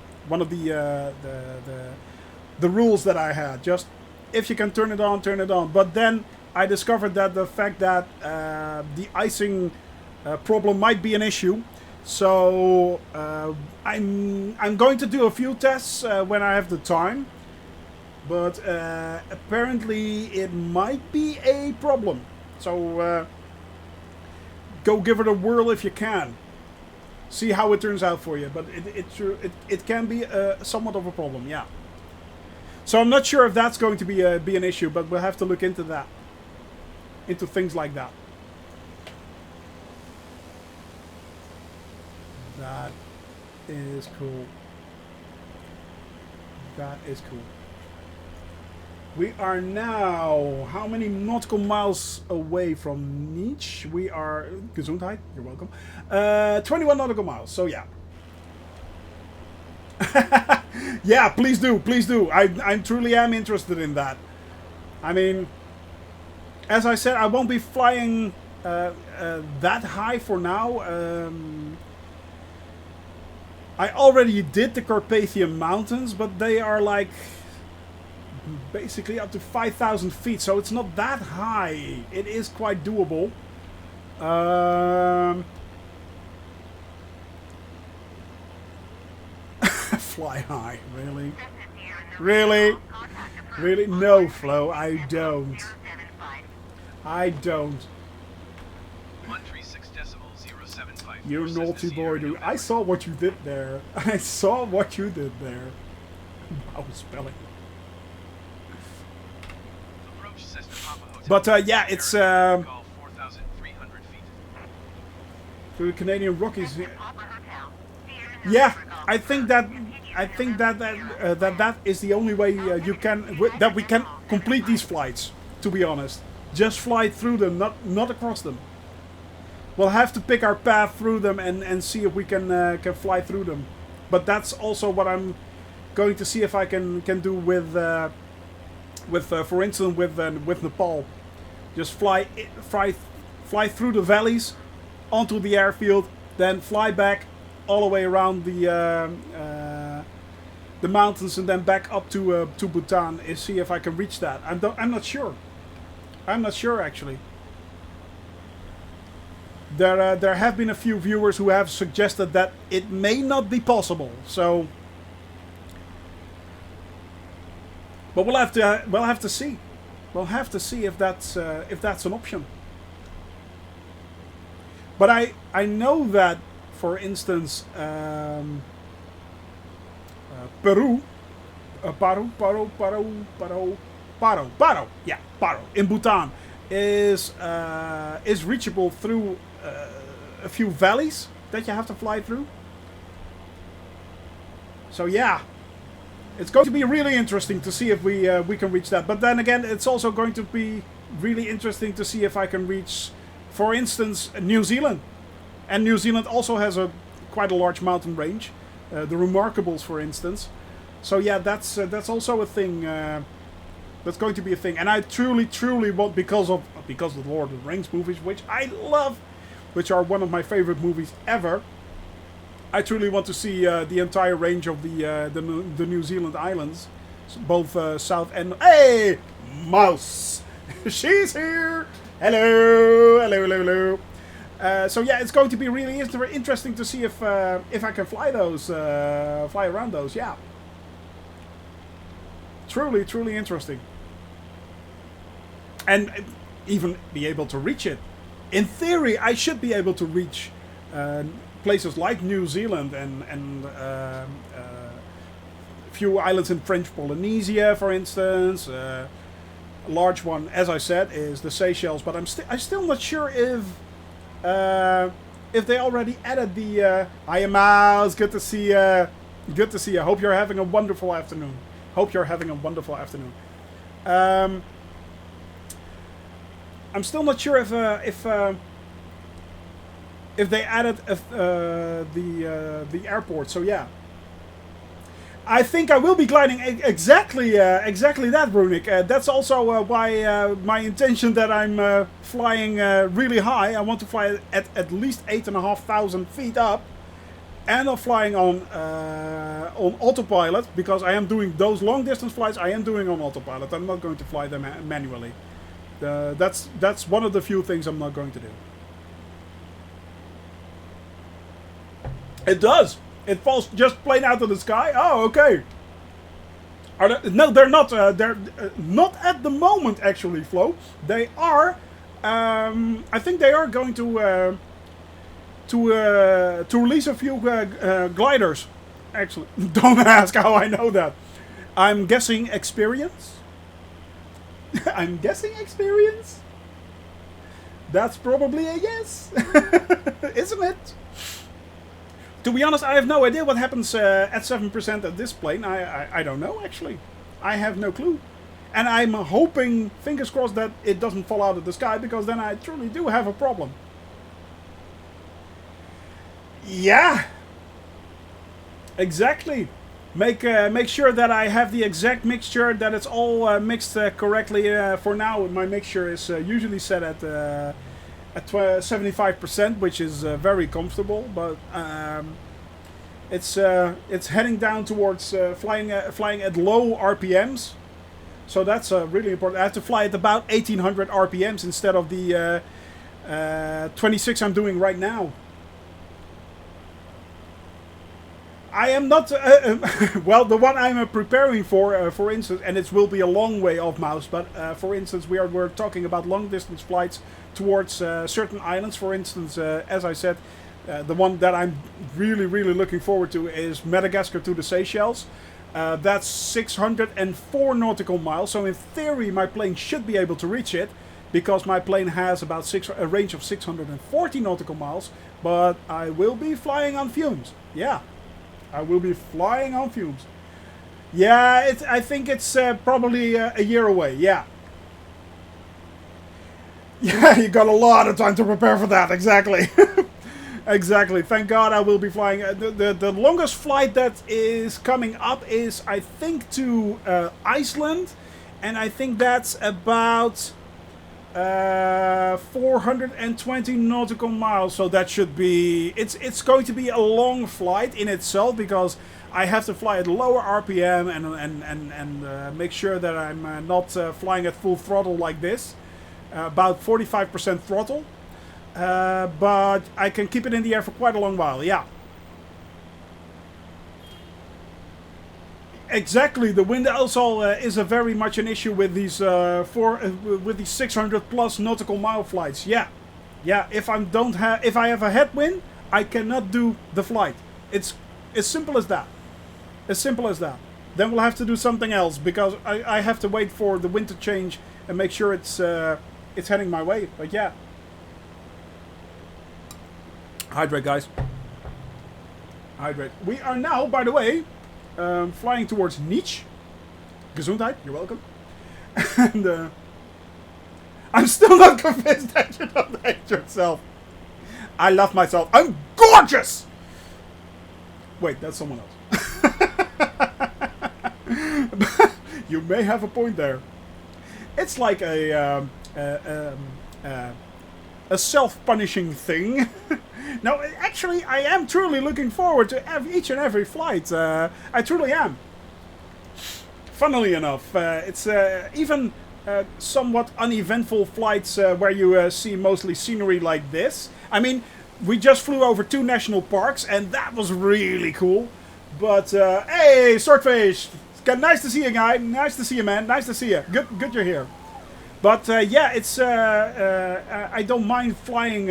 rules that I had. Just if you can turn it on, turn it on. But then I discovered that the fact that the icing problem might be an issue. So I'm going to do a few tests when I have the time, but apparently it might be a problem. So go give it a whirl if you can. See how it turns out for you, but it can be somewhat of a problem, yeah. So I'm not sure if that's going to be an issue, but we'll have to look into that, into things like that. That is cool. That is cool. We are now how many nautical miles away from Nietzsche? We are Gesundheit. You're welcome. 21 nautical miles. So yeah. Yeah, please do, please do. I truly am interested in that. I mean, as I said, I won't be flying that high for now. I already did the Carpathian Mountains, but they are like basically up to 5,000 feet, so it's not that high. It is quite doable. Fly high, really? Really? Really? No, Flo, I don't. I don't. 136.075. You naughty boy, dude. I saw what you did there. I saw what you did there. I was spelling. Approach Cessna Papa Hotel. But yeah, it's Call 4,300 feet. through the Canadian Rockies. Yeah, I think that that is the only way you can that we can complete these flights. To be honest, just fly through them, not across them. We'll have to pick our path through them and see if we can fly through them. But that's also what I'm going to see if I can do with for instance with Nepal. Just fly through the valleys onto the airfield, then fly back all the way around the mountains and then back up to Bhutan and see if I can reach that. I'm not sure. I'm not sure actually. There have been a few viewers who have suggested that it may not be possible. So, but we'll have to see. We'll have to see if that's an option. But I know that, for instance, Paro, yeah, Paro in Bhutan is reachable through a few valleys that you have to fly through. So yeah, it's going to be really interesting to see if we can reach that. But then again, it's also going to be really interesting to see if I can reach, for instance, New Zealand. And New Zealand also has quite a large mountain range, the Remarkables, for instance. So yeah, that's also a thing. That's going to be a thing, and I truly want, because of the Lord of the Rings movies, which I love, which are one of my favorite movies ever. I truly want to see the entire range of the New Zealand islands, both south and mouse. She's here. Hello. So yeah, it's going to be really interesting to see if I can fly around those. Yeah, truly interesting, and even be able to reach it. In theory, I should be able to reach places like New Zealand and a few islands in French Polynesia, for instance. A large one, as I said, is the Seychelles, but I'm still not sure if they already added the. Hi, Mouse. Good to see you. Good to see you. Hope you're having a wonderful afternoon. I'm still not sure if they added the airport. So yeah, I think I will be gliding exactly that, Runic. That's also why my intention that I'm flying really high. I want to fly at least 8,500 feet up, and I'm flying on autopilot, because I am doing those long distance flights. I am doing on autopilot. I'm not going to fly them manually. That's one of the few things I'm not going to do. It does. It falls just plain out of the sky. Oh, okay. No, they're not. They're not at the moment, actually, Flo. They are. I think they are going to release a few gliders. Actually, don't ask how I know that. I'm guessing experience. I'm guessing experience. That's probably a yes, isn't it? To be honest, I have no idea what happens at 7% of this plane. I don't know, actually. I have no clue. And I'm hoping, fingers crossed, that it doesn't fall out of the sky, because then I truly do have a problem. Yeah. Exactly. Make sure that I have the exact mixture, that it's all mixed correctly. For now, my mixture is usually set at 75%, which is very comfortable. But it's heading down towards flying at low RPMs. So that's really important. I have to fly at about 1800 RPMs instead of the 26 I'm doing right now. I am not, well, the one I'm preparing for instance, and it will be a long way off mouse, but for instance, we're talking about long distance flights towards certain islands. For instance, as I said, the one that I'm really, really looking forward to is Madagascar to the Seychelles. That's 604 nautical miles, so in theory my plane should be able to reach it, because my plane has about a range of 640 nautical miles, but I will be flying on fumes. Yeah. I will be flying on fumes. Yeah, I think it's probably a year away. Yeah. Yeah, you got a lot of time to prepare for that. Exactly. Exactly. Thank God I will be flying. The longest flight that is coming up is, I think, to Iceland. And I think that's about 420 nautical miles, so that should be, it's going to be a long flight in itself, because I have to fly at lower RPM and make sure that I'm not flying at full throttle like this, about 45% throttle, but I can keep it in the air for quite a long while. Yeah. Exactly, the wind also is a very much an issue with these with these 600 plus nautical mile flights. Yeah, yeah. If I have a headwind, I cannot do the flight. It's as simple as that. As simple as that. Then we'll have to do something else, because I have to wait for the wind to change and make sure it's heading my way. But yeah, hydrate, guys. Hydrate. We are now, by the way, flying towards Niche. Gesundheit, you're welcome. And I'm still not convinced that you don't hate yourself. I love myself. I'm gorgeous! Wait, that's someone else. You may have a point there. It's like a self-punishing thing. No, actually, I am truly looking forward to each and every flight. I truly am. Funnily enough, it's even somewhat uneventful flights where you see mostly scenery like this. I mean, we just flew over 2 national parks, and that was really cool. But, hey, Swordfish! Nice to see you, guy. Nice to see you, man. Nice to see you. Good you're here. But yeah, it's I don't mind flying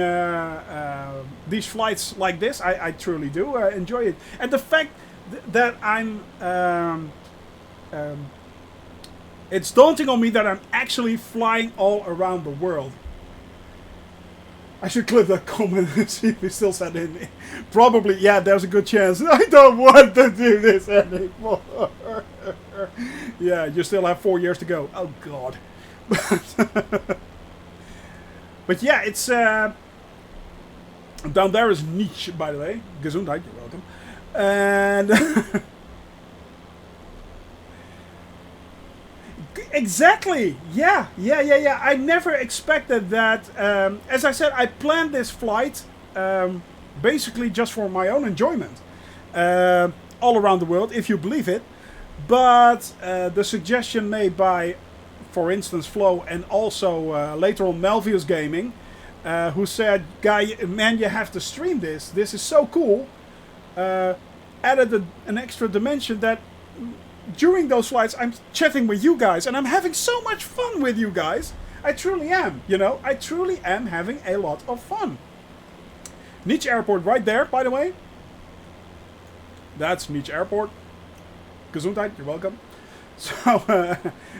these flights like this. I truly do enjoy it, and the fact that I'm it's daunting on me that I'm actually flying all around the world. I should clip that comment and see if he still said in. Probably, yeah. There's a good chance. I don't want to do this anymore. Yeah, you still have 4 years to go. Oh God. But yeah, it's down there is Niche, by the way. Gesundheit, you're welcome. And exactly, yeah. I never expected that. As I said, I planned this flight basically just for my own enjoyment, all around the world, if you believe it. But the suggestion made by, for instance, Flo, and also later on Melvius Gaming, who said, "Guy, man, you have to stream this. This is so cool." added an extra dimension that during those flights I'm chatting with you guys and I'm having so much fun with you guys. I truly am, you know, I truly am having a lot of fun. Nietzsche Airport right there, by the way. That's Nietzsche Airport. Gesundheit, you're welcome. So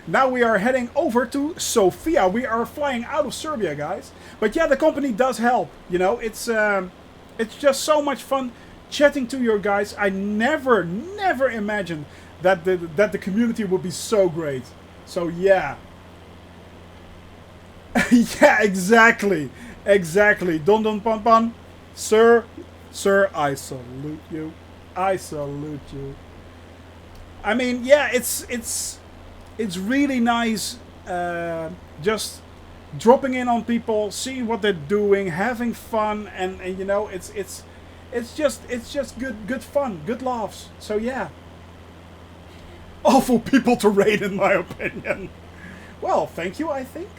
now we are heading over to Sofia. We are flying out of Serbia, guys. But yeah, the company does help. You know, it's just so much fun chatting to your guys. I never imagined that the community would be so great. So yeah. Yeah, exactly. Don Don Pon Pon. Sir, I salute you. I salute you. I mean, yeah, it's really nice just dropping in on people, seeing what they're doing, having fun, and you know, it's just good fun, good laughs. So yeah. Awful people to raid, in my opinion. Well, thank you, I think.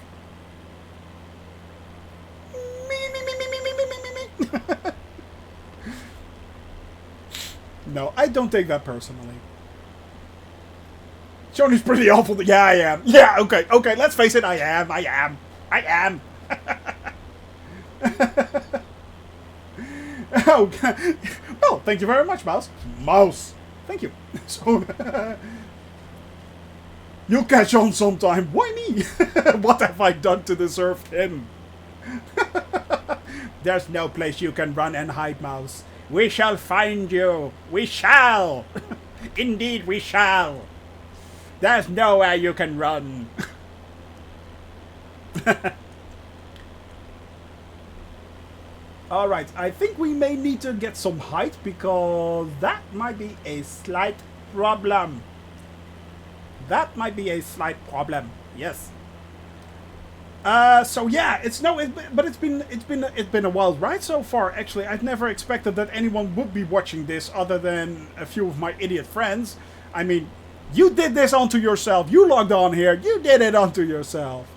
No, I don't take that personally. Johnny's pretty awful. Yeah, I am. Yeah, okay, let's face it, I am. Okay. Well, thank you very much, Mouse. Thank you. So, you'll catch on sometime. Why me? What have I done to deserve him? There's no place you can run and hide, Mouse. We shall find you. We shall. Indeed, we shall. There's nowhere you can run. Alright, I think we may need to get some height because that might be a slight problem. Yes. So yeah, it's been a wild ride so far. Actually, I've never expected that anyone would be watching this other than a few of my idiot friends. I mean, you did this onto yourself. You logged on here. You did it onto yourself.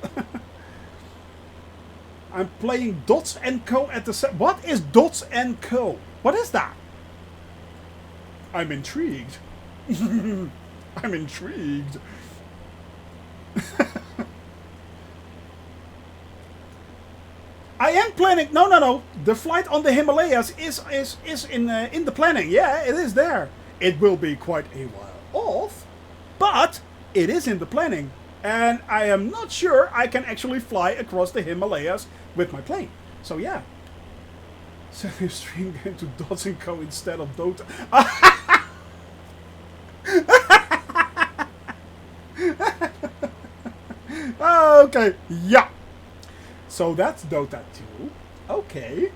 I'm playing Dots & Co. at the... What is Dots & Co.? What is that? I'm intrigued. I'm intrigued. I am planning... No. The flight on the Himalayas is in the planning. Yeah, it is there. It will be quite a while off, but it is in the planning. And I am not sure I can actually fly across the Himalayas with my plane. So yeah. Send your stream game to Dots & Co. instead of Dota. Okay, yeah. So that's Dota 2. Okay.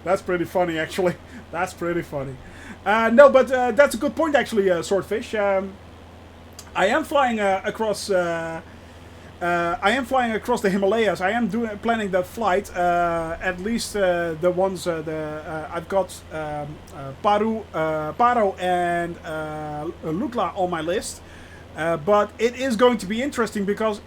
That's pretty funny, actually. That's pretty funny. No, but that's a good point, actually, Swordfish. I am flying across. I am flying across the Himalayas. I am planning that flight. At least the ones I've got Paro and Lukla on my list. But it is going to be interesting because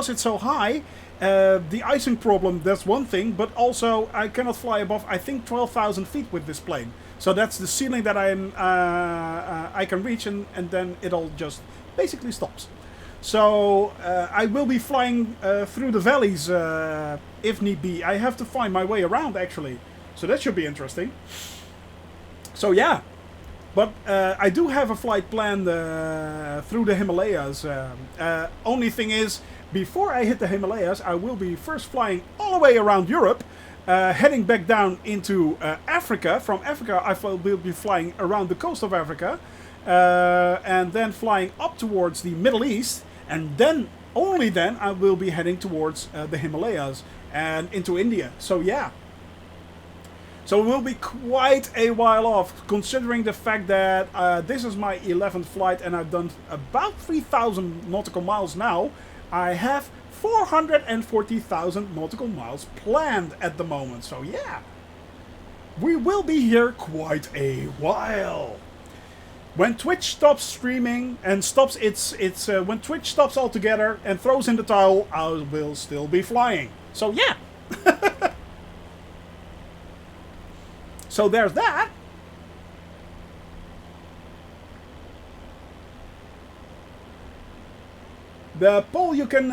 it's so high. The icing problem, that's one thing, but also I cannot fly above, I think, 12,000 feet with this plane. So that's the ceiling that I can reach, and then it all just basically stops. So I will be flying through the valleys if need be. I have to find my way around, actually. So that should be interesting. So yeah. But I do have a flight planned through the Himalayas. Only thing is, before I hit the Himalayas, I will be first flying all the way around Europe, heading back down into Africa. From Africa, I will be flying around the coast of Africa, and then flying up towards the Middle East, and then, only then, I will be heading towards the Himalayas and into India. So yeah. So it will be quite a while off, considering the fact that this is my 11th flight and I've done about 3,000 nautical miles now. I have 440,000 nautical miles planned at the moment. So yeah, we will be here quite a while. When Twitch stops streaming and stops when Twitch stops altogether and throws in the towel, I will still be flying. So yeah. So there's that. The poll you can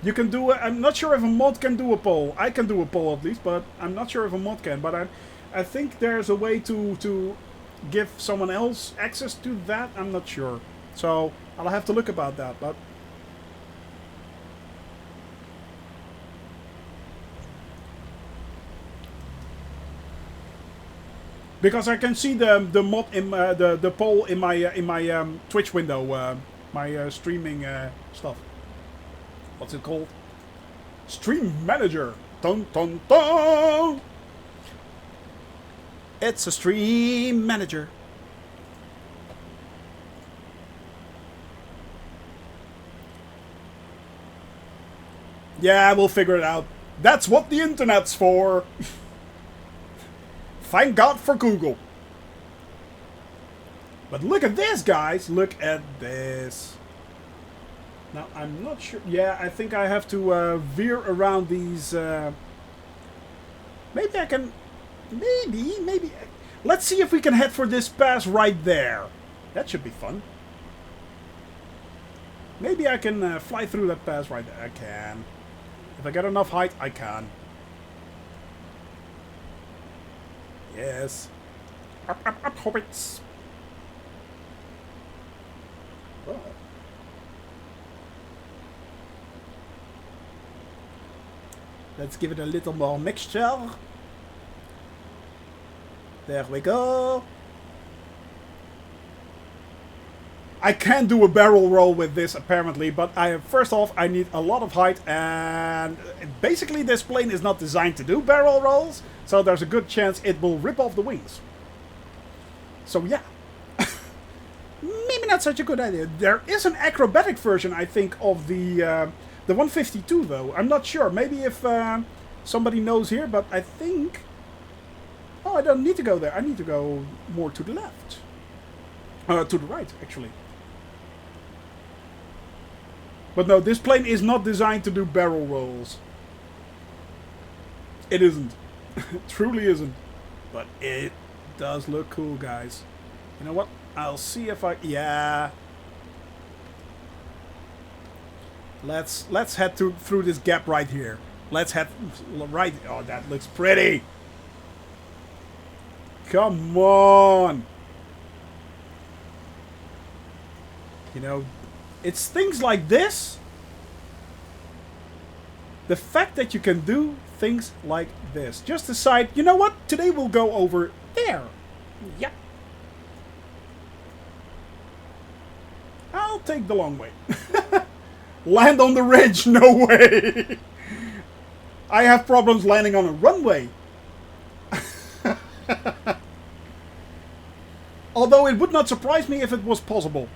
you can do. I'm not sure if a mod can do a poll. I can do a poll at least, but I'm not sure if a mod can. But I think there's a way to give someone else access to that. I'm not sure, so I'll have to look about that. But because I can see the mod in the poll in my Twitch window, my streaming stuff. What's it called? Stream Manager. Dun dun dun. It's a Stream Manager. Yeah, we'll figure it out. That's what the internet's for. Thank God for Google. But look at this, guys. Look at this. Now, I'm not sure. Yeah, I think I have to veer around these. Maybe I can. Maybe. Let's see if we can head for this pass right there. That should be fun. Maybe I can fly through that pass right there. I can. If I get enough height, I can. Yes. Up, hobbits. Oh. Let's give it a little more mixture. There we go. I can do a barrel roll with this apparently, but first off I need a lot of height, and basically this plane is not designed to do barrel rolls, so there's a good chance it will rip off the wings. So yeah. Maybe not such a good idea. There is an acrobatic version, I think, of the 152 though. I'm not sure. Maybe if somebody knows here, but I think... Oh, I don't need to go there. I need to go more to the left. To the right, actually. But no, this plane is not designed to do barrel rolls. It isn't. It truly isn't. But it does look cool, guys. You know what? I'll see if I... Yeah. Let's head through this gap right here. Let's head right... Oh, that looks pretty. Come on. You know, it's things like this. The fact that you can do things like this. Just decide, you know what? Today we'll go over there. Yeah. I'll take the long way. Land on the ridge? No way. I have problems landing on a runway. Although it would not surprise me if it was possible.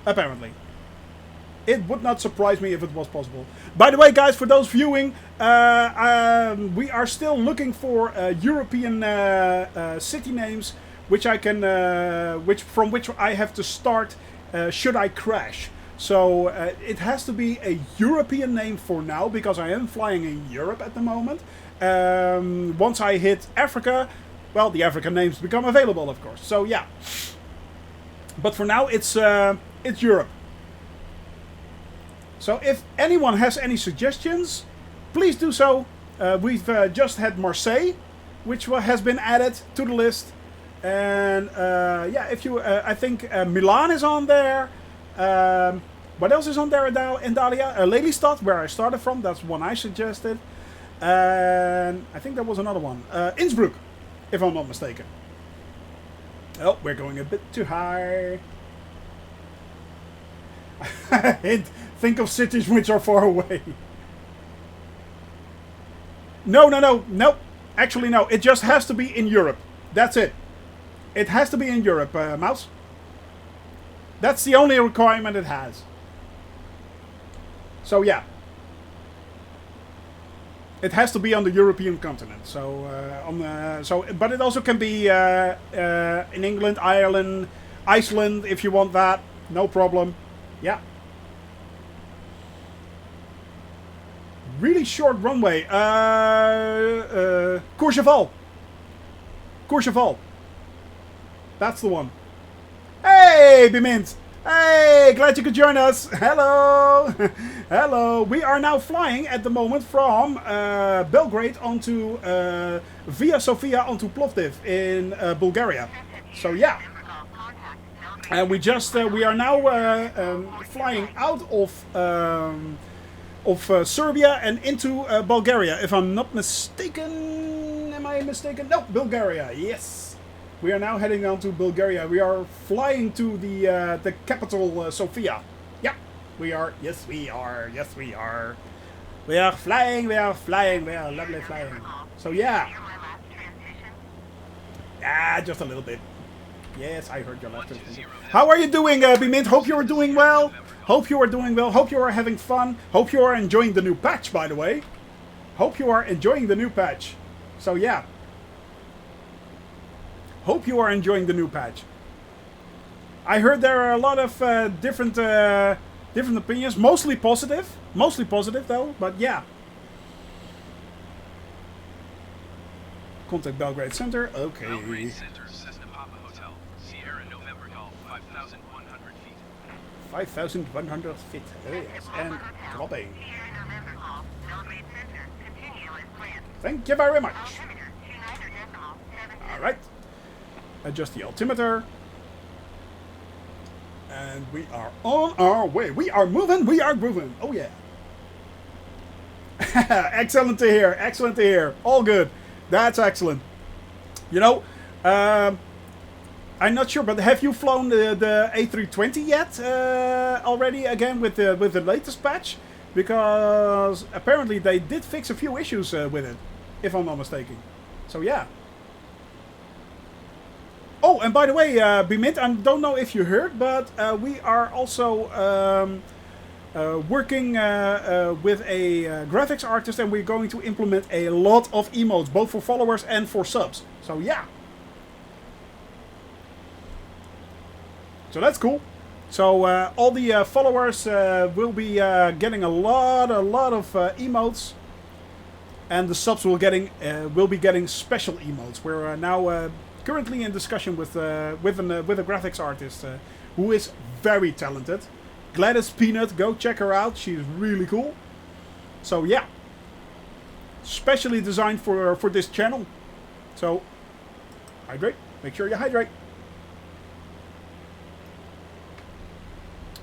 Apparently. It would not surprise me if it was possible. By the way, guys, for those viewing, we are still looking for European city names, which I can, from which I have to start. Should I crash? So it has to be a European name for now, because I am flying in Europe at the moment. Once I hit Africa, well, the African names become available, of course. So yeah. But for now, it's Europe. So if anyone has any suggestions, please do so. We've just had Marseille, which has been added to the list. And yeah, if you, I think Milan is on there. What else is on there in Dalia? Lelystad, where I started from. That's one I suggested. And I think there was another one. Innsbruck, if I'm not mistaken. Oh, we're going a bit too high. Hint, think of cities which are far away. No. Actually, no. It just has to be in Europe. That's it. It has to be in Europe, Mouse. That's the only requirement it has. So, yeah. It has to be on the European continent. So, but it also can be in England, Ireland, Iceland, if you want that. No problem. Yeah. really short runway. Courchevel. Courchevel. That's the one. Hey, Bimint. Hey, glad you could join us. Hello. Hello. We are now flying at the moment from Belgrade onto via Sofia onto Plovdiv in Bulgaria. So yeah. And we are now flying out of Serbia and into Bulgaria, if I'm not mistaken. Am I mistaken? No, Bulgaria. Yes. We are now heading down to Bulgaria. We are flying to the capital, Sofia. Yeah, we are. Yes, we are. Yes, we are. We are flying. We are flying. We are lovely flying. So yeah. Ah, just a little bit. Yes, I heard your last transmission. How are you doing, Bimint? Hope you are doing well. Hope you are doing well. Hope you are having fun. Hope you are enjoying the new patch, by the way. Hope you are enjoying the new patch. So yeah. Hope you are enjoying the new patch. I heard there are a lot of different opinions, mostly positive though. But yeah. Contact Belgrade Center. Okay. Belgrade Center, Cessna Papa Hotel, Sierra November Golf, 5,100 feet. 5,100 feet. Oh yes, and dropping. Thank you very much. All right. Adjust the altimeter. And we are on our way. We are moving. We are grooving. Oh, yeah. Excellent to hear. Excellent to hear. All good. That's excellent. You know, I'm not sure, but have you flown the A320 yet already again with the latest patch? Because apparently they did fix a few issues with it, if I'm not mistaken. So, yeah. Oh, and by the way, Bimint, I don't know if you heard, but we are also working with a graphics artist, and we're going to implement a lot of emotes, both for followers and for subs. So yeah. So that's cool. So all the followers will be getting a lot of emotes, and the subs will be getting special emotes. We're now currently in discussion with a graphics artist who is very talented. Gladys Peanut, go check her out. She's really cool. So yeah, specially designed for this channel. So hydrate. Make sure you hydrate.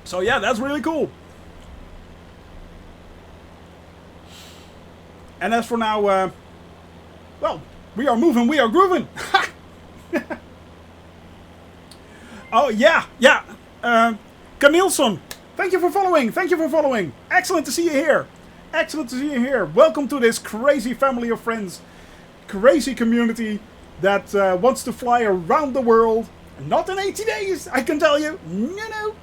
So yeah, that's really cool. And as for now, well, we are moving. We are grooving. Oh yeah. Camilson, thank you for following. Thank you for following. Excellent to see you here. Excellent to see you here. Welcome to this crazy family of friends, crazy community that wants to fly around the world. Not in 80 days, I can tell you. No.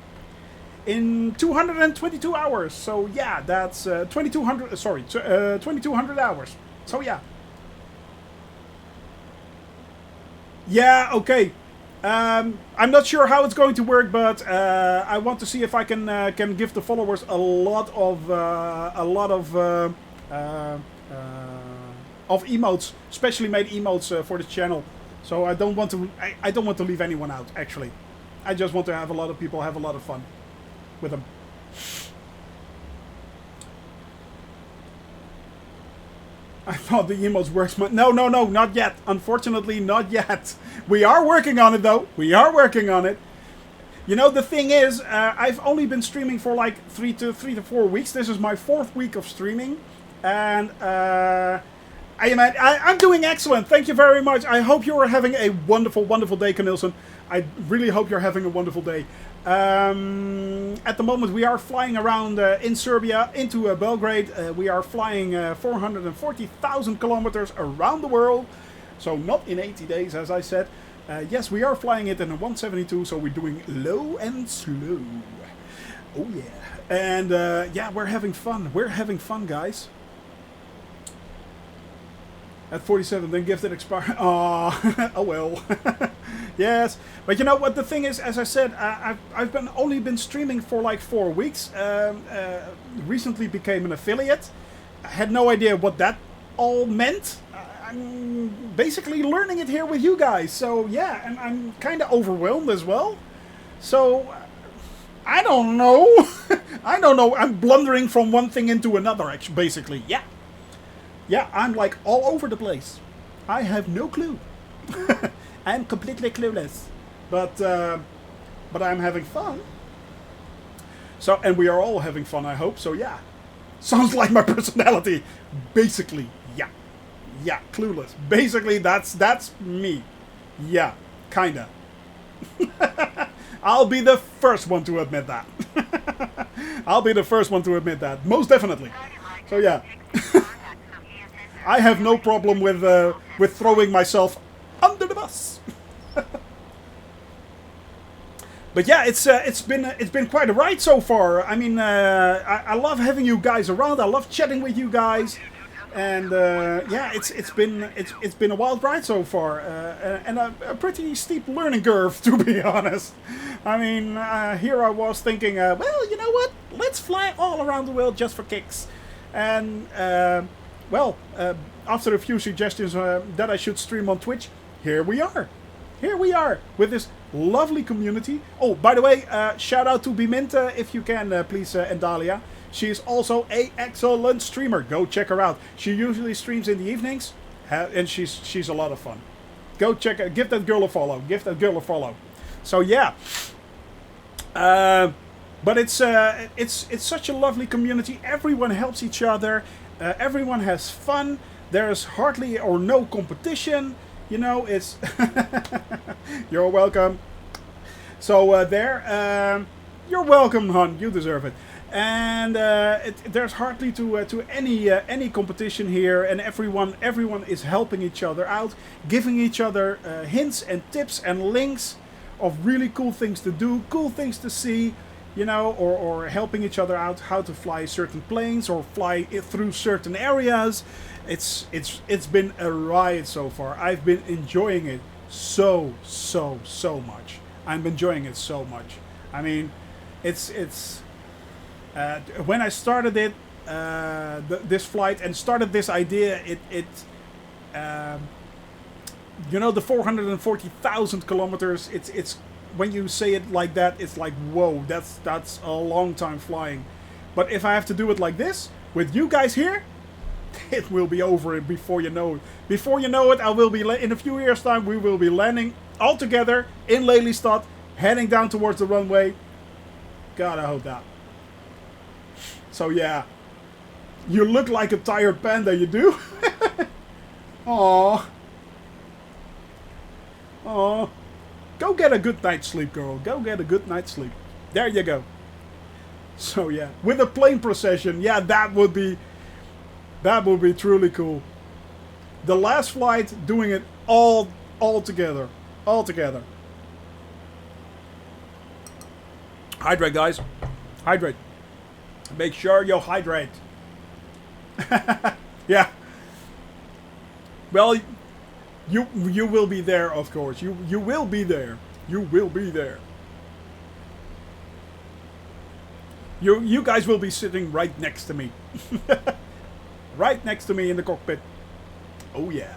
In 222 hours. So yeah, that's 2,200. Sorry, 2,200 hours. So yeah. Yeah, okay. I'm not sure how it's going to work, but I want to see if I can give the followers a lot of emotes, specially made emotes for the channel. So I don't want to leave anyone out. Actually, I just want to have a lot of people have a lot of fun with them. I thought the emotes works. No, not yet. Unfortunately, not yet. We are working on it, though. We are working on it. You know, the thing is, I've only been streaming for like 3 to 4 weeks. This is my 4th week of streaming, and I'm doing excellent. Thank you very much. I hope you are having a wonderful, wonderful day, Camilson. I really hope you're having a wonderful day. At the moment, we are flying around in Serbia into Belgrade. We are flying 440,000 kilometers around the world. So not in 80 days, as I said. Yes, we are flying it in a 172, so we're doing low and slow. Oh yeah. And yeah, we're having fun. We're having fun, guys. At 47, then gifted expire. Oh well. Yes, but you know what the thing is? As I said, I've only been streaming for like 4 weeks. Recently became an affiliate, had no idea what that all meant. I'm basically learning it here with you guys. So yeah, and I'm kind of overwhelmed as well. So I don't know. I don't know. I'm blundering from one thing into another, actually, basically. Yeah. Yeah, I'm like all over the place. I have no clue. I'm completely clueless. But I'm having fun. So, and we are all having fun, I hope. So yeah. Sounds like my personality. Basically, yeah. Yeah, clueless. Basically, that's me. Yeah, kinda. I'll be the first one to admit that. I'll be the first one to admit that. Most definitely. So yeah. I have no problem with throwing myself under the bus. But yeah, it's been quite a ride so far. I mean, I love having you guys around. I love chatting with you guys, and yeah, it's been a wild ride so far, and a pretty steep learning curve, to be honest. I mean, here I was thinking, well, you know what? Let's fly all around the world just for kicks, and well, after a few suggestions that I should stream on Twitch, here we are. Here we are with this lovely community. Oh, by the way, shout out to Biminta if you can, please, and Dahlia. She is also an excellent streamer. Go check her out. She usually streams in the evenings, and she's a lot of fun. Go check her. Give that girl a follow. Give that girl a follow. So yeah. But it's such a lovely community. Everyone helps each other. Everyone has fun. There's hardly or no competition. You know, it's... You're welcome. So, you're welcome, hon. You deserve it. And there's hardly to any competition here. And everyone is helping each other out. Giving each other hints and tips and links of really cool things to do. Cool things to see. You know, or helping each other out how to fly certain planes or fly through certain areas. It's been a riot so far. I've been enjoying it so much. I'm enjoying it so much. I mean, it's when I started it, this flight and started this idea, you know, the 440,000 kilometers. It's when you say it like that, it's like, whoa, that's a long time flying. But if I have to do it like this with you guys here, it will be over before you know it. Before you know it, I will be in a few years' time. We will be landing all together in Lelystad, heading down towards the runway. God, I hope that. So yeah, you look like a tired panda. You do. Aww. Aww. Go get a good night's sleep, girl. Go get a good night's sleep. There you go. So yeah, with a plane procession, yeah, that would be truly cool. The last flight, doing it all together. Hydrate, guys. Hydrate. Make sure you hydrate. Yeah. Well, you will be there, of course. You will be there. You will be there. You guys will be sitting right next to me. Right next to me in the cockpit. Oh yeah.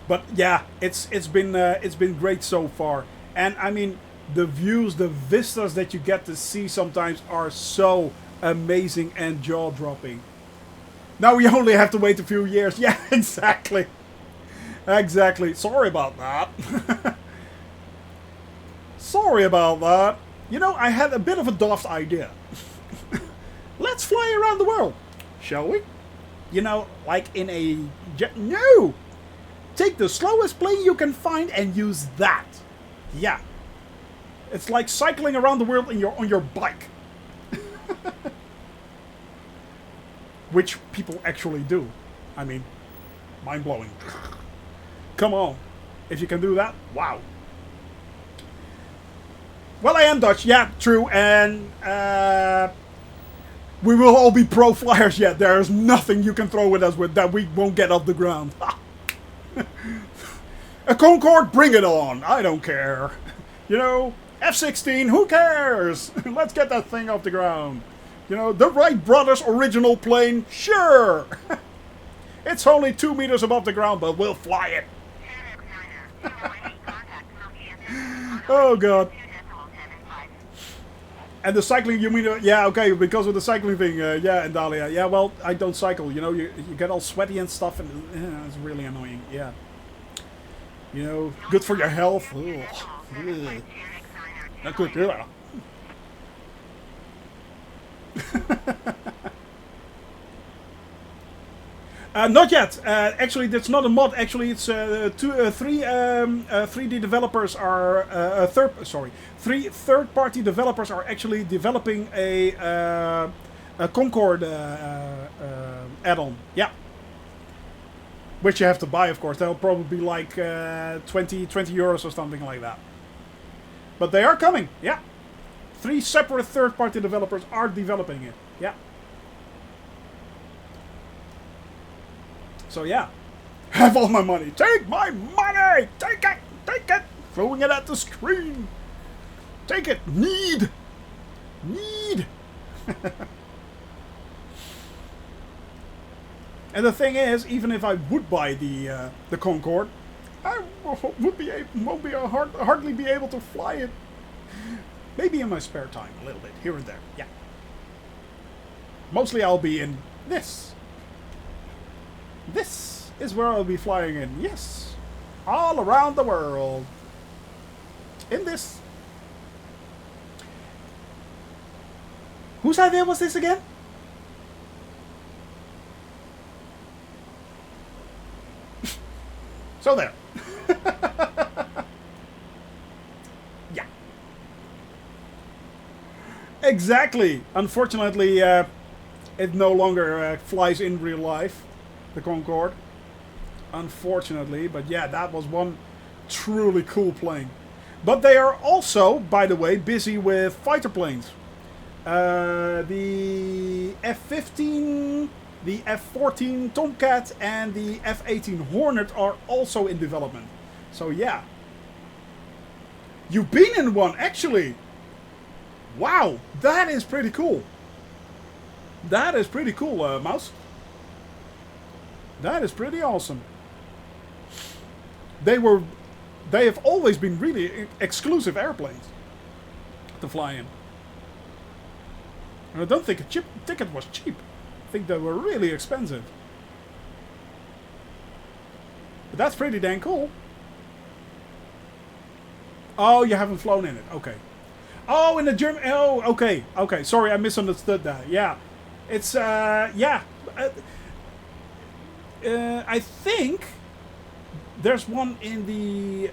But yeah, it's been great so far. And I mean, the views, the vistas that you get to see sometimes are so amazing and jaw-dropping. Now we only have to wait a few years. Yeah, exactly. Exactly. Sorry about that. Sorry about that. You know, I had a bit of a daft idea. Let's fly around the world, shall we? You know, like in a jet. No! Take the slowest plane you can find and use that. Yeah. It's like cycling around the world on your bike. Which people actually do. I mean, mind-blowing. Come on. If you can do that, wow. Well, I am Dutch. Yeah, true. And we will all be pro flyers yet. There's nothing you can throw at us with that we won't get off the ground. A Concorde, bring it on. I don't care. You know, F-16, who cares? Let's get that thing off the ground. You know, the Wright brothers' original plane, sure. It's only 2 meters above the ground, but we'll fly it. Oh god. And the cycling, you mean, yeah, okay, because of the cycling thing, yeah, and Dahlia. Yeah, well, I don't cycle, you know, you get all sweaty and stuff, and it's really annoying, yeah. You know, good for your health. Ugh. Ugh. Not good, yeah. Not yet. Actually, that's not a mod. Actually, it's three 3D developers are three third-party developers are actually developing a Concorde add-on. Yeah, which you have to buy, of course. That'll probably be like 20 euros or something like that. But they are coming. Yeah, 3 separate third-party developers are developing it. Yeah. So yeah, have all my money. Take my money. Take it. Take it. Throwing it at the screen. Take it. Need. And the thing is, even if I would buy the Concorde, I hardly be able to fly it. Maybe in my spare time, a little bit here and there. Yeah. Mostly I'll be in this. This is where I'll be flying in. Yes. All around the world. In this. Whose idea was this again? So there. Yeah. Exactly. Unfortunately, it no longer flies in real life. The Concorde, unfortunately, but yeah, that was one truly cool plane. But they are also, by the way, busy with fighter planes. The F-15, the F-14 Tomcat, and the F-18 Hornet are also in development. So yeah, you've been in one actually. Wow, that is pretty cool. That is pretty cool, Mouse. That is pretty awesome. They have always been really exclusive airplanes to fly in. And I don't think a ticket was cheap. I think they were really expensive. But that's pretty dang cool. Oh, you haven't flown in it. Okay. Oh, in the German. Oh, okay. Okay. Sorry, I misunderstood that. Yeah. It's, yeah. I think there's one in the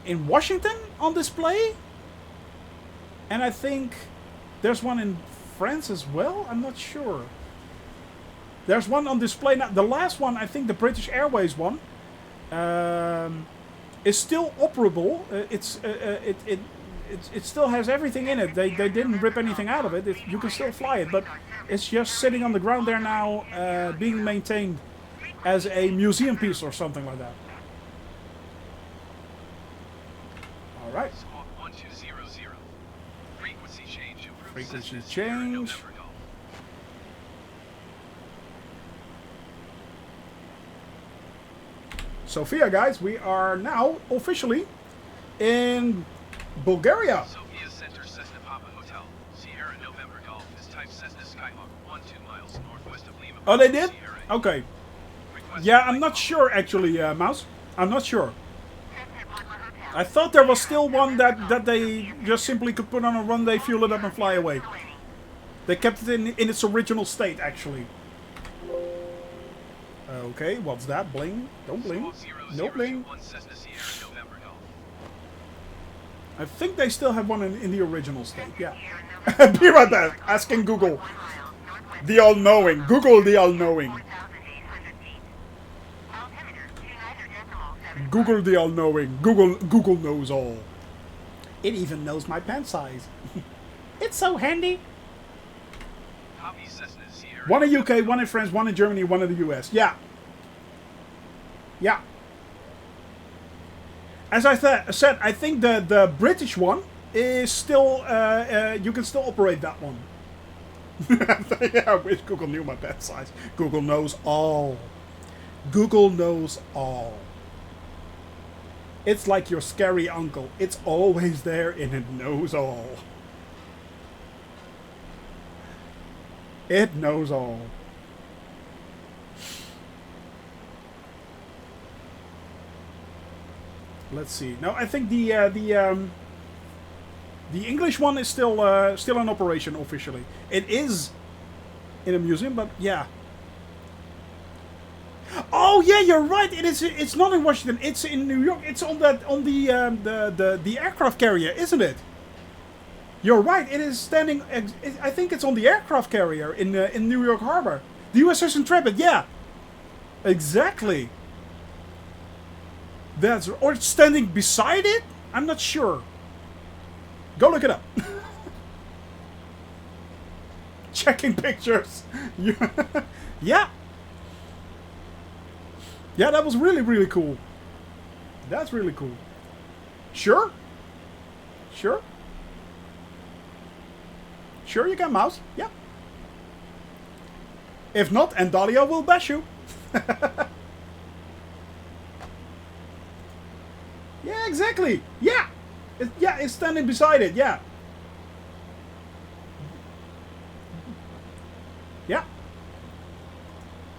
in Washington on display, and I think there's one in France as well. I'm not sure. There's one on display now. The last one, I think, the British Airways one, is still operable. It still has everything in it. They didn't rip anything out of it. You can still fly it, but it's just sitting on the ground there now, being maintained as a museum piece or something like that. All right. Squawk 1200. Frequency change. Frequency change. Sophia, guys, we are now officially in Bulgaria. Sofia Center, Cessna Papa Hotel. Sierra November Golf is type Cessna Skyhawk 12 miles northwest of Lima. Oh, they did? Sierra. Okay. Request Yeah, flight I'm not call. sure actually, Mouse. I'm not sure. I thought there was still one that they just simply could put on a runway, fuel it up, and fly away. They kept it in its original state, actually. Okay, what's that? Bling? Don't bling. No bling. Cessna Sierra November Golf. I think they still have one in the original state, yeah. Be right back. Asking Google. The all-knowing. Google the all-knowing. Google the all-knowing. Google knows all. It even knows my pant size. It's so handy. Copy Cessna Sierra. One in UK, one in France, one in Germany, one in the US. Yeah. Yeah. As I said, I think the British one is still, you can still operate that one. Yeah, I wish Google knew my bed size. Google knows all. Google knows all. It's like your scary uncle. It's always there and it knows all. It knows all. Let's see. No, I think the English one is still in operation officially. It is in a museum, but yeah. Oh yeah, you're right. It is. It's not in Washington. It's in New York. It's on the aircraft carrier, isn't it? You're right. It is standing. I think it's on the aircraft carrier in New York Harbor. The USS Intrepid. Yeah. Exactly. That's, or it's standing beside it. I'm not sure. Go look it up. Checking pictures. Yeah. Yeah, that was really, really cool. That's really cool. Sure? Sure? Sure you can mouse? Yeah. If not, Andalia will bash you. Yeah, exactly. Yeah. Yeah, it's standing beside it. Yeah. Yeah.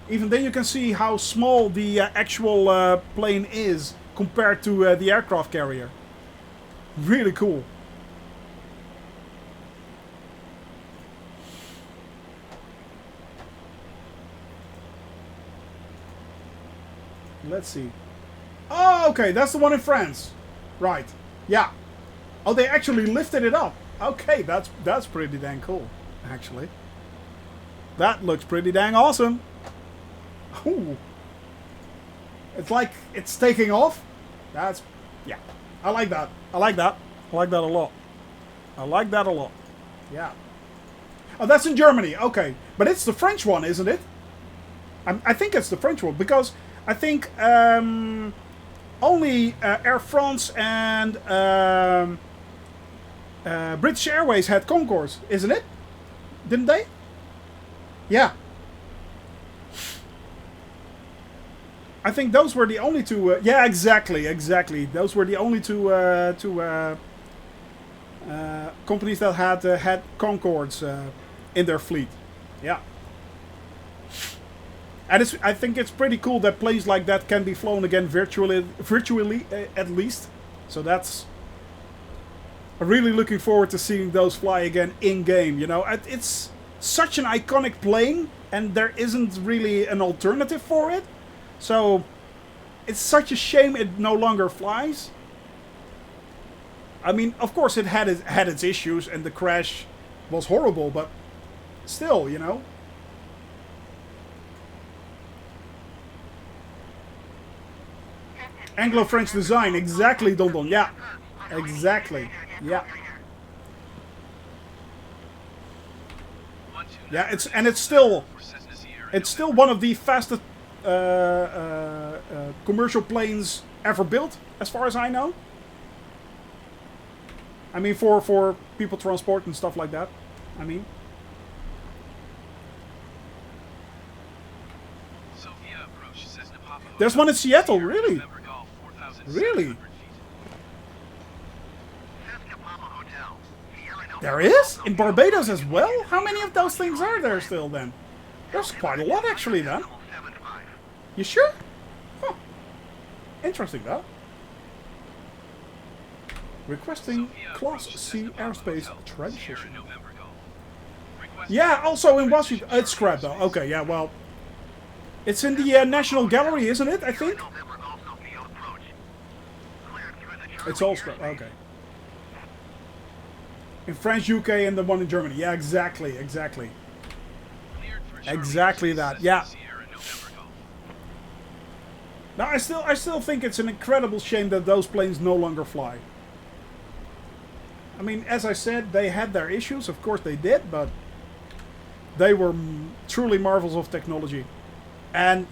Even then you can see how small the actual plane is compared to the aircraft carrier. Really cool. Let's see. Oh, okay, that's the one in France. Right. Yeah. Oh, they actually lifted it up. Okay, that's pretty dang cool, actually. That looks pretty dang awesome. Ooh. It's like it's taking off. That's, yeah. I like that. I like that. I like that a lot. I like that a lot. Yeah. Oh, that's in Germany. Okay. But it's the French one, isn't it? I think it's the French one because I think only Air France and British Airways had Concourse, isn't it? Didn't they? Yeah. I think those were the only two. Yeah, exactly, exactly. Those were the only two companies that had Concords in their fleet. Yeah. And I think it's pretty cool that planes like that can be flown again virtually at least. So that's. I'm really looking forward to seeing those fly again in game. You know, it's such an iconic plane, and there isn't really an alternative for it. So it's such a shame it no longer flies. I mean, of course, it had its issues, and the crash was horrible, but still, you know. Anglo-French design, exactly, Don Don. Yeah, exactly. Yeah. Yeah, it's still one of the fastest commercial planes ever built, as far as I know. I mean, for people transport and stuff like that. I mean. There's one in Seattle, really? Really? There is? In Barbados as well? How many of those things are there still then? There's quite a lot actually then. You sure? Huh. Interesting though. Requesting Class C airspace transition. Yeah, also in Washington. It's scrapped though. Okay, yeah, well. It's in the National Gallery, isn't it? I think? It's all scrapped. Okay. In France, UK, and the one in Germany. Yeah, exactly, exactly. Exactly that. Yeah. Now, I still think it's an incredible shame that those planes no longer fly. I mean, as I said, they had their issues. Of course, they did, but they were truly marvels of technology. And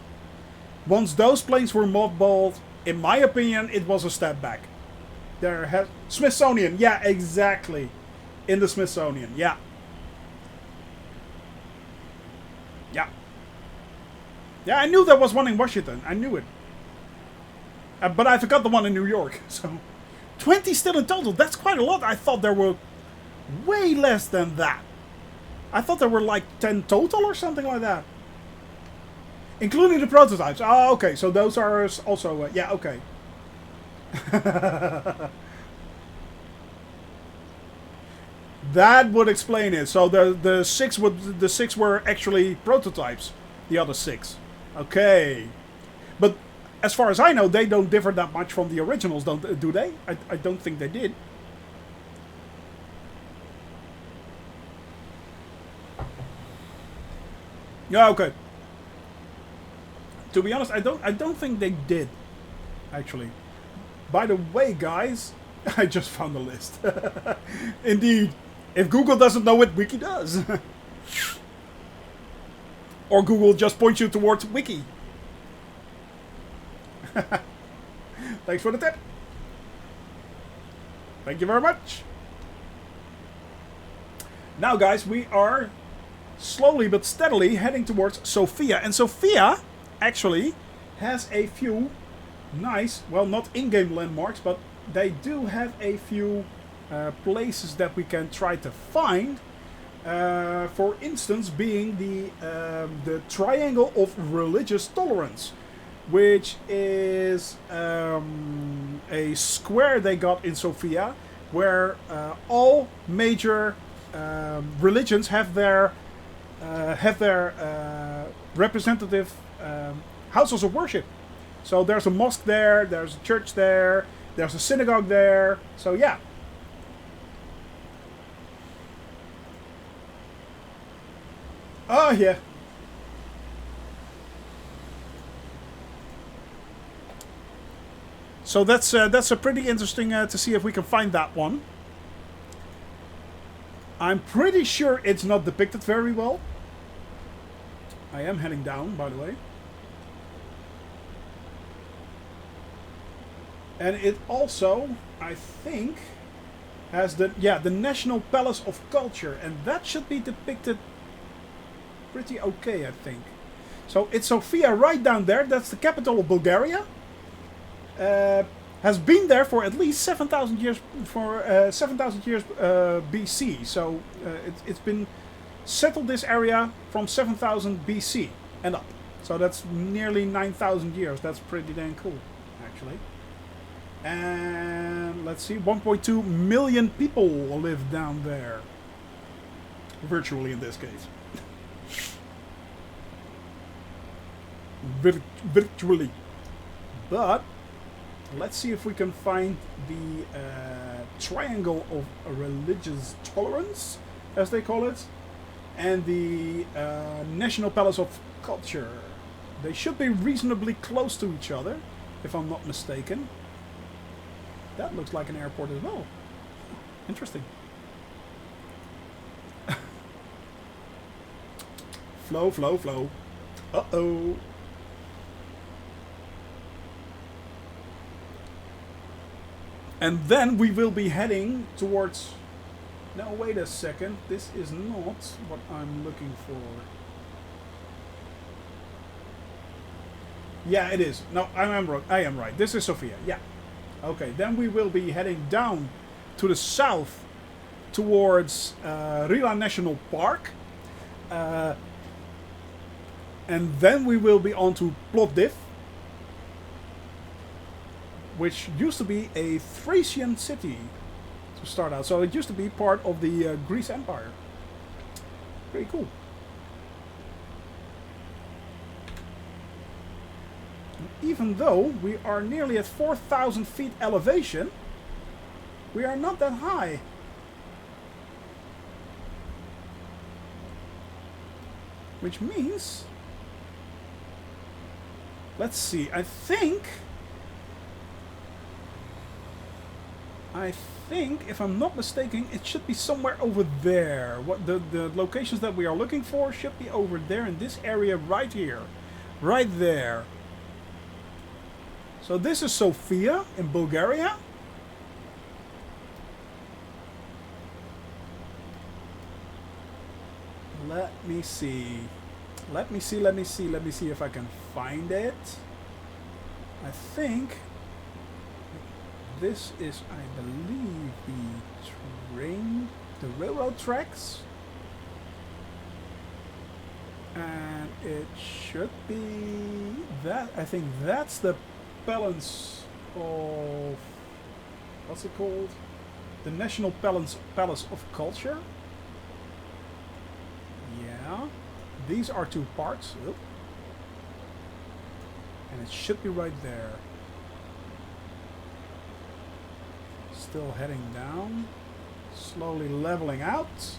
once those planes were mothballed, in my opinion, it was a step back. Smithsonian. Yeah, exactly. In the Smithsonian. Yeah. Yeah. Yeah, I knew there was one in Washington. I knew it. But I forgot the one in New York. So 20 still in total. That's quite a lot. I thought there were way less than that. I thought there were like 10 total or something like that. Including the prototypes. Oh, okay. So those are also... yeah, okay. That would explain it. So the six were actually prototypes. The other 6. Okay. But as far as I know, they don't differ that much from the originals, do they? I don't think they did. Yeah, okay. To be honest, I don't think they did, actually. By the way, guys, I just found the list. Indeed. If Google doesn't know it, Wiki does. Or Google just points you towards Wiki. Thanks for the tip. Thank you very much. Now, guys, we are slowly but steadily heading towards Sofia. And Sofia actually has a few nice, well, not in-game landmarks, but they do have a few places that we can try to find. For instance, being the Triangle of Religious Tolerance, which is a square they got in Sofia, where all major religions have their representative houses of worship. So there's a mosque there, there's a church there, there's a synagogue there. So yeah. Oh yeah. So that's a pretty interesting to see if we can find that one. I'm pretty sure it's not depicted very well. I am heading down, by the way. And it also, I think, has the National Palace of Culture, and that should be depicted pretty okay, I think. So it's Sofia right down there. That's the capital of Bulgaria. Has been there for at least 7,000 years. For 7,000 years BC. So it's been settled this area from 7,000 BC and up. So that's nearly 9,000 years. That's pretty dang cool, actually. And let's see, 1.2 million people live down there. Virtually, in this case. Virtually. But let's see if we can find the Triangle of Religious Tolerance, as they call it, and the National Palace of Culture. They should be reasonably close to each other, if I'm not mistaken. That looks like an airport as well. Interesting. Flow, flow, flow. Uh-oh. And then we will be heading towards... No, wait a second. This is not what I'm looking for. Yeah, it is. No, I am right. This is Sofia. Yeah. Okay, then we will be heading down to the south towards Rila National Park. And then we will be on to Plovdiv, which used to be a Thracian city to start out. So it used to be part of the Greece Empire. Pretty cool. Even though we are nearly at 4,000 feet elevation, we are not that high. Which means... Let's see, I think, if I'm not mistaken, it should be somewhere over there. What the locations that we are looking for should be over there in this area right here. Right there. So this is Sofia in Bulgaria. Let me see. Let me see, let me see, let me see if I can find it. I think this is, I believe, the railroad tracks. And it should be that. I think that's the balance of, what's it called? The National Palace of Culture. Yeah. These are two parts. Oop. And it should be right there. Still heading down. Slowly leveling out.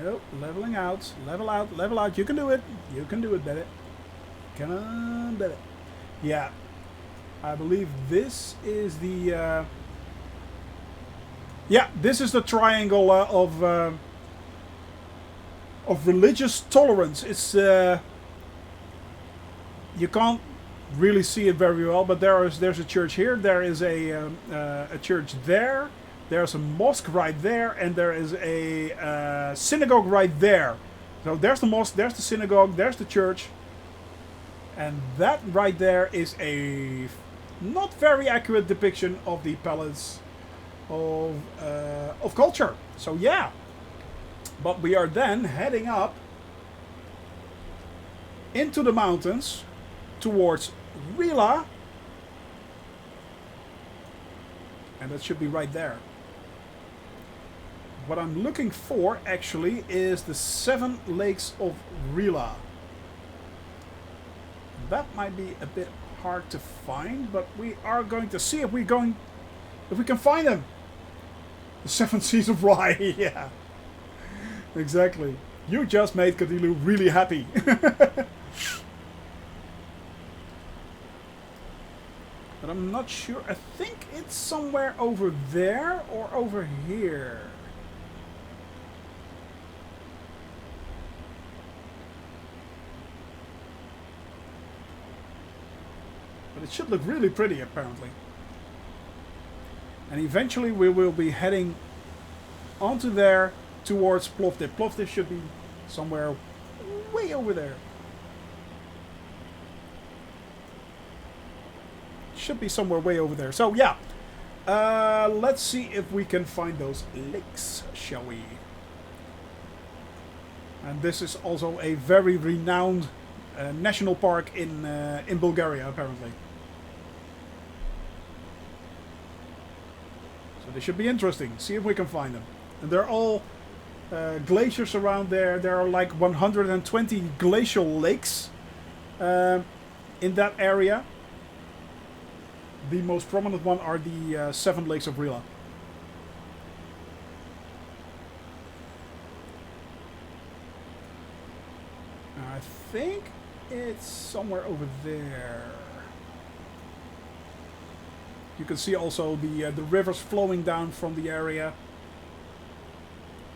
Nope, leveling out. Level out, level out. You can do it. You can do it, baby. Come on, baby. Yeah. I believe this is the... yeah, this is the triangle of religious tolerance. It's... you can't really see it very well, but there's a church here. There is a church there. There's a mosque right there, and there is a synagogue right there. So there's the mosque, there's the synagogue, there's the church. And that right there is a not very accurate depiction of the palace of culture. So yeah. But we are then heading up into the mountains towards Rila. And that should be right there. What I'm looking for, actually, is the 7 lakes of Rila. That might be a bit hard to find, but we are going to see if we can find them. The 7 seas of Rye, yeah. Exactly. You just made Cthulhu really happy. But I'm not sure. I think it's somewhere over there or over here. But it should look really pretty, apparently. And eventually we will be heading onto there towards Plovdive. Plovdive should be somewhere way over there. Should be somewhere way over there. So yeah, let's see if we can find those lakes, shall we? And this is also a very renowned national park in Bulgaria, apparently. So they should be interesting. See if we can find them. And they're all glaciers around there. There are like 120 glacial lakes in that area. The most prominent one are the 7 lakes of Rila. I think it's somewhere over there. You can see also the rivers flowing down from the area.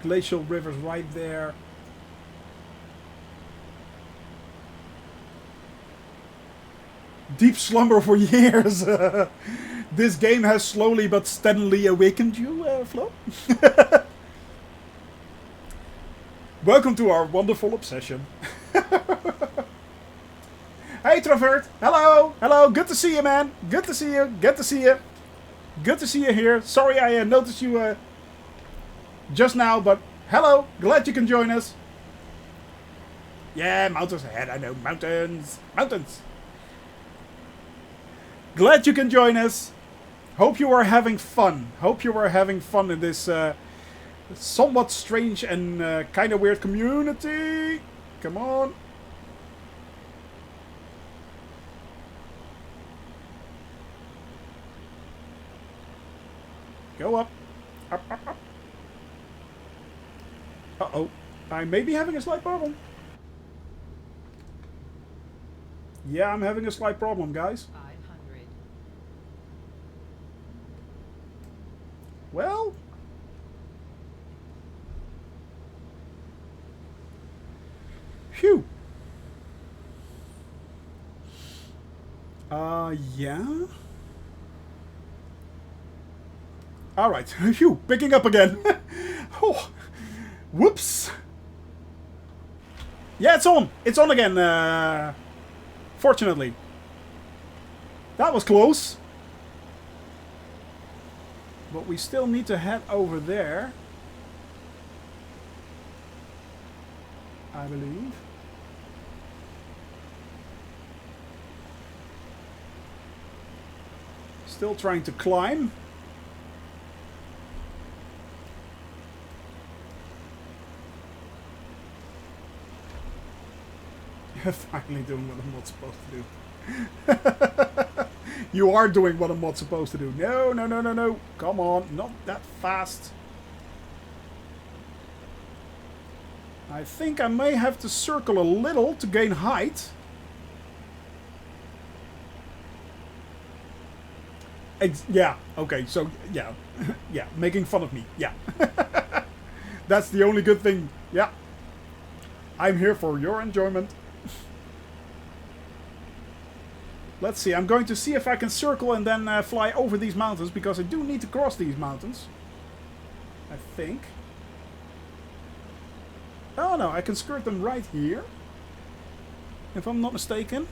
Glacial rivers right there. Deep slumber for years. This game has slowly but steadily awakened you, Flo. Welcome to our wonderful obsession. Hey, Travert. Hello. Hello. Good to see you, man. Good to see you. Good to see you. Good to see you here. Sorry I noticed you just now, but hello. Glad you can join us. Yeah, mountains ahead. I know. Mountains. Mountains. Glad you can join us. Hope you are having fun. Hope you are having fun in this somewhat strange and kind of weird community. Come on. Go up. Up, up, up. Uh-oh. I may be having a slight problem. Yeah, I'm having a slight problem, guys. 500. Well. Phew. Yeah. All right. Phew, picking up again. Oh, whoops. Yeah, it's on. It's on again. Fortunately. That was close. But we still need to head over there. I believe. Still trying to climb. Finally doing what I'm not supposed to do. You are doing what I'm not supposed to do. No, no, no, no, no. Come on, not that fast. I think I may have to circle a little to gain height. Yeah, okay, so, yeah. Yeah, making fun of me. Yeah. That's the only good thing. Yeah. I'm here for your enjoyment. Let's see, I'm going to see if I can circle and then fly over these mountains, because I do need to cross these mountains. I think. Oh no, I can skirt them right here. If I'm not mistaken.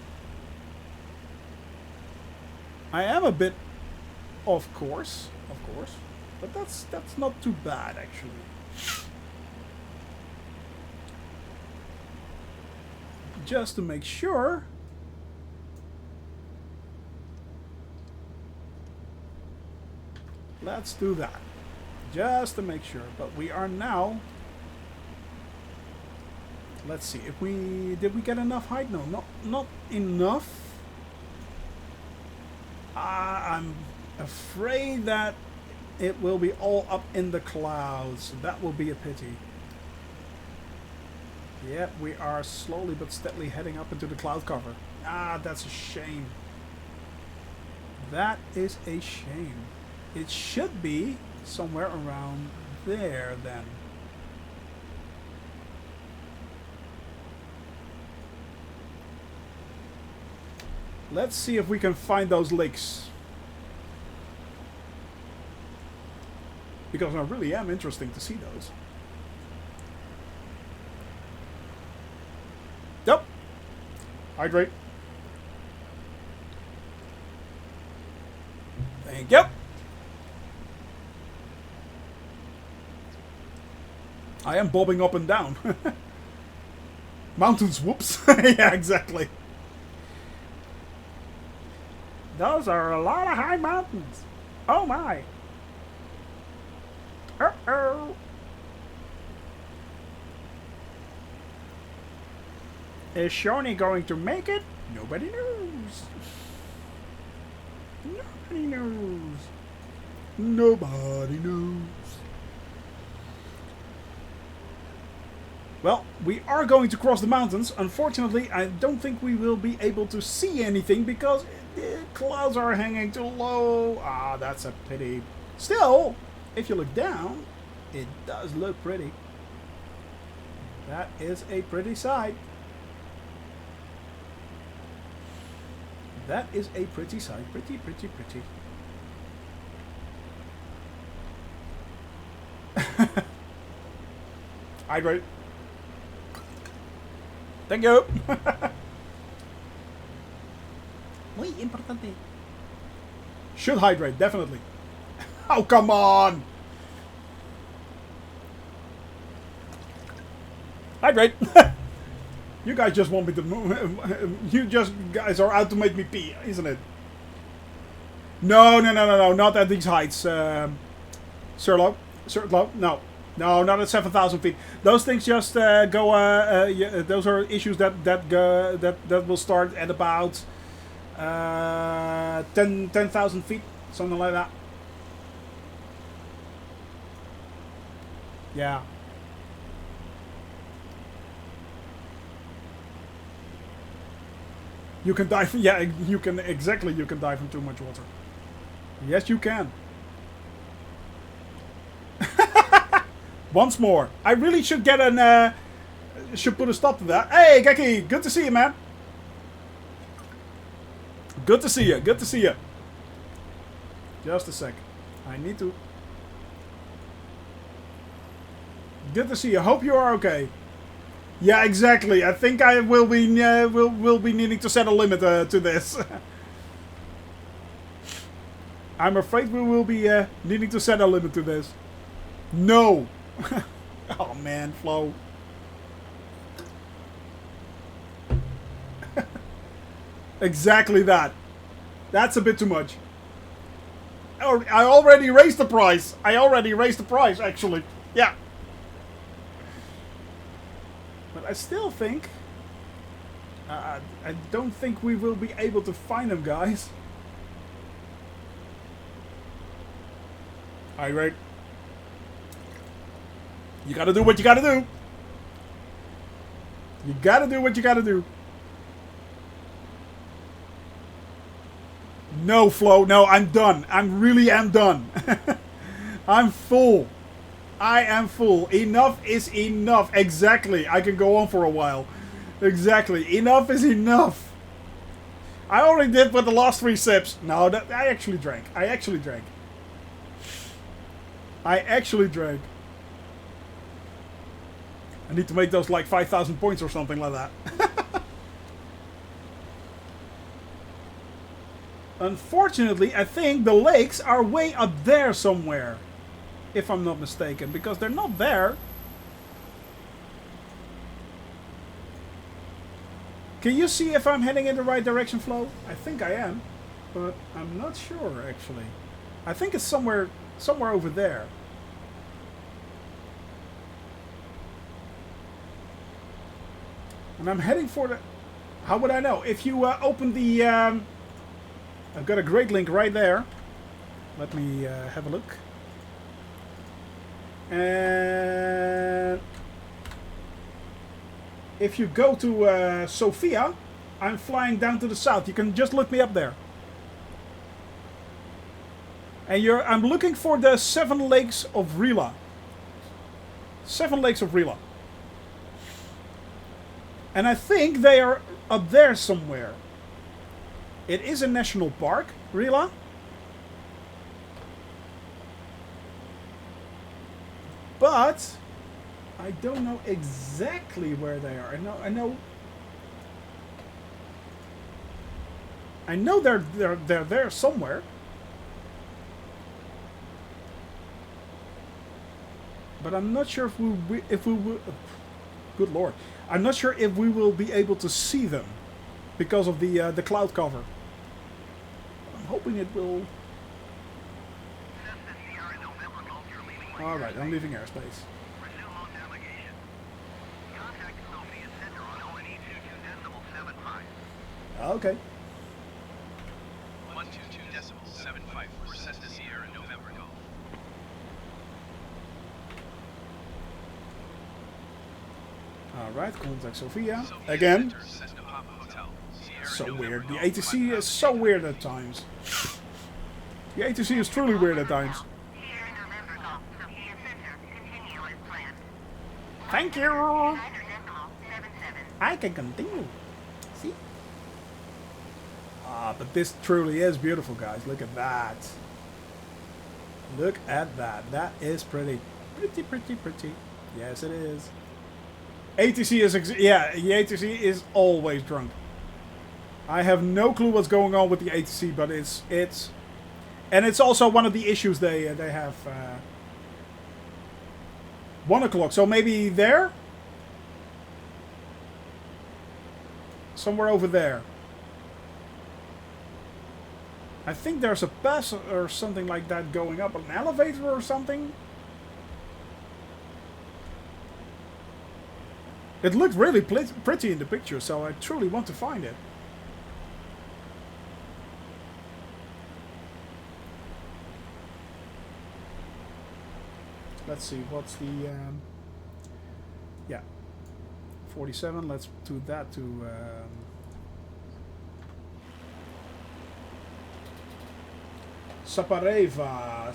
I am a bit off course, of course. But that's not too bad, actually. Just to make sure. Let's do that. Just to make sure. But we are now... Let's see. If we... Did we get enough height? No, not enough. I'm afraid that it will be all up in the clouds. That will be a pity. Yep, we are slowly but steadily heading up into the cloud cover. Ah, that's a shame. That is a shame. It should be somewhere around there then. Let's see if we can find those lakes. Because I really am interested to see those. Yep. Hydrate. Thank you. I am bobbing up and down. Mountains, whoops. Yeah, exactly. Those are a lot of high mountains. Oh my. Uh-oh. Is Shawnee going to make it? Nobody knows. Nobody knows. Nobody knows. Well, we are going to cross the mountains. Unfortunately, I don't think we will be able to see anything because the clouds are hanging too low. Ah, that's a pity. Still, if you look down, it does look pretty. That is a pretty sight. That is a pretty sight. Pretty, pretty, pretty. Hydrate. Thank you. Muy importante. Should hydrate, definitely. Oh, come on. Hydrate. You guys just want me to move. You just guys are out to make me pee, isn't it? No, no, no, no, no. Not at these heights. Sirlo. No. No, not at 7,000 feet. Those things just go. Yeah, those are issues that will start at about 10,000 feet, something like that. Yeah. You can dive. Yeah, you can exactly. You can dive in too much water. Yes, you can. Once more. I really should get an... should put a stop to that. Hey, Geki! Good to see you, man. Good to see you. Good to see you. Just a sec. I need to Good to see you. Hope you are okay. Yeah, exactly. I think I will be will be needing to set a limit to this. I'm afraid we will be needing to set a limit to this. No. Oh man, Flo. Exactly that. That's a bit too much. Oh, I already raised the price. I already raised the price, actually. Yeah. But I still think... I don't think we will be able to find them, guys. Alright, right. You gotta do what you gotta do. You gotta do what you gotta do. No, Flo. No, I'm done. I really am done. I'm full. I am full. Enough is enough. Exactly. I can go on for a while. Exactly. Enough is enough. I already did with the last 3 sips. No, I actually drank. I actually drank. I need to make those like 5,000 points or something like that. Unfortunately, I think the lakes are way up there somewhere. If I'm not mistaken. Because they're not there. Can you see if I'm heading in the right direction, Flo? I think I am. But I'm not sure, actually. I think it's somewhere over there. And I'm heading for the... How would I know? If you open the... I've got a great link right there. Let me have a look. And if you go to Sofia, I'm flying down to the south. You can just look me up there. And I'm looking for the 7 Lakes of Rila. 7 Lakes of Rila. And I think they are up there somewhere. It is a national park, Rila. But I don't know exactly where they are. I know they're there somewhere. But I'm not sure if we will. Good Lord, I'm not sure if we will be able to see them because of the cloud cover. I'm hoping it will. All right, I'm leaving airspace. Resume on navigation. Contact Sophia Center on ONE 22.75. Okay. 122.75 for Cessna Sierra November Golf. All right, contact Sophia Sophia again. Center, Cessna Papa Hotel, Sierra So November weird. The Golf, ATC is so weird at times. The ATC is truly weird at times. Sierra November Golf, Sophia Center, continue as planned. Thank you. 9.77. I can continue. See? Ah, but this truly is beautiful, guys. Look at that. Look at that. That is pretty. Pretty, pretty, pretty. Yes, it is. ATC is... yeah, the ATC is always drunk. I have no clue what's going on with the ATC, but it's... And it's also one of the issues they have. 1 o'clock, so maybe there? Somewhere over there. I think there's a pass or something like that going up. An elevator or something. It looked really pretty in the picture, so I truly want to find it. Let's see, what's the... yeah. 47, let's do that to... Sapareva.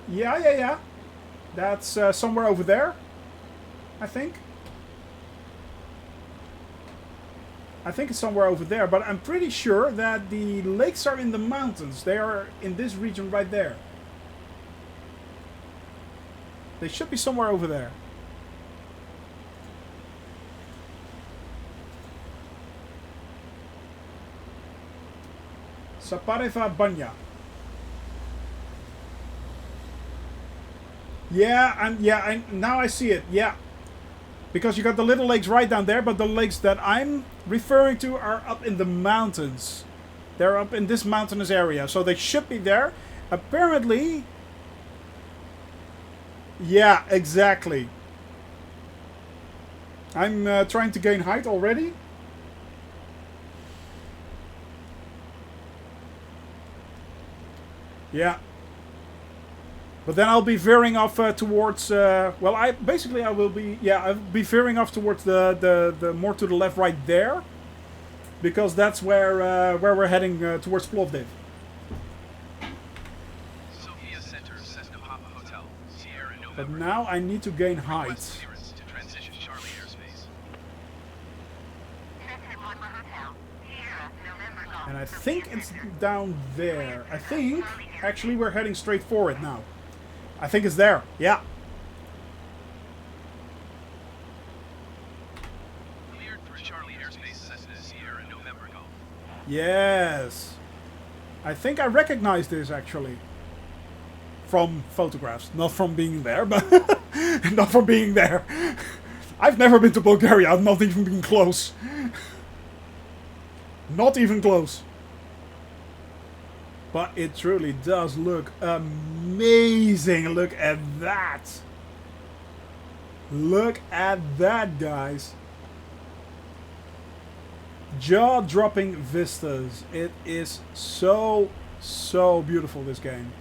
Yeah. That's somewhere over there, I think. I think it's somewhere over there, but I'm pretty sure that the lakes are in the mountains. They are in this region right there. They should be somewhere over there. Sapareva Banya. Yeah, now I see it. Yeah. Because you got the little lakes right down there, but the lakes that I'm referring to are up in the mountains. They're up in this mountainous area, so they should be there. Apparently... Yeah, exactly. I'm trying to gain height already. Yeah. But then I'll be veering off towards... well, I will be... Yeah, I'll be veering off towards the more to the left right there. Because that's where we're heading towards Plovdive. Sofia Center, Cessna Papa Hotel, Sierra November. But now I need to gain height. Request clearance to transition Charlie airspace. Cessna Papa Hotel, Sierra November Golf. And I think it's down there. I think... Actually, we're heading straight for it now. I think it's there. Yeah. Cleared for Charlie airspace, Cessna Sierra November Golf. Yes. I think I recognize this actually. From photographs. Not from being there, but... not from being there. I've never been to Bulgaria. I've not even been close. Not even close. But it truly does look amazing. Look at that. Look at that, guys. Jaw-dropping vistas. It is so, so beautiful, this game.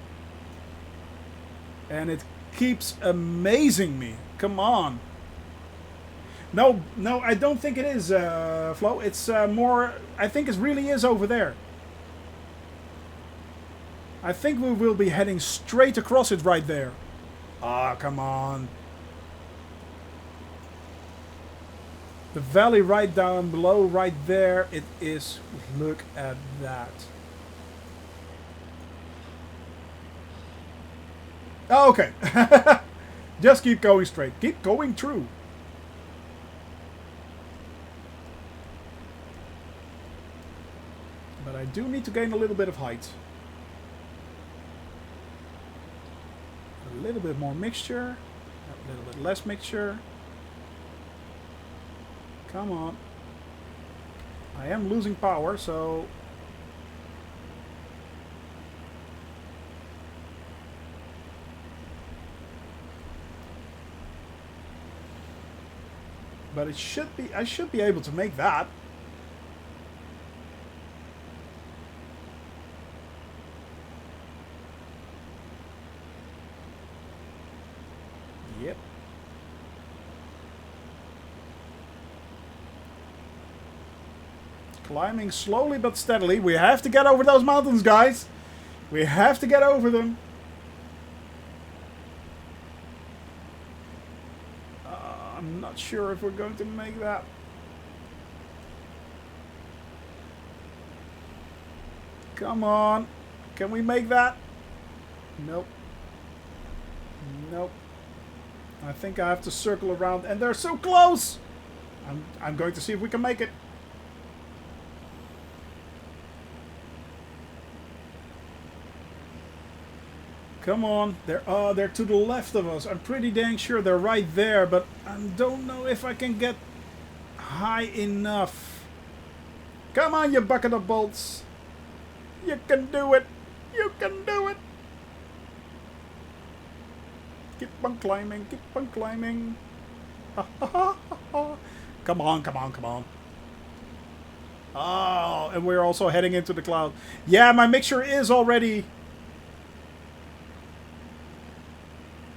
And it keeps amazing me. Come on. No, I don't think it is, Flo. It's more... I think it really is over there. I think we will be heading straight across it right there. Ah, come on. The valley right down below, right there, it is. Look at that. Oh, okay. Just keep going straight. Keep going through. But I do need to gain a little bit of height. A little bit more mixture, a little bit less mixture. Come on. I am losing power, so... But it should be, I should be able to make that. Yep. Climbing slowly but steadily. We have to get over those mountains, guys. We have to get over them. I'm not sure if we're going to make that. Come on. Can we make that? Nope. Nope. I think I have to circle around, and they're so close! I'm going to see if we can make it. Come on. They're to the left of us. I'm pretty dang sure they're right there, but I don't know if I can get high enough. Come on, you bucket of bolts. You can do it. You can do it. Keep on climbing. Keep on climbing. Come on, come on, come on. Oh, and we're also heading into the cloud. Yeah, my mixture is already...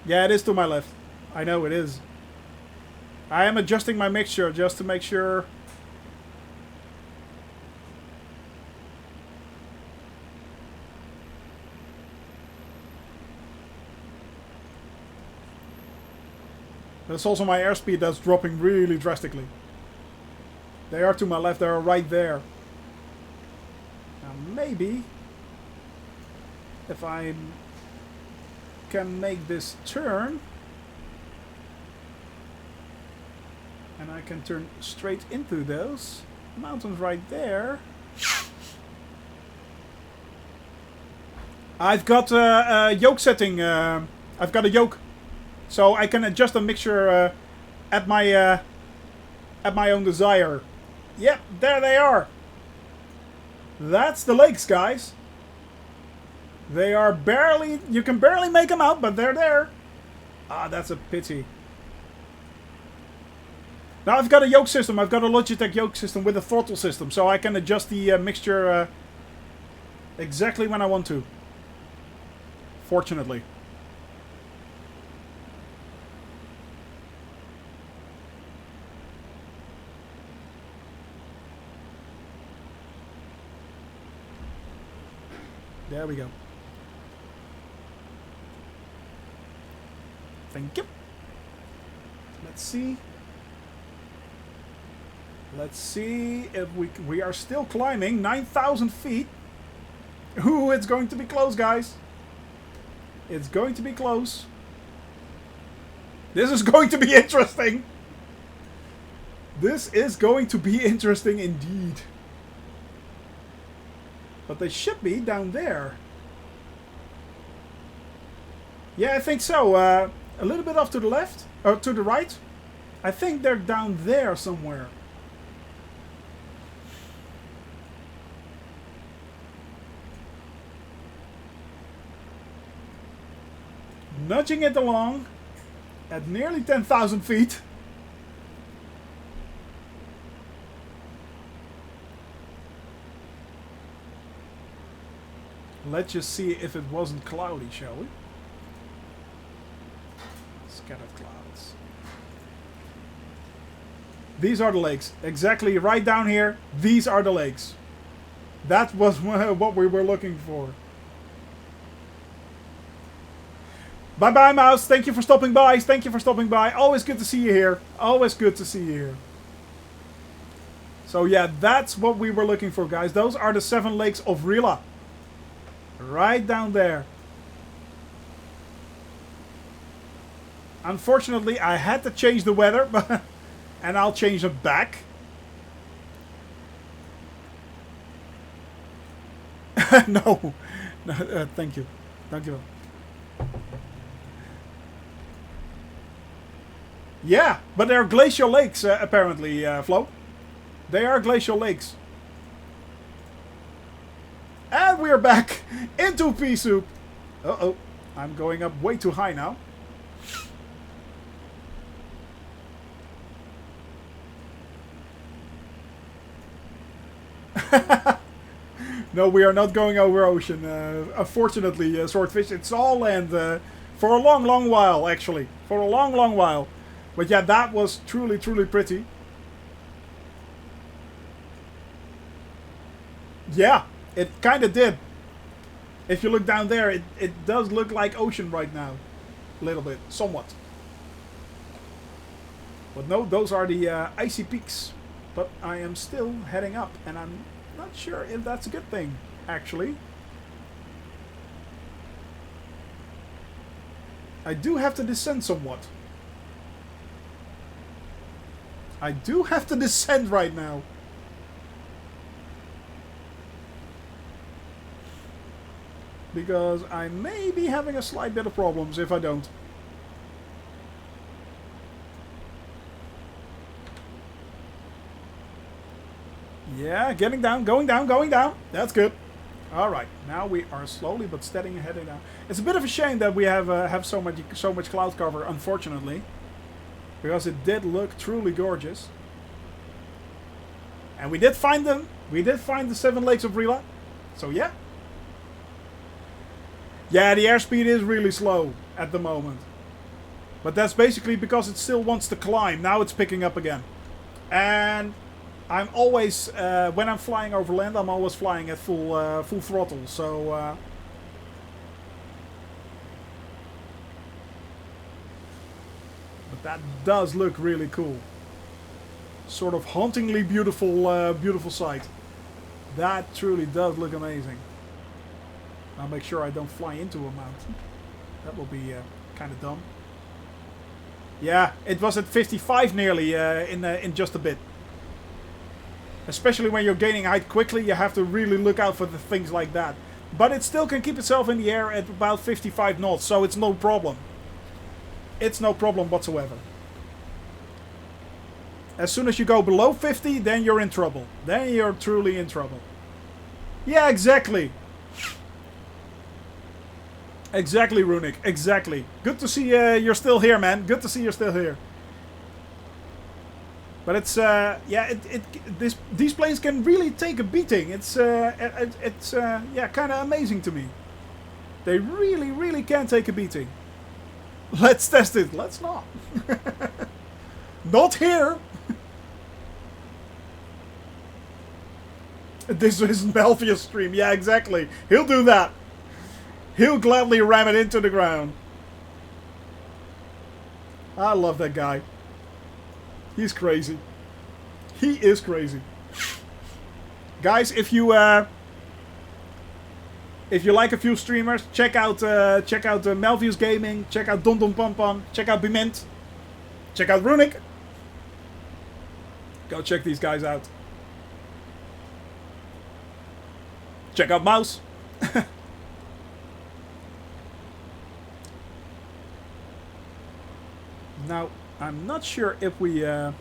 Yeah, it is to my left. I know it is. I am adjusting my mixture just to make sure. That's also my airspeed that's dropping really drastically. They are to my left. They are right there. Now maybe if I can make this turn. And I can turn straight into those mountains right there. I've got a yoke setting. I've got a yoke, so I can adjust the mixture at my own desire. Yep, there they are. That's the lakes, guys. They are barely... You can barely make them out, but they're there. Ah, that's a pity. Now I've got a yoke system. I've got a Logitech yoke system with a throttle system, so I can adjust the mixture exactly when I want to. Fortunately. There we go. Thank you. Let's see. Let's see if we are still climbing 9,000 feet. Ooh, it's going to be close, guys. It's going to be close. This is going to be interesting. This is going to be interesting indeed. But they should be down there. Yeah, I think so. A little bit off to the left, or to the right. I think they're down there somewhere. Nudging it along at nearly 10,000 feet. Let's just see if it wasn't cloudy, shall we? Scattered clouds. These are the lakes. Exactly right down here. These are the lakes. That was what we were looking for. Bye-bye, Mouse. Thank you for stopping by. Thank you for stopping by. Always good to see you here. Always good to see you here. So yeah, that's what we were looking for, guys. Those are the 7 lakes of Rila. Right down there. Unfortunately, I had to change the weather, but and I'll change it back. No. No, thank you. Thank you. Yeah, but they're glacial lakes, apparently, Flo. They are glacial lakes. And we're back into pea soup. Uh-oh. I'm going up way too high now. No, we are not going over ocean. Unfortunately, Swordfish, it's all land for a long, long while, actually. For a long, long while. But yeah, that was truly, truly pretty. Yeah, it kind of did. If you look down there, it does look like ocean right now. A little bit, somewhat. But no, those are the icy peaks. But I am still heading up, and I'm not sure if that's a good thing, actually. I do have to descend somewhat. I do have to descend right now. Because I may be having a slight bit of problems if I don't. Yeah, getting down, going down, going down. That's good. Alright, now we are slowly but steadily heading down. It's a bit of a shame that we have so much cloud cover, unfortunately. Because it did look truly gorgeous. And we did find them. We did find the 7 lakes of Rila. So yeah. Yeah, the airspeed is really slow at the moment. But that's basically because it still wants to climb. Now it's picking up again. And I'm always, when I'm flying over land, I'm always flying at full throttle. So but that does look really cool. Sort of hauntingly beautiful, beautiful sight. That truly does look amazing. I'll make sure I don't fly into a mountain. That will be kind of dumb. Yeah, it was at 55 nearly in just a bit. Especially when you're gaining height quickly, you have to really look out for the things like that. But it still can keep itself in the air at about 55 knots, so it's no problem. It's no problem whatsoever. As soon as you go below 50, then you're in trouble. Then you're truly in trouble. Yeah, exactly. Exactly, Runic. Exactly. Good to see you're still here, man. Good to see you're still here. But it's yeah, these planes can really take a beating. It's yeah, kind of amazing to me. They really can take a beating. Let's test it. Let's not. Not here. This is Melvius stream. Yeah, exactly. He'll do that. He'll gladly ram it into the ground. I love that guy. He's crazy. He is crazy. Guys, if you like a few streamers, check out Melvius Gaming, check out Don Don Pom Pom, check out Bement, check out Runic. Go check these guys out. Check out Mouse. Now, I'm not sure if we I'm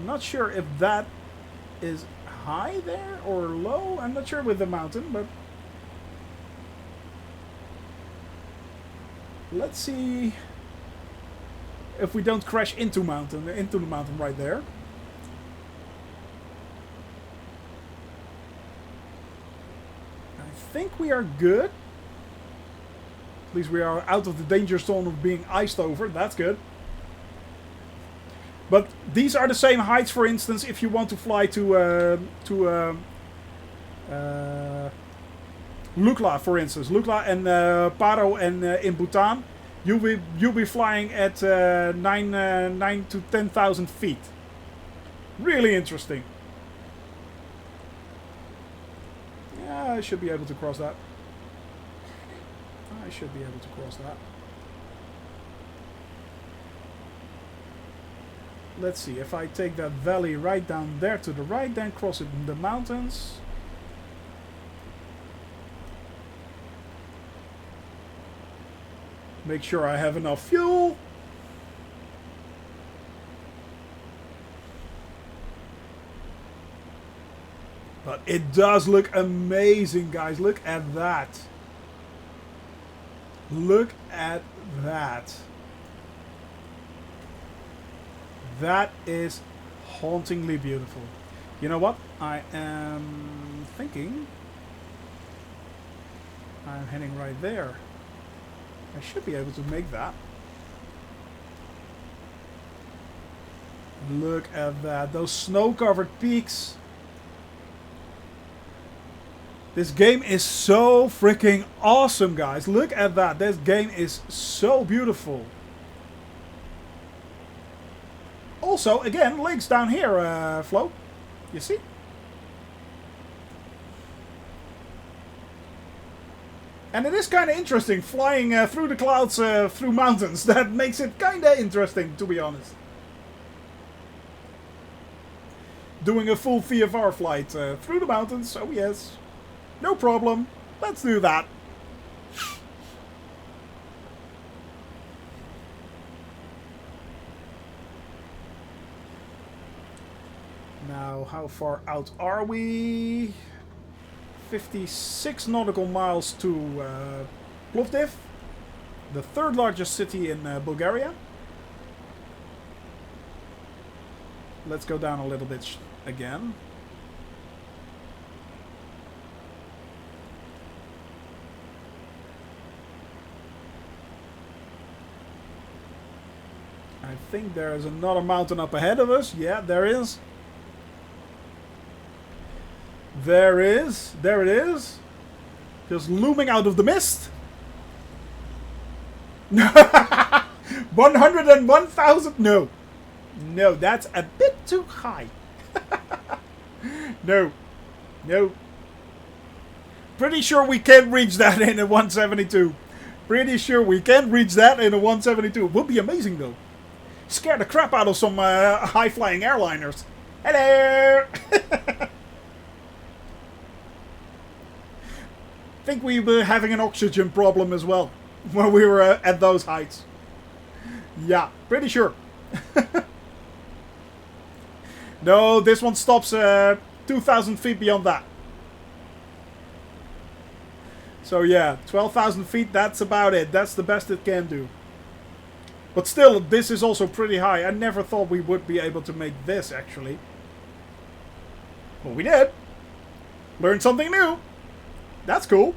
not sure if that is high there or low. I'm not sure with the mountain, but let's see if we don't crash into the mountain right there. I think we are good. At least we are out of the danger zone of being iced over. That's good. But these are the same heights, for instance, if you want to fly to Lukla, for instance. Lukla and Paro and in Bhutan, you'll be flying at 9 to 10,000 feet. Really interesting. Yeah, I should be able to cross that. I should be able to cross that. Let's see, if I take that valley right down there to the right, then cross it in the mountains. Make sure I have enough fuel. But it does look amazing, guys. Look at that. Look at that. That is hauntingly beautiful. You know what? I am thinking I'm heading right there. I should be able to make that. Look at that. Those snow-covered peaks. This game is so freaking awesome, guys. Look at that. This game is so beautiful. Also, again, links down here, Flo. You see? And it is kind of interesting flying through the clouds, through mountains. That makes it kind of interesting, to be honest. Doing a full VFR flight through the mountains, oh yes. No problem. Let's do that. Now, how far out are we? 56 nautical miles to Plovdive, the third largest city in Bulgaria. Let's go down a little bit again. I think there is another mountain up ahead of us. Yeah, there is. There is. There it is. Just looming out of the mist. 101,000. No. No, that's a bit too high. No. No. Pretty sure we can reach that in a 172. Pretty sure we can reach that in a 172. Would be amazing though. Scare the crap out of some high-flying airliners. Hello! Think we were having an oxygen problem as well when we were at those heights. Yeah, pretty sure. No, this one stops 2,000 feet beyond that. So yeah, 12,000 feet, that's about it. That's the best it can do. But still, this is also pretty high. I never thought we would be able to make this, actually. But we did. Learned something new. That's cool.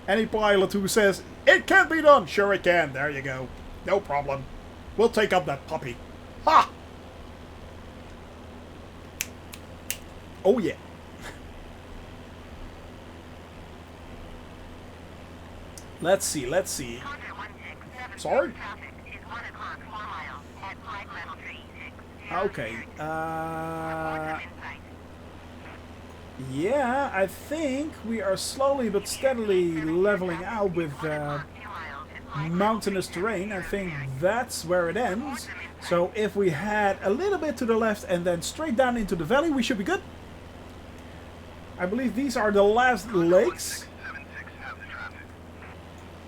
Any pilot who says, it can be done. Sure it can. There you go. No problem. We'll take up that puppy. Ha! Oh yeah. Let's see, let's see. Sorry? Okay. Yeah, I think we are slowly but steadily leveling out with mountainous terrain. I think that's where it ends. So if we head a little bit to the left and then straight down into the valley, we should be good. I believe these are the last lakes.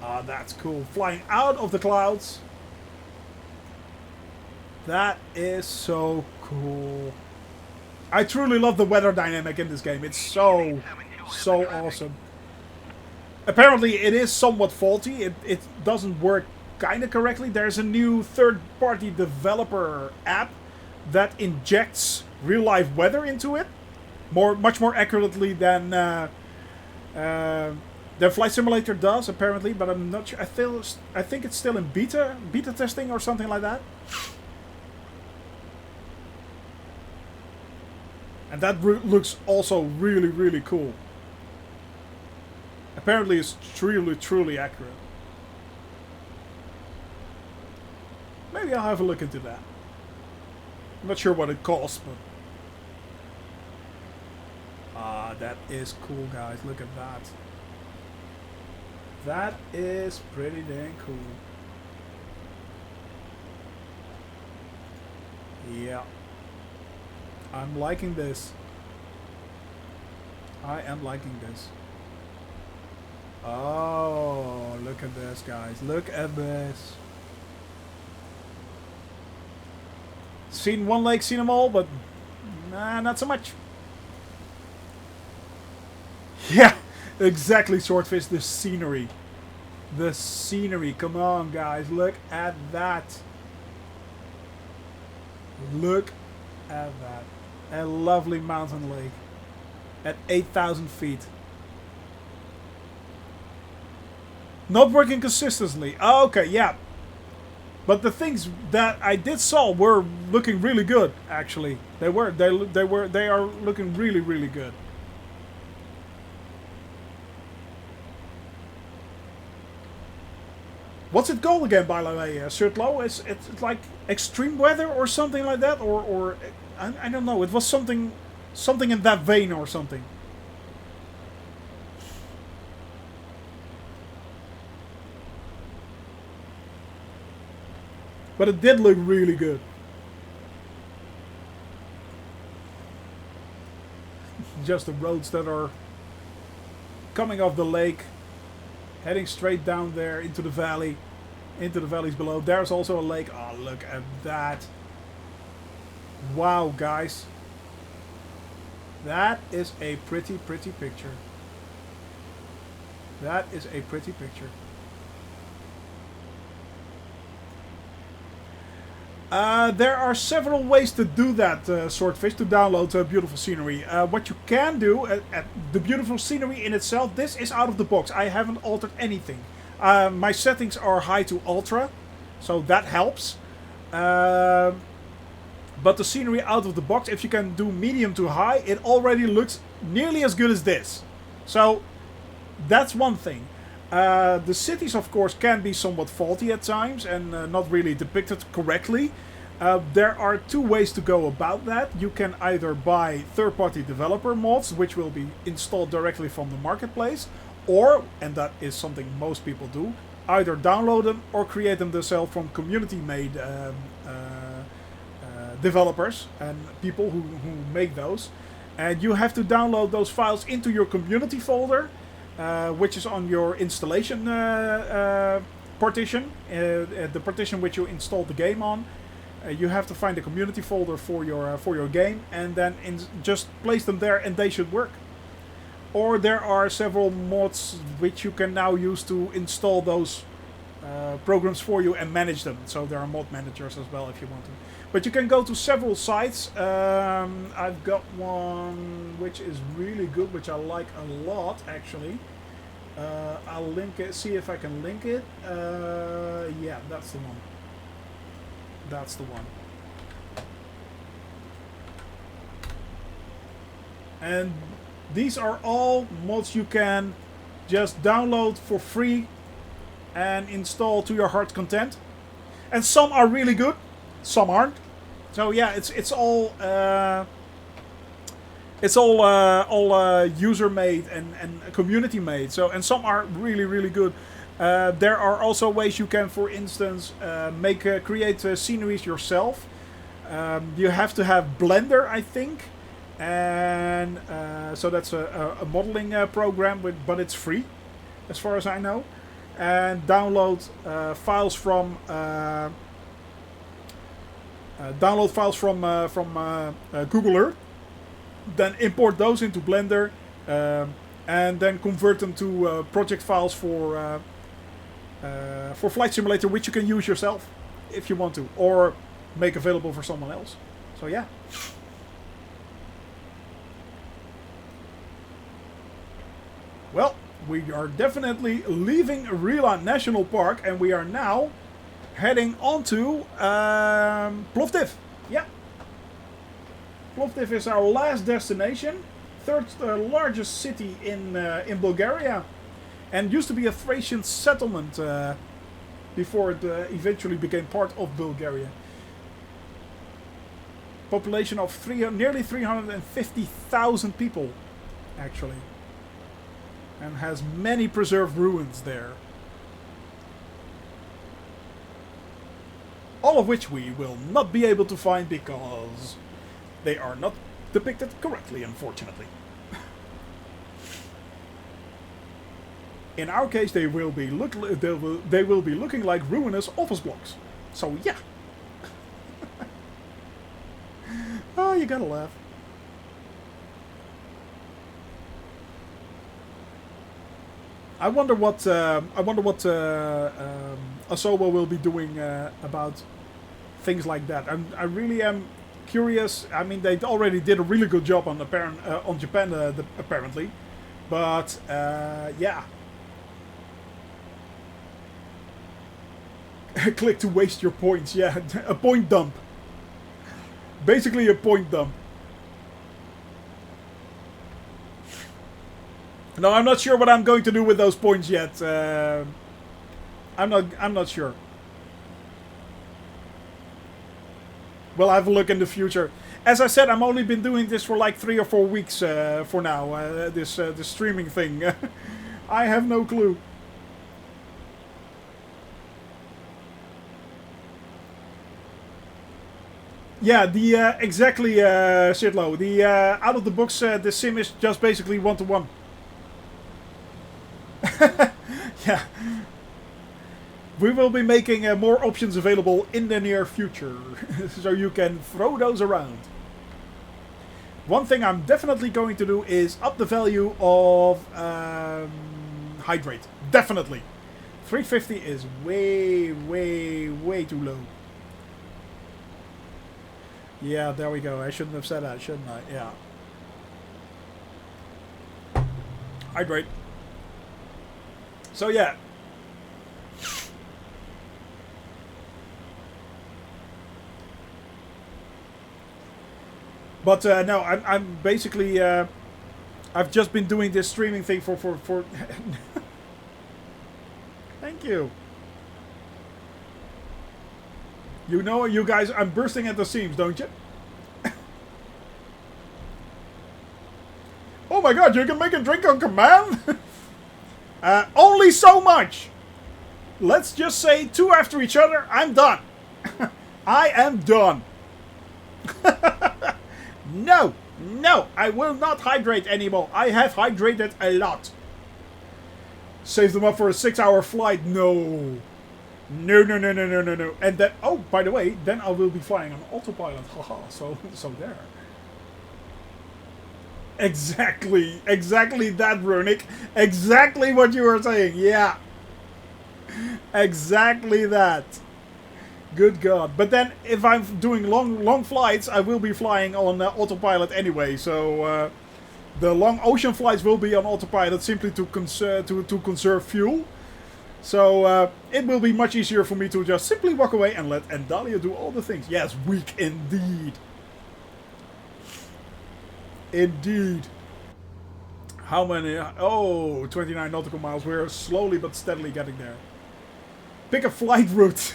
Ah, that's cool. Flying out of the clouds. That is so cool. I truly love the weather dynamic in this game. It's so awesome. Apparently it is somewhat faulty. It doesn't work kind of correctly. There's a new third-party developer app that injects real-life weather into it. Much more accurately than the Flight Simulator does, apparently, but I'm not sure. I think it's still in beta testing or something like that. And that looks also really, really cool. Apparently it's truly accurate. Maybe I'll have a look into that. I'm not sure what it costs, but... Ah, that is cool, guys. Look at that. That is pretty dang cool. Yeah. I'm liking this. I am liking this. Oh, look at this, guys. Look at this. Seen one lake, seen them all, but nah, not so much. Yeah, exactly, Swordfish. The scenery. The scenery. Come on, guys. Look at that. Look at that. A lovely mountain lake. At 8,000 feet. Not working consistently. Oh, okay, yeah. But the things that I did saw were looking really good, actually. They are looking really, really good. What's it called again, by the way, Surtlo? It's like extreme weather or something like that, or I don't know. It was something in that vein or something. But it did look really good. Just the roads that are coming off the lake, heading straight down there into the valley, into the valleys below. There's also a lake. Oh, look at that. Wow, guys. That is a pretty, pretty picture. That is a pretty picture. There are several ways to do that, Swordfish, to download beautiful scenery. What you can do, the beautiful scenery in itself, this is out of the box. I haven't altered anything. My settings are high to ultra, so that helps. But the scenery out of the box, if you can do medium to high, it already looks nearly as good as this. So, that's one thing. The cities, of course, can be somewhat faulty at times and not really depicted correctly. There are two ways to go about that. You can either buy third-party developer mods, which will be installed directly from the marketplace, Or, and that is something most people do, either download them or create them themselves from community-made developers and people who make those. And you have to download those files into your community folder, which is on your installation partition, the partition which you installed the game on. You have to find a community folder for your game, and then just place them there, and they should work. Or there are several mods which you can now use to install those programs for you and manage them. So there are mod managers as well if you want to. But you can go to several sites. I've got one which is really good, which I like a lot actually. I'll link it, see if I can link it. Yeah, that's the one. That's the one. And these are all mods you can just download for free and install to your heart's content. And some are really good, some aren't. So yeah, it's all user made and community made. So, and some are really good. There are also ways you can, for instance, create sceneries yourself. You have to have Blender, I think, and so that's a modeling program, but it's free, as far as I know. And download files from Google Earth, then import those into Blender, and then convert them to project files for Flight Simulator, which you can use yourself if you want to, or make available for someone else. So yeah. Well, we are definitely leaving Rila National Park, and we are now heading on to Plovdiv. Yeah. Plovdiv is our last destination, third largest city in Bulgaria, and used to be a Thracian settlement before it eventually became part of Bulgaria. Population of nearly 350,000 people, actually, and has many preserved ruins there. All of which we will not be able to find because they are not depicted correctly, unfortunately. In our case, they will be looking like ruinous office blocks. So yeah. Oh, you gotta laugh. I wonder what Asobo will be doing about things like that. I really am curious. I mean, they already did a really good job on Japan, apparently, but yeah. Click to waste your points. Yeah, a point dump. Basically, a point dump. No, I'm not sure what I'm going to do with those points yet. I'm not sure. We'll have a look in the future. As I said, I've only been doing this for like 3 or 4 weeks for now. This streaming thing. I have no clue. Yeah, exactly, Shitlow. Out of the box, the sim is just basically 1-to-1. Yeah. We will be making more options available in the near future, so you can throw those around. One thing I'm definitely going to do is up the value of hydrate. Definitely. 350 is way too low. Yeah, there we go. I shouldn't have said that, shouldn't I? Yeah. Hydrate. So yeah. But no, I'm basically I've just been doing this streaming thing for Thank you. You know, you guys, I'm bursting at the seams, don't you? Oh my god, you can make a drink on command? Only so much. Let's just say 2 after each other. I'm done. I am done. No, no, I will not hydrate anymore. I have hydrated a lot. Save them up for a 6-hour flight. No. No, no, no, no, no, no, no. And then, oh, by the way, then I will be flying on autopilot. Haha, so there. Exactly that, Runic. Exactly what you were saying. Yeah. Exactly that. Good God. But then, if I'm doing long flights, I will be flying on autopilot anyway. So, the long ocean flights will be on autopilot simply to conserve fuel. So, it will be much easier for me to just simply walk away and let Endalia do all the things. Yes, weak indeed. Indeed. How many? Oh, 29 nautical miles. We're slowly but steadily getting there. Pick a flight route.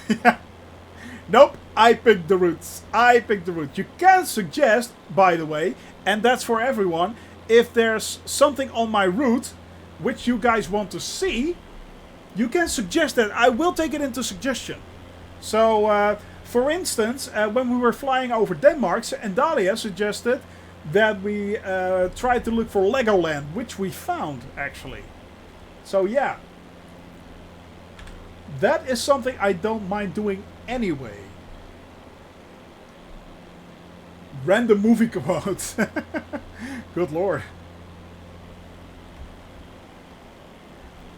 Nope, I picked the routes. I picked the route. You can suggest, by the way, and that's for everyone, if there's something on my route which you guys want to see, you can suggest that. I will take it into suggestion. So, for instance, when we were flying over Denmark, Endalia suggested that we try to look for Legoland, which we found, actually. So, yeah. That is something I don't mind doing anyway. Random movie quotes. Good lord.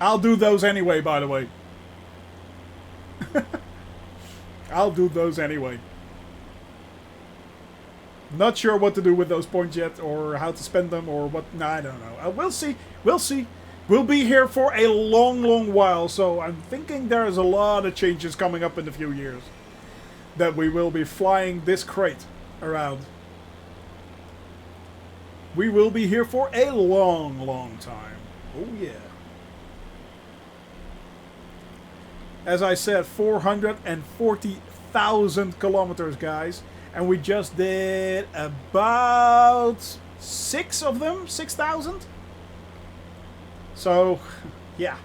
I'll do those anyway, by the way. I'll do those anyway. Not sure what to do with those points yet, or how to spend them, or what. No, I don't know. We'll see. We'll see. We'll be here for a long, long while, so I'm thinking there's a lot of changes coming up in a few years. That we will be flying this crate around. We will be here for a long, long time. Oh yeah. As I said, 440,000 kilometers, guys. And we just did about 6 of them, 6,000. So, yeah.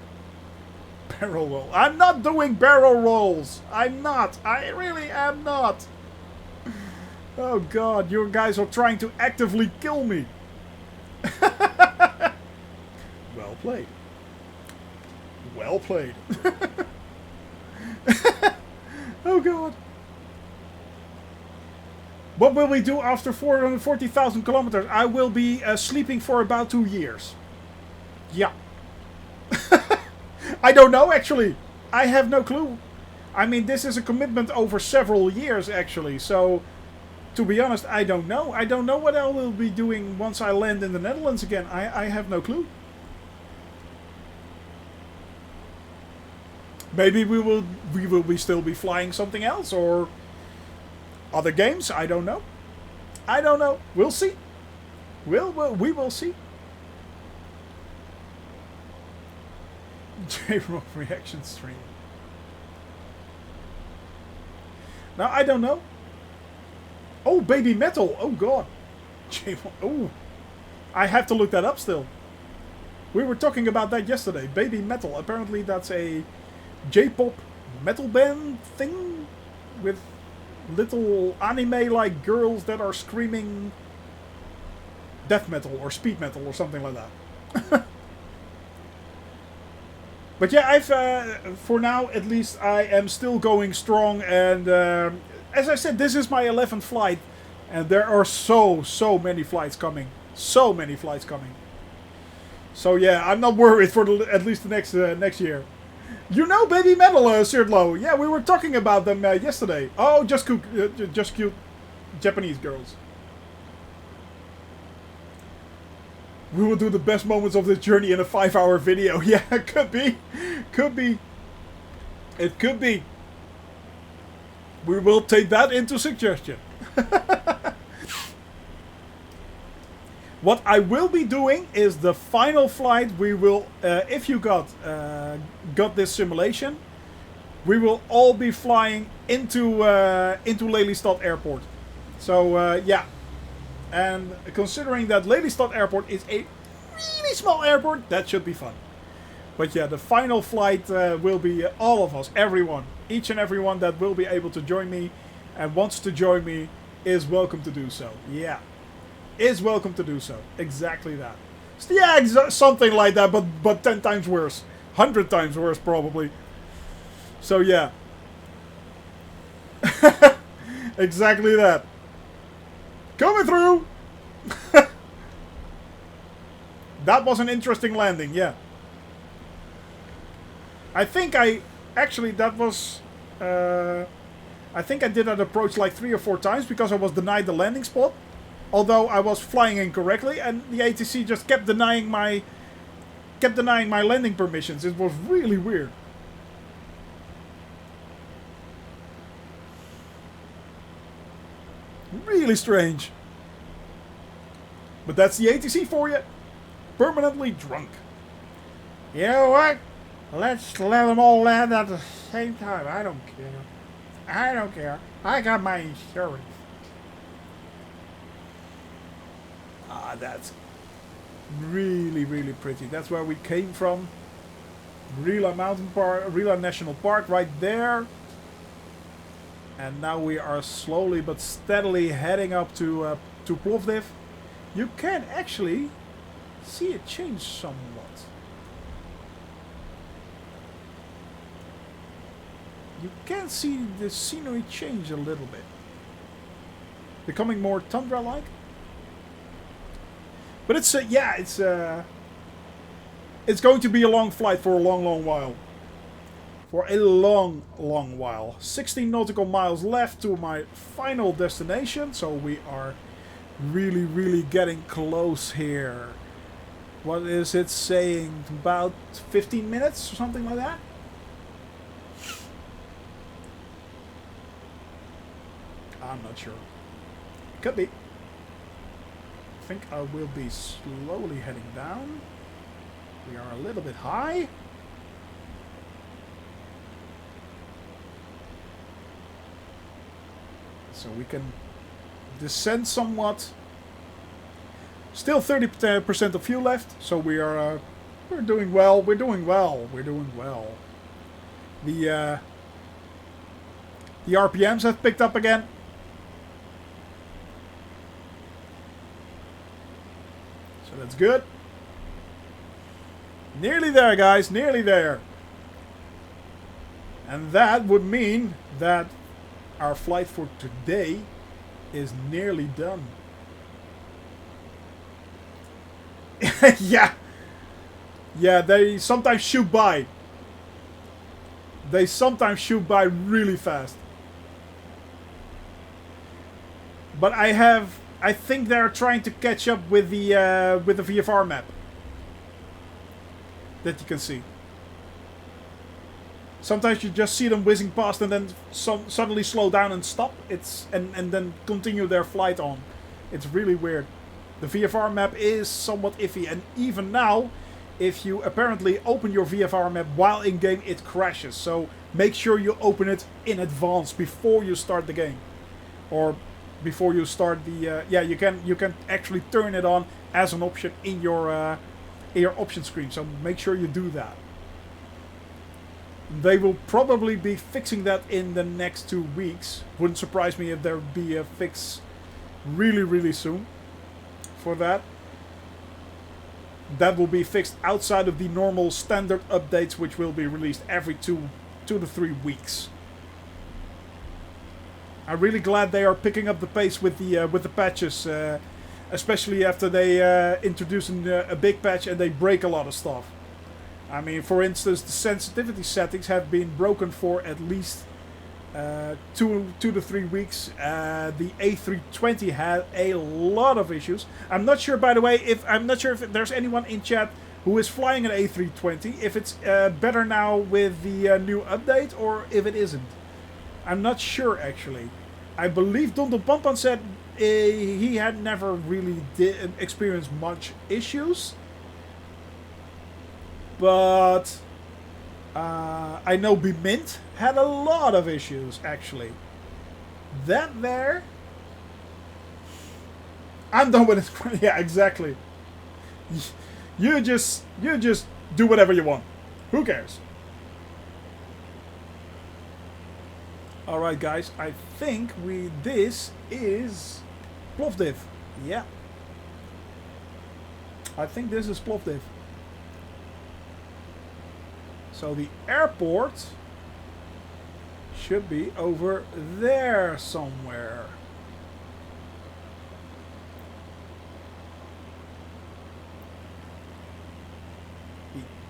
Barrel roll. I'm not doing barrel rolls. I'm not. I really am not. Oh God, you guys are trying to actively kill me. Well played. Well played. Oh God. What will we do after 440,000 kilometers? I will be sleeping for about 2 years. Yeah. I don't know, actually. I have no clue. I mean, this is a commitment over several years, actually. So, to be honest, I don't know. I don't know what I will be doing once I land in the Netherlands again. I have no clue. Maybe we will still be flying something else, or other games. I don't know. I don't know. We'll see. We will see. J-Rock reaction stream. Now, I don't know. Oh, Baby Metal. Oh, God. J-Rock. Oh. I have to look that up still. We were talking about that yesterday. Baby Metal. Apparently that's a J-pop metal band thing with little anime-like girls that are screaming death metal or speed metal or something like that. But yeah, I've for now at least I am still going strong, and as I said, this is my 11th flight, and there are so many flights coming, so many flights coming. So yeah, I'm not worried for at least the next year. You know, Baby Metal, Sirdlow. Yeah, we were talking about them yesterday. Oh, just cute Japanese girls. We will do the best moments of this journey in a 5-hour video. Yeah, it could be. Could be. It could be. We will take that into suggestion. What I will be doing is the final flight. We will, if you got this simulation, we will all be flying into Lelystad Airport. So yeah. And considering that Lelystad Airport is a really small airport, that should be fun. But yeah, the final flight will be all of us, everyone. Each and everyone that will be able to join me and wants to join me is welcome to do so. Yeah. Is welcome to do so. Exactly that. So yeah, something like that, but 10 times worse. 100 times worse, probably. So yeah. Exactly that. Coming through! That was an interesting landing, yeah. I think actually that was... I think I did that approach like 3 or 4 times because I was denied the landing spot. Although I was flying incorrectly and the ATC just kept denying my landing permissions. It was really weird. Really strange. But that's the ATC for you. Permanently drunk. You know what? Let's let them all land at the same time. I don't care. I don't care. I got my insurance. Ah, that's really, really pretty. That's where we came from. Rila Mountain Park, Rila National Park right there. And now we are slowly but steadily heading up to Plovdiv. You can actually see it change somewhat. You can see the scenery change a little bit. Becoming more tundra-like. But it's yeah, it's going to be a long flight for a long, long while. For a long, long while. 16 nautical miles left to my final destination, so we are really, really getting close here. What is it saying? About 15 minutes or something like that? I'm not sure. Could be. I think I will be slowly heading down. We are a little bit high. So we can descend somewhat. Still 30% of fuel left, so we are we're doing well. We're doing well. We're doing well. The RPMs have picked up again. So that's good. Nearly there, guys. Nearly there. And that would mean that our flight for today is nearly done. Yeah. Yeah, they sometimes shoot by. They sometimes shoot by really fast. But I think they're trying to catch up with the VFR map that you can see. Sometimes you just see them whizzing past and then suddenly slow down and stop. And then continue their flight on. It's really weird. The VFR map is somewhat iffy, and even now, if you apparently open your VFR map while in game, it crashes. So make sure you open it in advance before you start the game, or before you start the yeah, you can actually turn it on as an option in your option screen. So make sure you do that. They will probably be fixing that in the next 2 weeks. Wouldn't surprise me if there would be a fix really, really soon for that. That will be fixed outside of the normal standard updates, which will be released every 2 to 3 weeks. I'm really glad they are picking up the pace with the patches, especially after they introduce a big patch and they break a lot of stuff. I mean, for instance, the sensitivity settings have been broken for at least 2 to 3 weeks. The A320 had a lot of issues. I'm not sure, by the way, if there's anyone in chat who is flying an A320, if it's better now with the new update or if it isn't. I'm not sure, actually. I believe Don Pampan said he had never really experienced much issues. But I know Bemint had a lot of issues, actually. That there... I'm done with it. Yeah, exactly. You just do whatever you want. Who cares? Alright guys, I think this is Plovdiv. Yeah. I think this is Plovdiv. So the airport should be over there somewhere.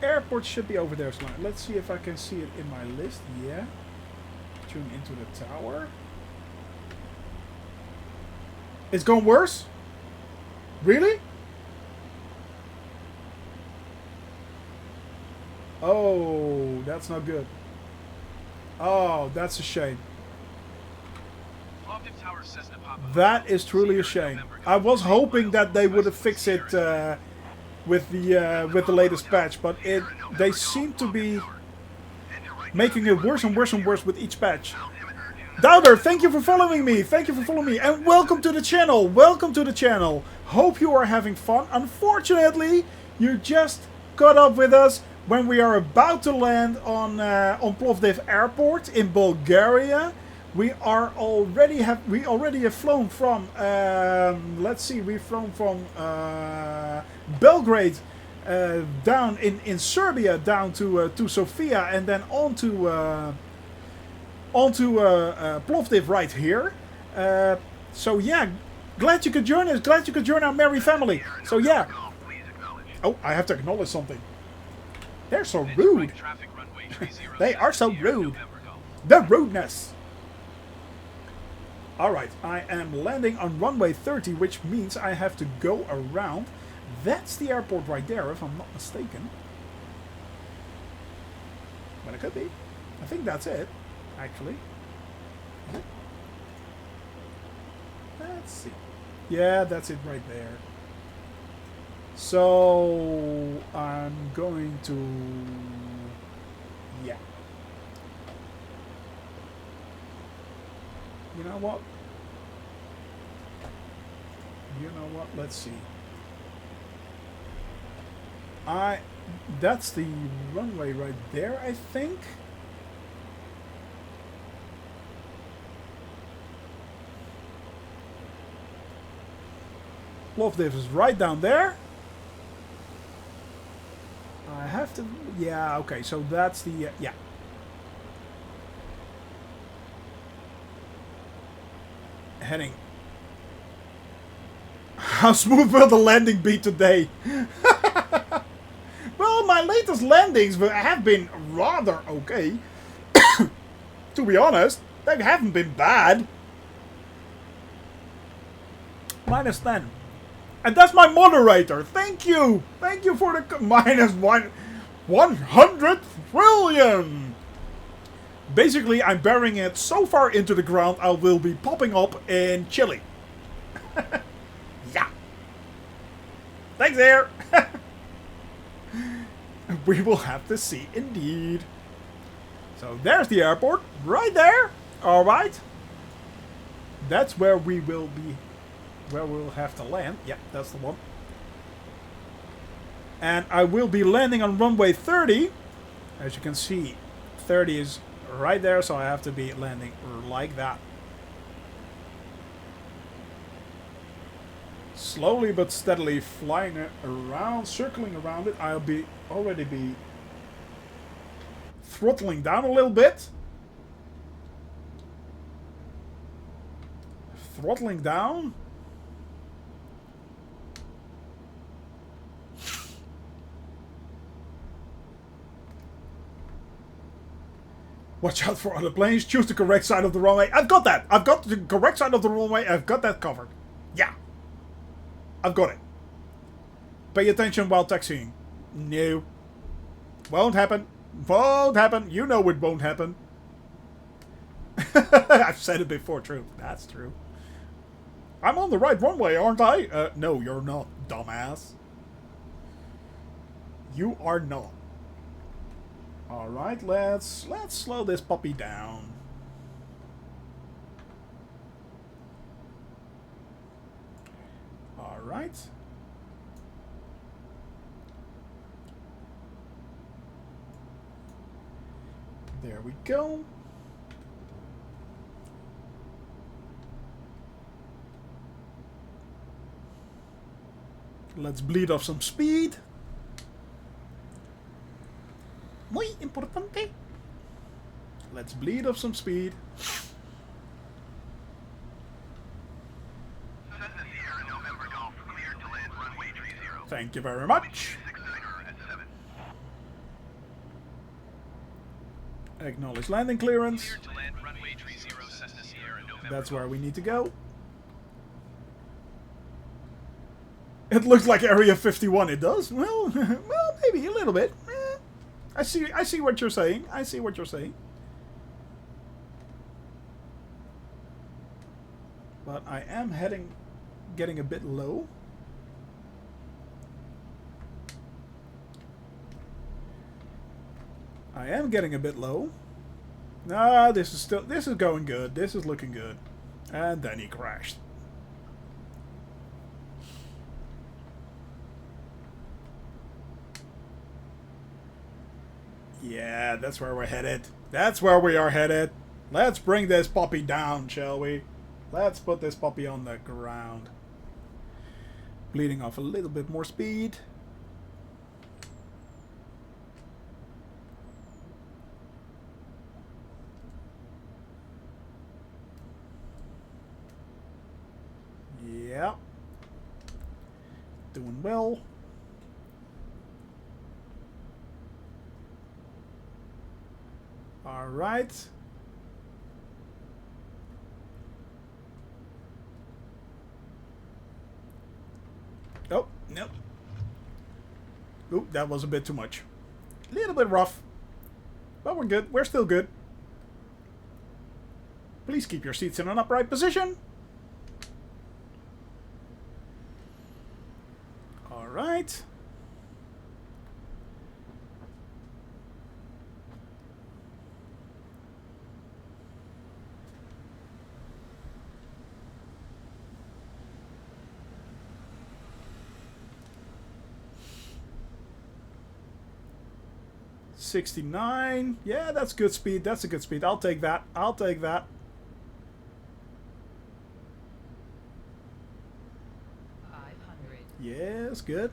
The airport should be over there somewhere. Let's see if I can see it in my list. Yeah. Tune into the tower. It's going worse? Really? Oh, that's not good. Oh, that's a shame. Plovdiv Tower, Cessna Papa That is truly a Sierra shame. November I Golf was is 8 hoping miles that they would have northwest fixed it Sierra with the latest patch, but they seem to be making it worse and worse and worse with each patch. Dowder, thank you for following me. Thank you for following me, and welcome to the channel. Welcome to the channel. Hope you are having fun. Unfortunately, you just caught up with us when we are about to land on Plovdiv Airport in Bulgaria. We already have flown from let's see, we've flown from Belgrade down in Serbia down to Sofia, and then on to Plovdiv right here. So yeah, glad you could join us. Glad you could join our merry family. So yeah. Oh, I have to acknowledge something. They're so rude. They are so rude. The rudeness. Alright, I am landing on runway 30, which means I have to go around. That's the airport right there, if I'm not mistaken. But it could be. I think that's it, actually. Let's see. Yeah, that's it right there. So I'm going to, yeah. You know what? Let's see. That's the runway right there, I think. Plovdiv is right down there. I have to, yeah, okay, so that's the, yeah. Heading. How smooth will the landing be today? Well, my latest landings have been rather okay. To be honest, they haven't been bad. -10. And that's my moderator. Thank you. Thank you for the -100 trillion. Basically, I'm burying it so far into the ground, I will be popping up in Chile. Yeah. Thanks, there. We will have to see, indeed. So there's the airport, right there. All right. That's where we will be, where we'll have to land. Yeah, that's the one. And I will be landing on runway 30. As you can see, 30 is right there, so I have to be landing like that. Slowly but steadily flying it around, circling around it. I'll already be throttling down a little bit. Throttling down. Watch out for other planes. Choose the correct side of the runway. I've got that. I've got the correct side of the runway. I've got that covered. Yeah. I've got it. Pay attention while taxiing. No. Won't happen. Won't happen. You know it won't happen. I've said it before. True. That's true. I'm on the right runway, aren't I? No, you're not, dumbass. You are not. Alright, let's slow this puppy down. Alright. There we go. Let's bleed off some speed. Muy importante. Let's bleed off some speed. Cessna Sierra November Golf cleared to land runway 30. Thank you very much. 69er at 7. Acknowledge landing clearance. Cleared to land runway 30, Cessna Sierra November. That's where we need to go. It looks like Area 51. It does. Well, well, maybe a little bit. I see what you're saying. I see what you're saying. But I am getting a bit low. I am getting a bit low. Ah, this is going good. This is looking good. And then he crashed. Yeah, that's where we're headed. That's where we are headed. Let's bring this puppy down, shall we? Let's put this puppy on the ground. Bleeding off a little bit more speed. Yeah. Doing well. All right. Oh, nope. Oop, that was a bit too much. A little bit rough. But we're good. We're still good. Please keep your seats in an upright position. All right. $69. Yeah, that's good speed. That's a good speed. I'll take that. I'll take that. 500. Yes, good.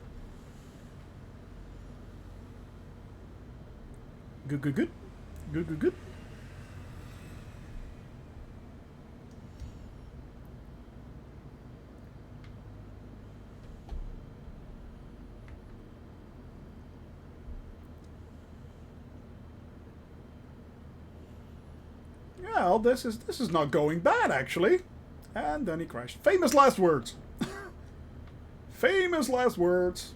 Good, good, good. Good, good, good. Well, this is not going bad, actually. And then he crashed. Famous last words. Famous last words.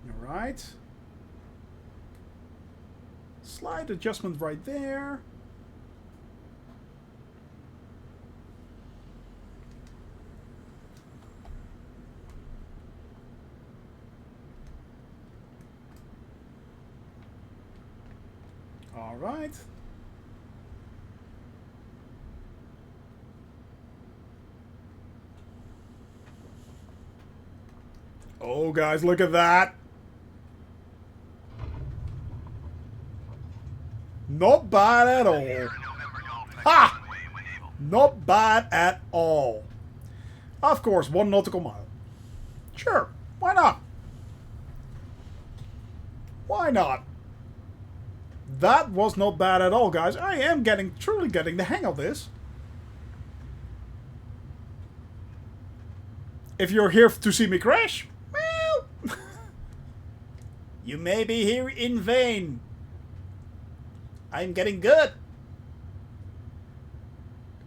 All right. Slight adjustment right there. All right. Oh, guys, look at that. Not bad at all. Ha! Not bad at all. Of course, 1 nautical mile. Sure, why not? Why not? That was not bad at all, guys. I am truly getting the hang of this. If you're here to see me crash, well, you may be here in vain. I'm getting good.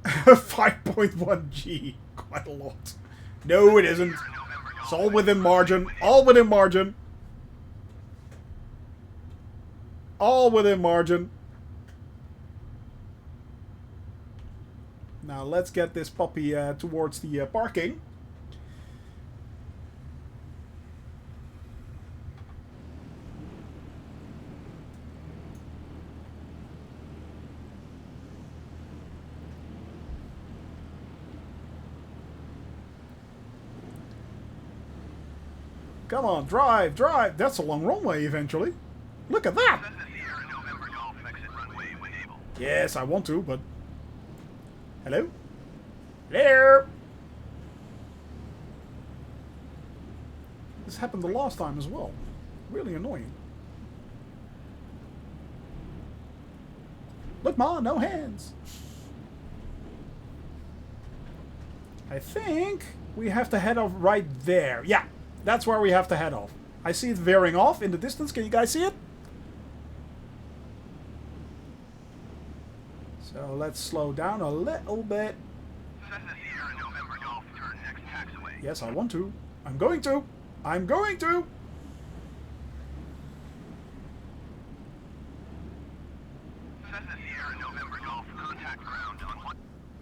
5.1 G. Quite a lot. No, it isn't. It's all within margin. All within margin. All within margin. Now let's get this puppy towards the parking. Come on, drive, drive. That's a long runway eventually. Look at that. Cessna Sierra November Golf exit runway when able. Yes, I want to, but... Hello? Hello? This happened the last time as well. Really annoying. Look, Ma, no hands. I think we have to head off right there. Yeah, that's where we have to head off. I see it veering off in the distance. Can you guys see it? So let's slow down a little bit. Cessna Sierra November Golf, turn next taxiway. Yes, I want to. I'm going to. I'm going to. Cessna Sierra November Golf, contact ground on one.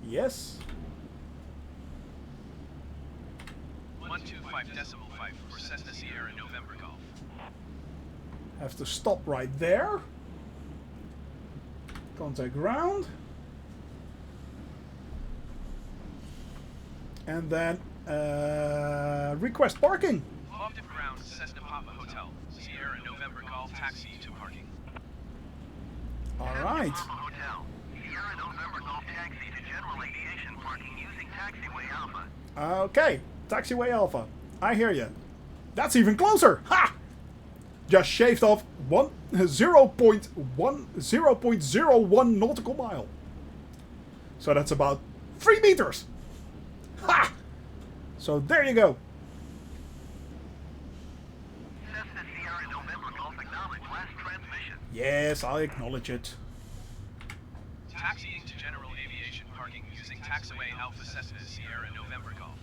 Yes. 125.5 for Cessna Sierra November Golf. Have to stop right there. Contact ground. And then request parking. Plovdive ground, Cessna Papa Hotel. Sierra November Golf, taxi to parking. Alright. Papa Hotel. Sierra November Golf taxi to general aviation parking using taxiway Alpha. Okay. Taxiway Alpha. I hear you. That's even closer. Ha! Just shaved off 0.01 nautical mile. So that's about 3 meters. Ha! So there you go. Cessna Sierra November Golf acknowledge last transmission. Yes, I acknowledge it. Taxiing to general aviation parking using taxiway Alpha Cessna Sierra November Golf.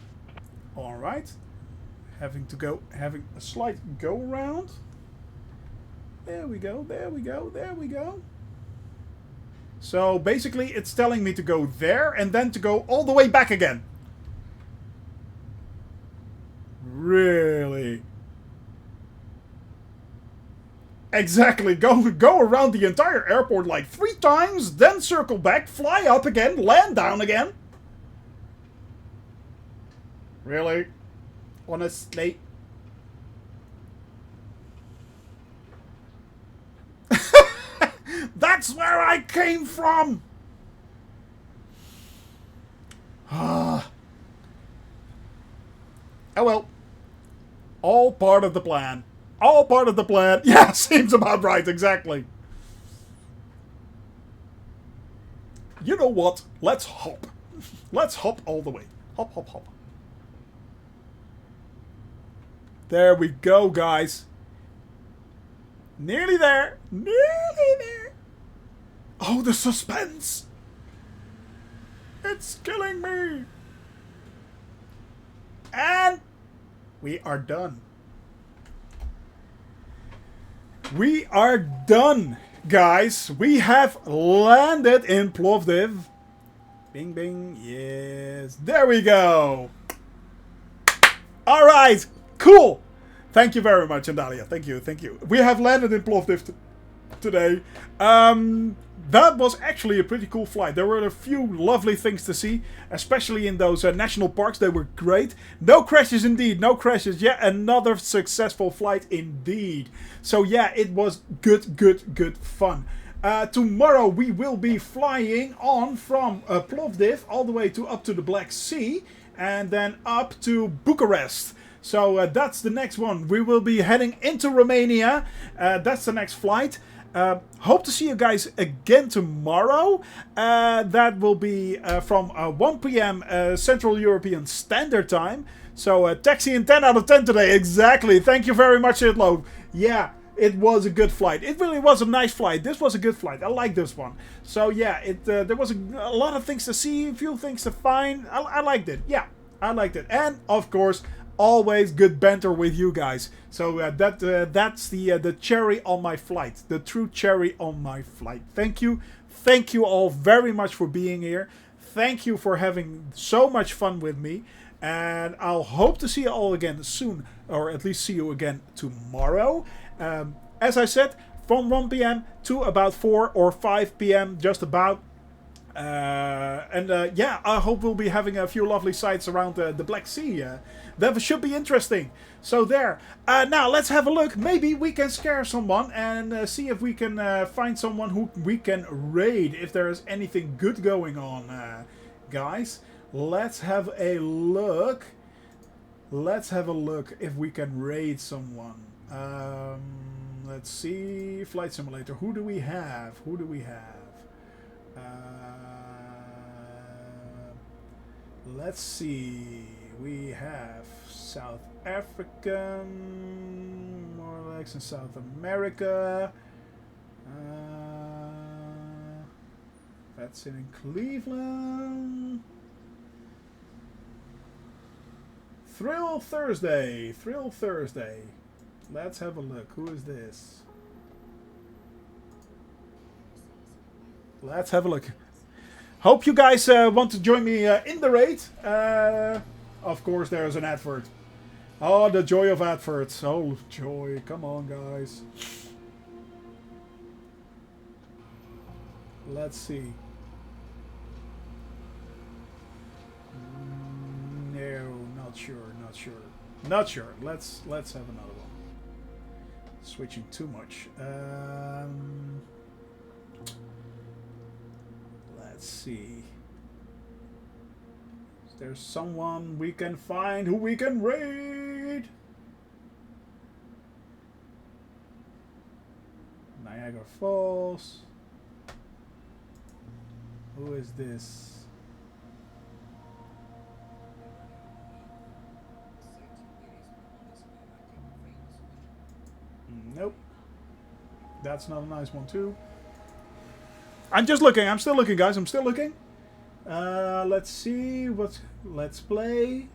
Alright. Having a slight go around. There we go, there we go, there we go. So basically it's telling me to go there and then to go all the way back again. Really? Exactly. Go around the entire airport like 3 times, then circle back, fly up again, land down again. Really? Honestly? That's where I came from! Oh well. All part of the plan. All part of the plan. Yeah, seems about right, exactly. You know what? Let's hop. Let's hop all the way. Hop, hop, hop. There we go, guys. Nearly there. Nearly there. Oh, the suspense. It's killing me. And we are done. We are done, guys. We have landed in Plovdiv. Bing, bing. Yes. There we go. All right. Cool. Thank you very much, Andalia. Thank you. Thank you. We have landed in Plovdiv today. That was actually a pretty cool flight. There were a few lovely things to see, especially in those national parks. They were great. No crashes indeed. No crashes. Yeah, another successful flight indeed. So yeah, it was good fun. Tomorrow we will be flying on from Plovdiv all the way up to the Black Sea and then up to Bucharest. So that's the next one. We will be heading into Romania. That's the next flight. Hope to see you guys again tomorrow. That will be from 1 p.m. Central European Standard Time. So taxi in 10 out of 10 today. Exactly. Thank you very much, Itlo. Yeah, it was a good flight. It really was a nice flight. This was a good flight. I like this one. So yeah, there was a lot of things to see, a few things to find. I liked it. Yeah, I liked it. And of course, always good banter with you guys. So that's the cherry on my flight. The true cherry on my flight. Thank you. Thank you all very much for being here. Thank you for having so much fun with me. And I'll hope to see you all again soon. Or at least see you again tomorrow. As I said, from 1 p.m. to about 4 or 5 p.m. just about. Yeah, I hope we'll be having a few lovely sights around the Black Sea. That should be interesting. So there. Now let's have a look. Maybe we can scare someone and see if we can find someone who we can raid. If there is anything good going on, guys. Let's have a look. Let's have a look if we can raid someone. Let's see. Flight Simulator. Who do we have? Who do we have? Let's see. We have South African, more or less in South America. That's in Cleveland. Thrill Thursday. Thrill Thursday. Let's have a look. Who is this? Let's have a look. Hope you guys want to join me in the raid. Of course, there's an advert. Oh, the joy of adverts. Oh, joy. Come on, guys. Let's see. No, not sure. Not sure. Not sure. Let's have another one. Switching too much. Let's see. Is there someone we can find who we can raid? Niagara Falls. Who is this? Nope. That's not a nice one too. I'm just looking. I'm still looking, guys. I'm still looking. Let's see what. Let's play.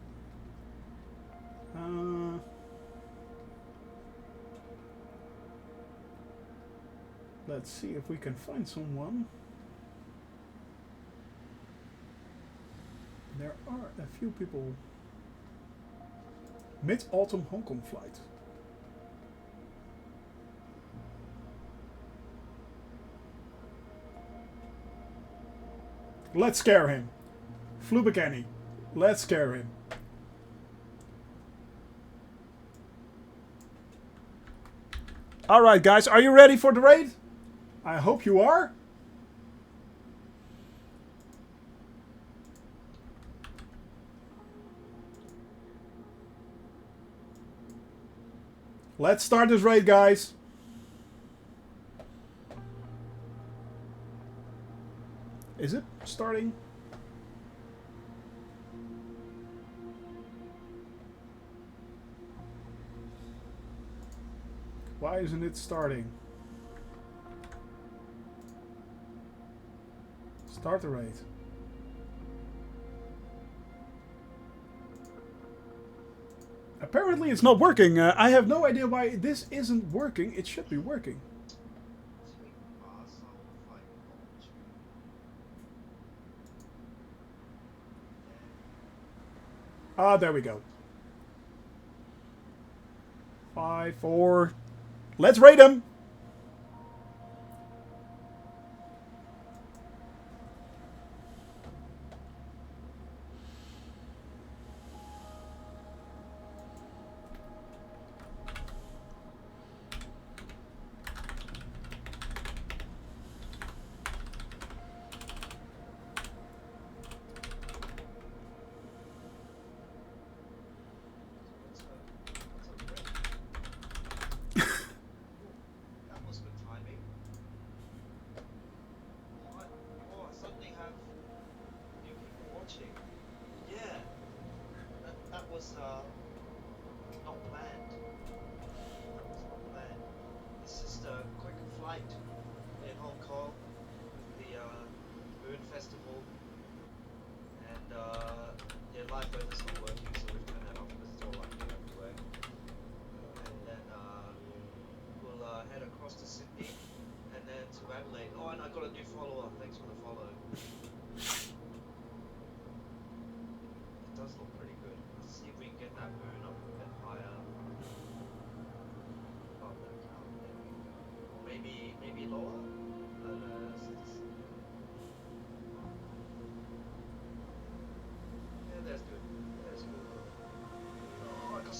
Let's see if we can find someone. There are a few people. Mid-autumn Hong Kong flight. Let's scare him. Flubekani. Let's scare him. Alright, guys. Are you ready for the raid? I hope you are. Let's start this raid, guys. Is it starting? Why isn't it starting? Start the raid. Apparently it's not working. I have no idea why this isn't working. It should be working. Ah, there we go. 5, 4. Let's raid him.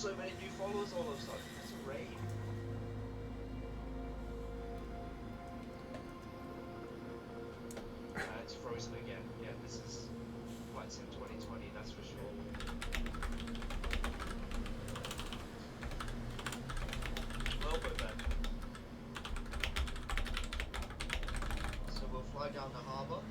so many new followers all of a sudden. That's a raid. It's frozen again. Yeah, this is Flight Sim 2020, that's for sure. Well, but then. So we'll fly down the harbour.